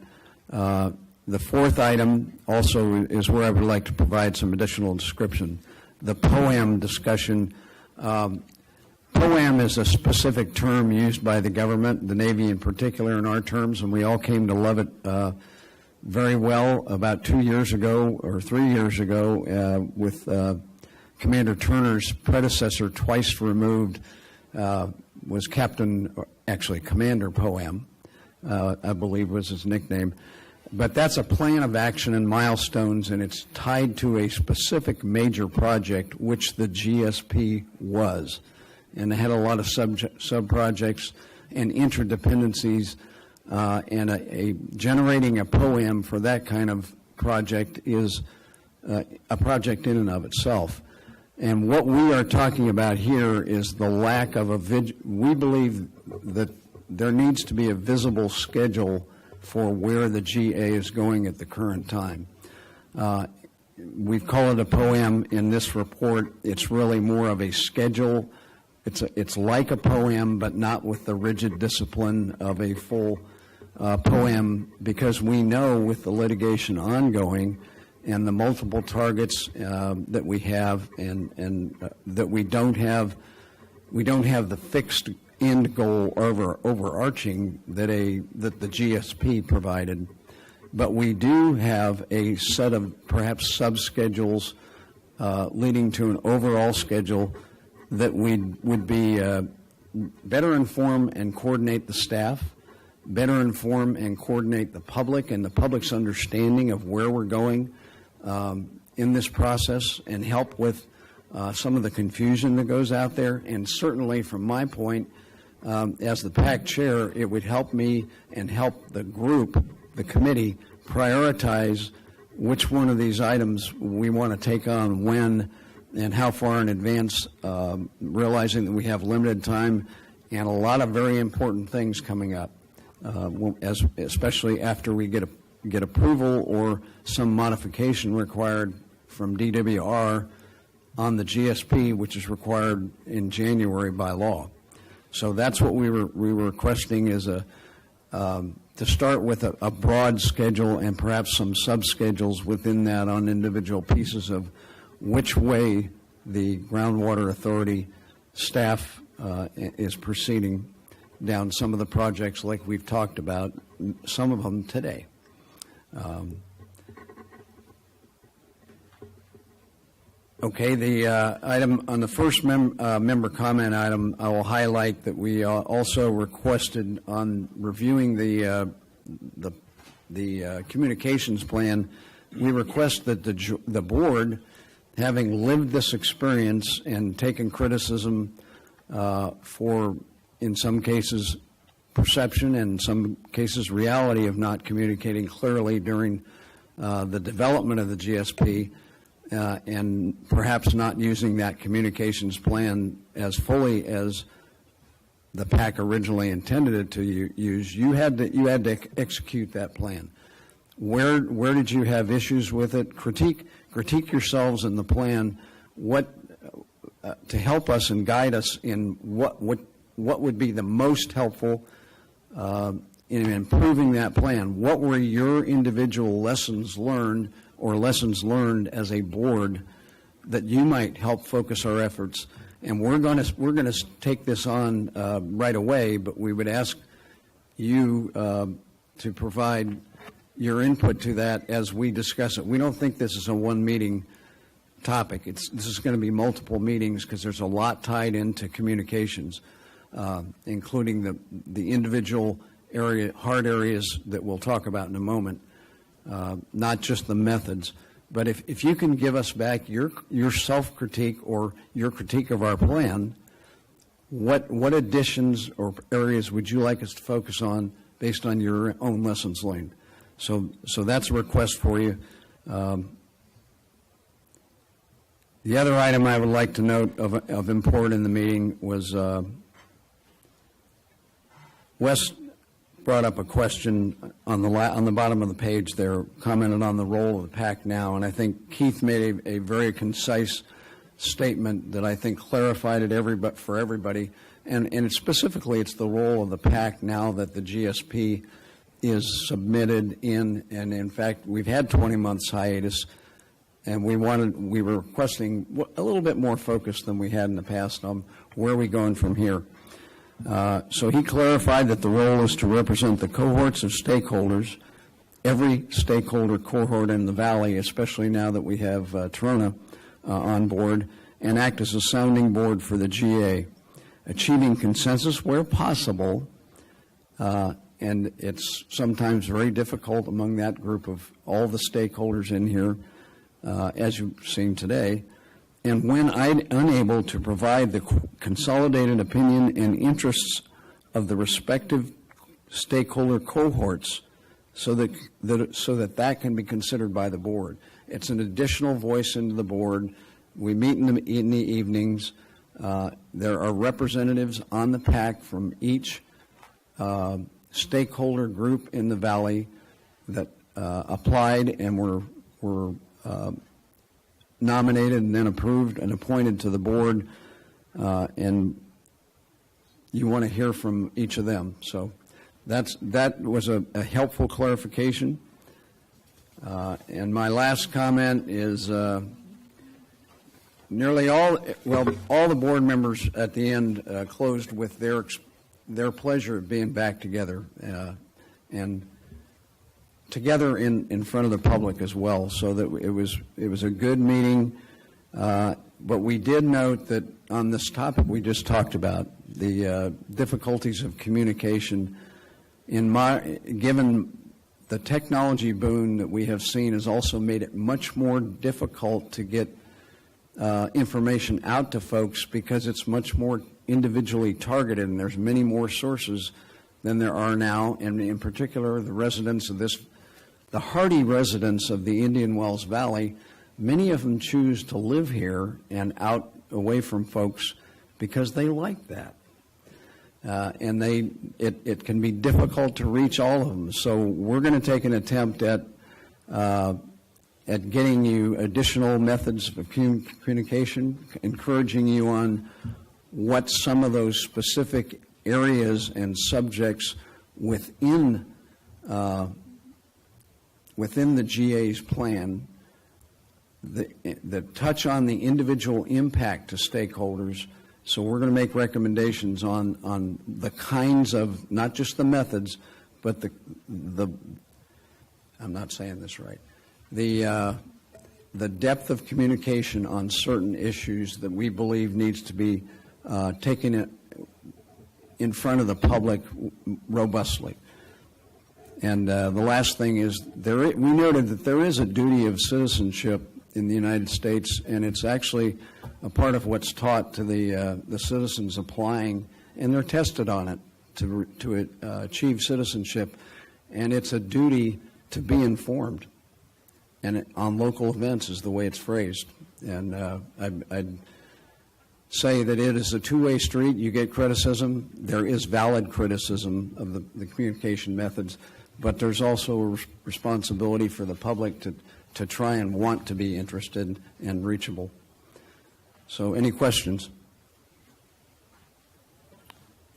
The fourth item also is where I would like to provide some additional description. The POAM discussion. POAM is a specific term used by the government, the Navy in particular in our terms, and we all came to love it very well about 2 years ago or 3 years ago with Commander Turner's predecessor, twice removed, was Commander POAM, I believe was his nickname. But that's a plan of action and milestones, and it's tied to a specific major project, which the GSP was. And they had a lot of sub-projects and interdependencies, and generating a POAM for that kind of project is a project in and of itself. And what we are talking about here is the lack of we believe that there needs to be a visible schedule for where the GA is going at the current time. We call it a POAM in this report. It's really more of a schedule. It's like a POAM, but not with the rigid discipline of a full POAM, because we know with the litigation ongoing and the multiple targets that we have, and that we don't have the fixed end goal overarching that the GSP provided, but we do have a set of perhaps sub-schedules leading to an overall schedule that we would be better inform and coordinate the staff, better inform and coordinate the public and the public's understanding of where we're going in this process, and help with some of the confusion that goes out there. And certainly from my point, as the PAC chair, it would help me and help the group, the committee, prioritize which one of these items we want to take on when and how far in advance, realizing that we have limited time and a lot of very important things coming up, especially after we get approval or some modification required from DWR on the GSP, which is required in January by law. So that's what we were requesting, is to start with a broad schedule and perhaps some sub-schedules within that on individual pieces of which way the Groundwater Authority staff is proceeding down some of the projects like we've talked about, some of them today. Okay, the item on the first member comment item, I will highlight that we also requested on reviewing the communications plan. We request that the board, having lived this experience and taken criticism for, in some cases, perception and in some cases reality of not communicating clearly during the development of the GSP, and perhaps not using that communications plan as fully as the PAC originally intended it to use. You had to execute that plan. Where did you have issues with it? Critique yourselves in the plan. What to help us and guide us in what would be the most helpful in improving that plan. What were your individual lessons learned or lessons learned as a board that you might help focus our efforts And we're going to take this on right away, but we would ask you to provide your input to that as we discuss it. We don't think this is a one-meeting topic. This is going to be multiple meetings because there's a lot tied into communications, including the individual hard areas that we'll talk about in a moment, not just the methods. But if you can give us back your self-critique or your critique of our plan, what additions or areas would you like us to focus on based on your own lessons learned? So that's a request for you. The other item I would like to note of import in the meeting was Wes brought up a question on the bottom of the page there, commented on the role of the PAC now, and I think Keith made a very concise statement that I think clarified it for everybody, and specifically it's the role of the PAC now that the GSP is submitted in, and in fact we've had 20 months hiatus, and we were requesting a little bit more focus than we had in the past on where are we going from here. So he clarified that the role is to represent the cohorts of stakeholders, every stakeholder cohort in the Valley, especially now that we have Trona on board, and act as a sounding board for the GA, achieving consensus where possible, and it's sometimes very difficult among that group of all the stakeholders in here, as you've seen today, and when unable to provide the consolidated opinion and interests of the respective stakeholder cohorts so that can be considered by the board. It's an additional voice into the board. We meet in the evenings. There are representatives on the PAC from each stakeholder group in the Valley that applied and were nominated and then approved and appointed to the board, and you want to hear from each of them. So that was a helpful clarification. And my last comment is nearly all the board members at the end closed with their pleasure of being back together and together in front of the public as well, so that it was a good meeting. But we did note that on this topic we just talked about, the difficulties of communication, given the technology boon that we have seen has also made it much more difficult to get information out to folks because it's much more individually targeted, and there's many more sources than there are now, and in particular the residents of the hardy residents of the Indian Wells Valley, many of them choose to live here and out away from folks because they like that. And it can be difficult to reach all of them. So we're going to take an attempt at getting you additional methods of communication, encouraging you on what some of those specific areas and subjects within the GA's plan that touch on the individual impact to stakeholders. So we're going to make recommendations on the kinds of, not just the methods, but the I'm not saying this right, the depth of communication on certain issues that we believe needs to be taken in front of the public robustly. And the last thing is, we noted that there is a duty of citizenship in the United States, and it's actually a part of what's taught to the citizens applying, and they're tested on it to achieve citizenship. And it's a duty to be informed, and on local events is the way it's phrased. And I'd say that it is a two-way street. You get criticism. There is valid criticism of the communication methods, but there's also a responsibility for the public to try and want to be interested and reachable. So any questions?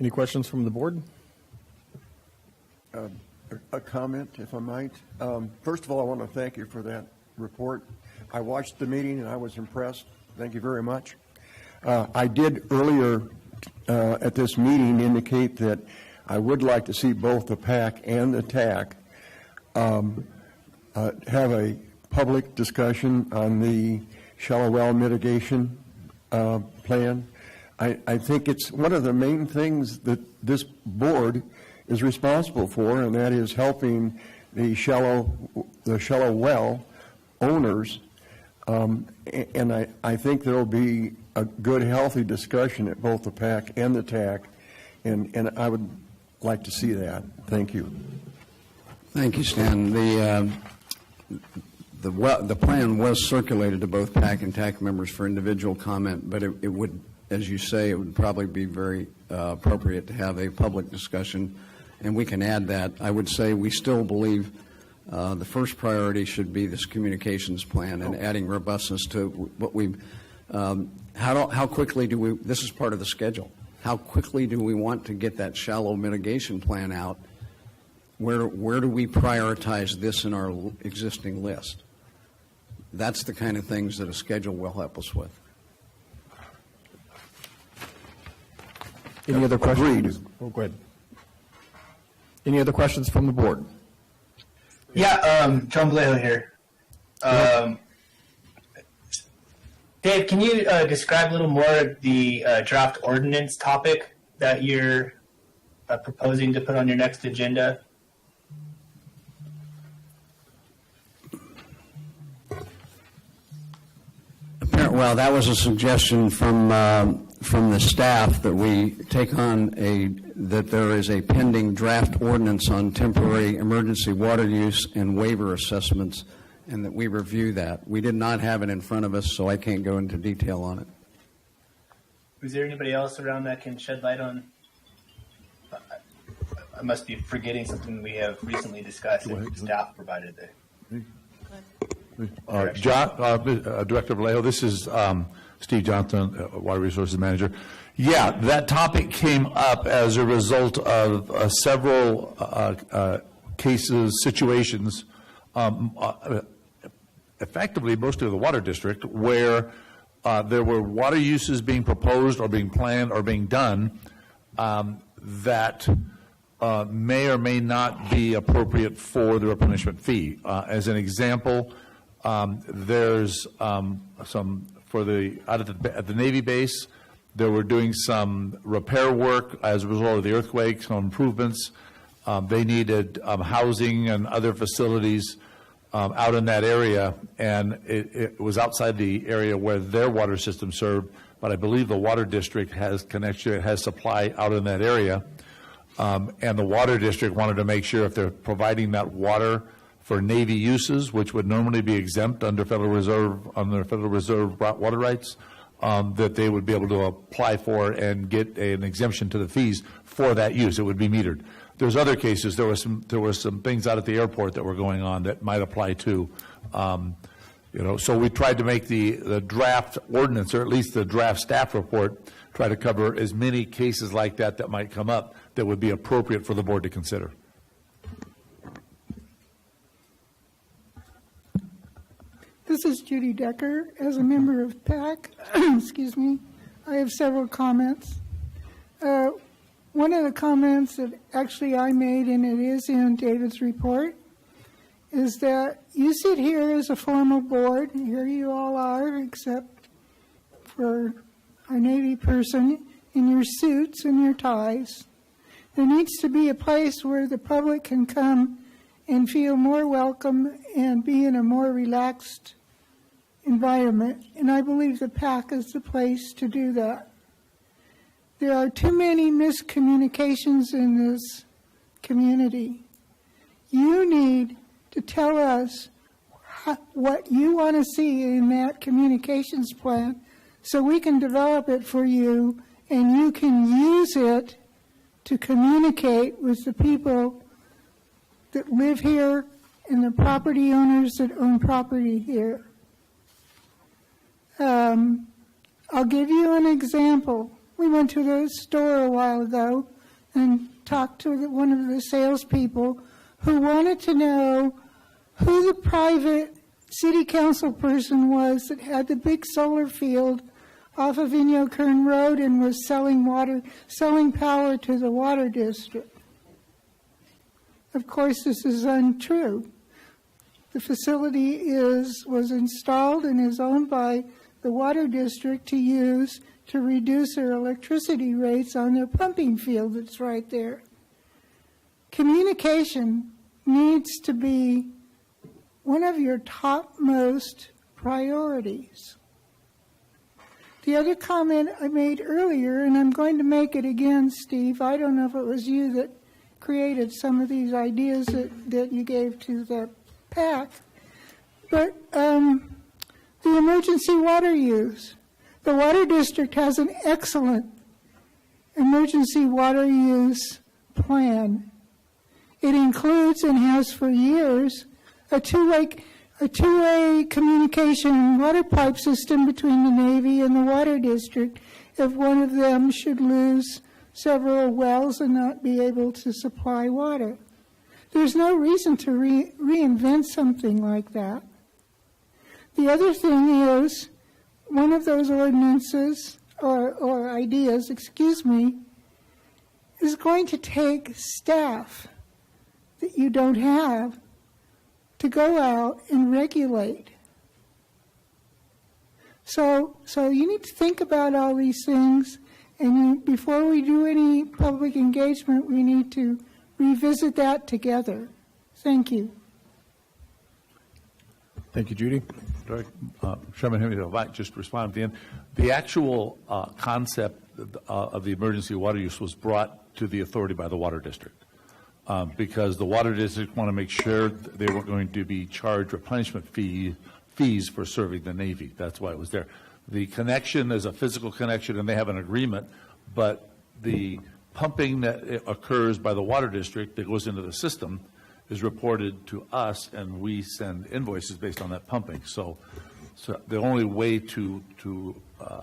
Any questions from the board? A comment, if I might. First of all, I want to thank you for that report. I watched the meeting and I was impressed. Thank you very much. I did earlier at this meeting indicate that I would like to see both the PAC and the TAC have a public discussion on the shallow well mitigation plan. I think it's one of the main things that this board is responsible for, and that is helping the shallow well owners. And I think there will be a good, healthy discussion at both the PAC and the TAC, and I would like to see that. Thank you. Thank you, Stan. The plan was circulated to both PAC and TAC members for individual comment, but it would, as you say, it would probably be very appropriate to have a public discussion, and we can add that. I would say we still believe the first priority should be this communications plan and adding robustness to what we. How quickly do we? This is part of the schedule. How quickly do we want to get that shallow mitigation plan out? Where do we prioritize this in our existing list? That's the kind of things that a schedule will help us with. Any other questions? Oh, go ahead. Any other questions from the board? Yeah, John Vallejo here. Dave, can you describe a little more the draft ordinance topic that you're proposing to put on your next agenda? Well, that was a suggestion from the staff that we take on that there is a pending draft ordinance on temporary emergency water use and waiver assessments, and that we review that. We did not have it in front of us, so I can't go into detail on it. Is there anybody else around that can shed light on? I must be forgetting something we have recently discussed and staff provided there. Director Vallejo, this is Steve Johnson, Water Resources Manager. Yeah, that topic came up as a result of several cases, situations, effectively mostly of the water district, where there were water uses being proposed or being planned or being done that may or may not be appropriate for the replenishment fee. As an example, there's some for out at the Navy base. They were doing some repair work as a result of the earthquake, some improvements. They needed housing and other facilities out in that area, and it was outside the area where their water system served. But I believe the water district has connection, has supply out in that area, and the water district wanted to make sure if they're providing that water for Navy uses, which would normally be exempt under Federal Reserve water rights, that they would be able to apply for and get an exemption to the fees for that use. It would be metered. There's other cases. There were some things out at the airport that were going on that might apply too. So we tried to make the draft ordinance, or at least the draft staff report, try to cover as many cases like that might come up that would be appropriate for the board to consider. This is Judy Decker. As a member of PAC, excuse me, I have several comments. One of the comments that actually I made, and it is in David's report, is that you sit here as a formal board, and here you all are, except for a Navy person, in your suits and your ties. There needs to be a place where the public can come and feel more welcome and be in a more relaxed environment, and I believe the PAC is the place to do that. There are too many miscommunications in this community. You need to tell us what you want to see in that communications plan so we can develop it for you and you can use it to communicate with the people that live here and the property owners that own property here. I'll give you an example. We went to the store a while ago and talked to one of the salespeople who wanted to know who the private city council person was that had the big solar field off of Inyo Kern Road and was selling power to the water district. Of course, this is untrue. The facility was installed and is owned by the water district to use to reduce their electricity rates on their pumping field that's right there. Communication needs to be one of your topmost priorities. The other comment I made earlier, and I'm going to make it again, Steve, I don't know if it was you that created some of these ideas that you gave to the PAC, but the emergency water use. The water district has an excellent emergency water use plan. It includes and has for years a two-way communication water pipe system between the Navy and the water district if one of them should lose several wells and not be able to supply water. There's no reason to reinvent something like that. The other thing is, one of those ordinances, or ideas, excuse me, is going to take staff that you don't have to go out and regulate. So you need to think about all these things, and before we do any public engagement, we need to revisit that together. Thank you. Thank you, Judy. Chairman Henry, if I might just respond at the end. The actual concept of the emergency water use was brought to the authority by the water district because the water district want to make sure they weren't going to be charged replenishment fees for serving the Navy. That's why it was there. The connection is a physical connection, and they have an agreement, but the pumping that occurs by the water district that goes into the system is reported to us, and we send invoices based on that pumping. So the only way to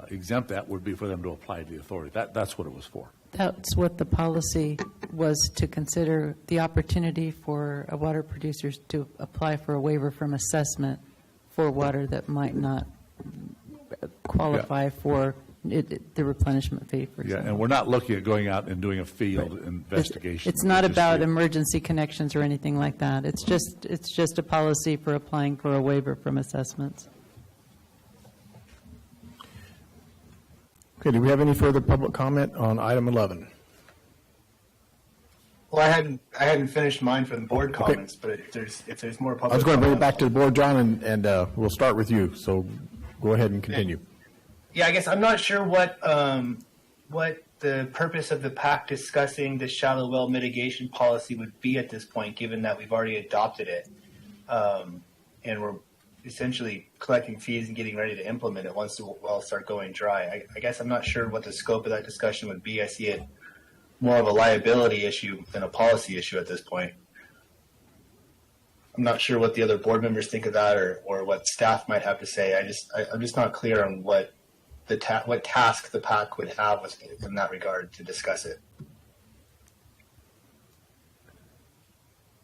exempt that would be for them to apply to the authority. That's what it was for. That's what the policy was, to consider the opportunity for water producers to apply for a waiver from assessment for water that might not qualify for the replenishment fee, for example. Yeah, and we're not looking at going out and doing a field investigation. It's not about emergency connections or anything like that. It's just a policy for applying for a waiver from assessments. Okay, do we have any further public comment on item 11? Well, I hadn't finished mine for the board comments, but if there's more public, I was going to bring it back to the board, John, and we'll start with you. So go ahead and continue. Yeah, I guess I'm not sure what the purpose of the PAC discussing the shallow well mitigation policy would be at this point, given that we've already adopted it, and we're essentially collecting fees and getting ready to implement it once the wells start going dry. I guess I'm not sure what the scope of that discussion would be. I see it more of a liability issue than a policy issue at this point. I'm not sure what the other board members think of that, or what staff might have to say. I'm just not clear on what task the PAC would have in that regard to discuss it.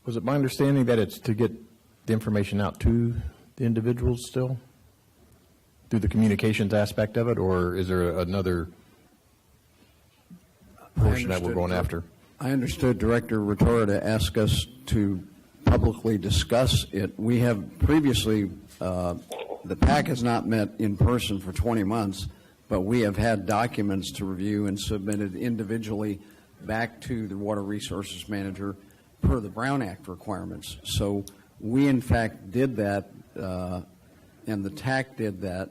Was it my understanding that it's to get the information out to the individuals still through the communications aspect of it, or is there another portion that we're going after? I understood Director Retora to ask us to publicly discuss it. We have previously, the PAC has not met in person for 20 months, but we have had documents to review and submitted individually back to the Water Resources Manager per the Brown Act requirements. So we, in fact, did that, and the TAC did that.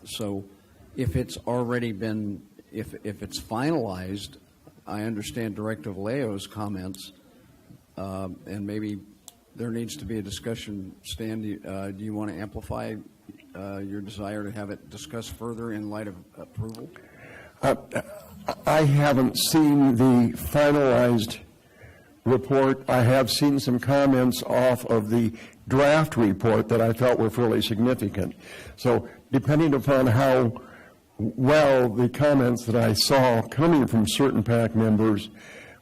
So if it's already been, if it's finalized, I understand Director Vallejo's comments, and maybe there needs to be a discussion. Stan, do you want to amplify your desire to have it discussed further in light of approval? I haven't seen the finalized report. I have seen some comments off of the draft report that I felt were fairly significant. So depending upon how well the comments that I saw coming from certain PAC members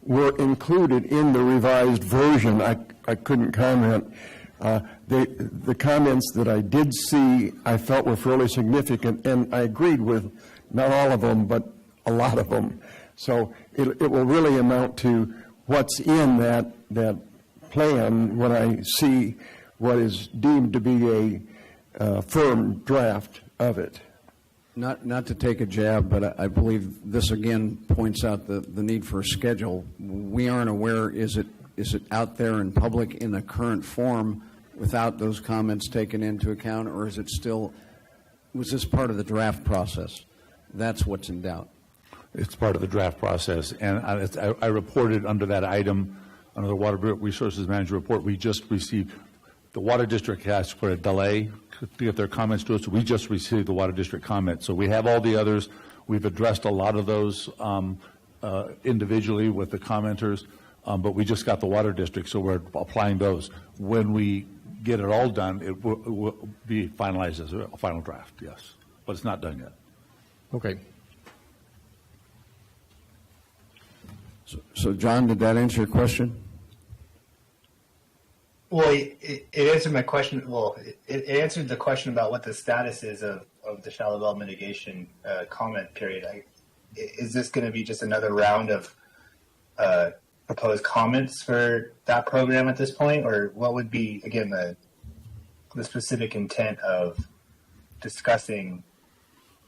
were included in the revised version, I couldn't comment. The comments that I did see, I felt were fairly significant, and I agreed with not all of them, but a lot of them. So it will really amount to what's in that plan when I see what is deemed to be a firm draft of it. Not to take a jab, but I believe this again points out the need for a schedule. We aren't aware, is it out there in public in the current form without those comments taken into account, or is it still, was this part of the draft process? That's what's in doubt. It's part of the draft process, and I reported under that item, under the Water Resources Manager report, we just received, the Water District asked for a delay to get their comments to us. We just received the Water District comments. So we have all the others. We've addressed a lot of those individually with the commenters, but we just got the Water District, so we're applying those. When we get it all done, it will be finalized as a final draft, yes. But it's not done yet. Okay. So John, did that answer your question? Well, it answered my question. Well, it answered the question about what the status is of the shallow well mitigation comment period. Is this going to be just another round of proposed comments for that program at this point, or what would be, again, the specific intent of discussing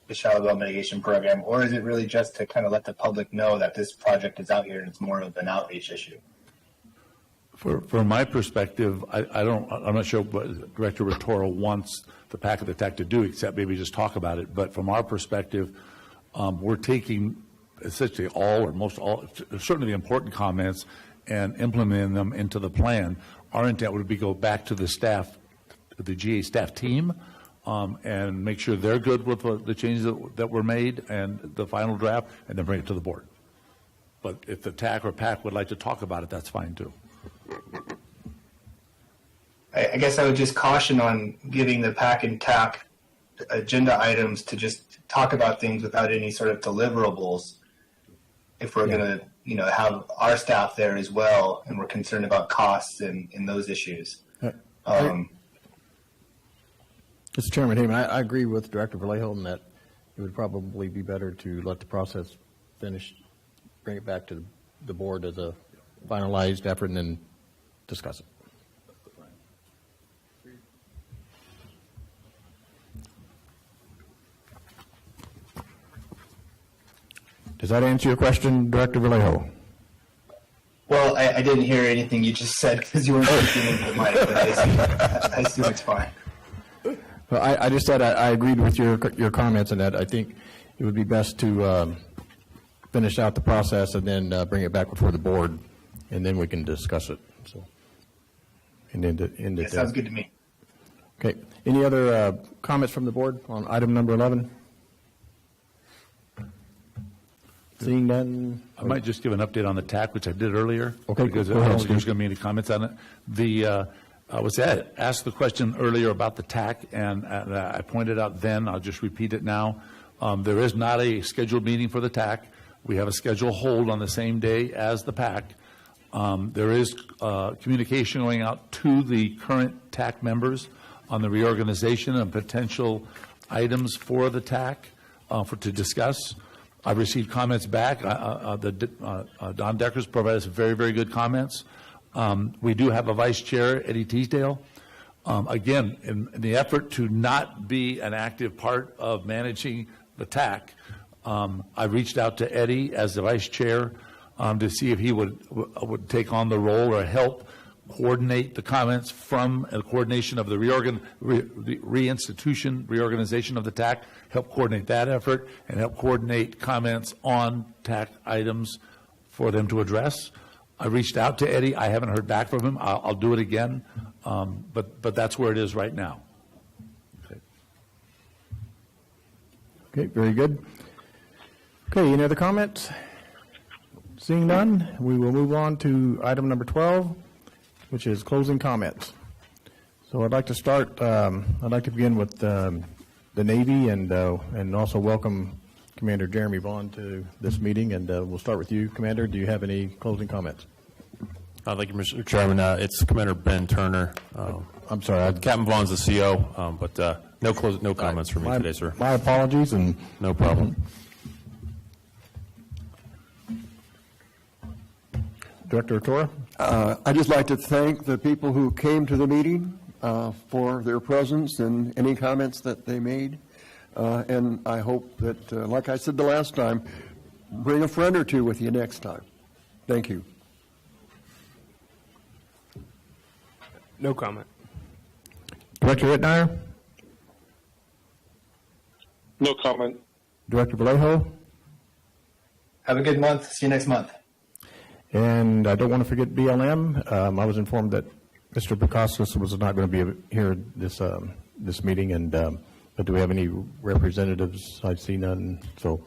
the shallow well mitigation program, or is it really just to kind of let the public know that this project is out here and it's more of an outreach issue? From my perspective, I'm not sure what Director Rotorua wants the PAC of the TAC to do, except maybe just talk about it. But from our perspective, we're taking essentially all or most all, certainly the important comments, and implementing them into the plan. Our intent would be go back to the staff, the GA staff team, and make sure they're good with the changes that were made and the final draft, and then bring it to the board. But if the TAC or PAC would like to talk about it, that's fine too. I guess I would just caution on giving the PAC and TAC agenda items to just talk about things without any sort of deliverables. If we're going to, have our staff there as well, and we're concerned about costs and those issues. Mr. Chairman Heyman, I agree with Director Vallejo in that it would probably be better to let the process finish, bring it back to the board as a finalized effort, and then discuss it. Does that answer your question, Director Vallejo? Well, I didn't hear anything you just said because you weren't speaking into the mic, but I assume it's fine. Well, I just said I agreed with your comments on that. I think it would be best to finish out the process and then bring it back before the board, and then we can discuss it. So, and then That sounds good to me. Okay. Any other comments from the board on item number 11? Seeing none. I might just give an update on the TAC, which I did earlier. Okay, because go I ahead, don't think there's Steve. going to be any comments on it. I was asked the question earlier about the TAC, and I pointed out then, I'll just repeat it now. There is not a scheduled meeting for the TAC. We have a scheduled hold on the same day as the PAC. There is communication going out to the current TAC members on the reorganization and potential items for the TAC to discuss. I've received comments back. Don Decker's provided us very, very good comments. We do have a vice chair, Eddie Teasdale. Again, in the effort to not be an active part of managing the TAC, I reached out to Eddie as the vice chair to see if he would take on the role or help coordinate the comments from a coordination of the reorganization of the TAC, help coordinate that effort, and help coordinate comments on TAC items for them to address. I reached out to Eddie. I haven't heard back from him. I'll do it again, but that's where it is right now. Okay, very good. Okay, any other comments? Seeing none, we will move on to item number 12, which is closing comments. So I'd like to start, I'd like to begin with the Navy and also welcome Commander Jeremy Vaughn to this meeting, and we'll start with you, Commander. Do you have any closing comments? Thank you, Mr. Chairman. It's Commander Ben Turner. I'm sorry. Captain Vaughn's the CO, but no comments from me today, sir. My apologies, and no problem. Director Torre? I'd just like to thank the people who came to the meeting for their presence and any comments that they made. And I hope that, like I said the last time, bring a friend or two with you next time. Thank you. No comment. Director Rittmeyer? No comment. Director Vallejo? Have a good month. See you next month. And I don't want to forget BLM. I was informed that Mr. Bukowskis was not going to be here this meeting, and but do we have any representatives? I see none. So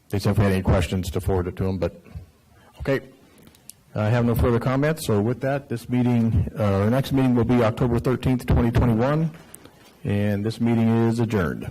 they said if we had any questions to forward it to them. But okay, I have no further comments. So with that, this meeting, our next meeting will be October 13th, 2021, and this meeting is adjourned.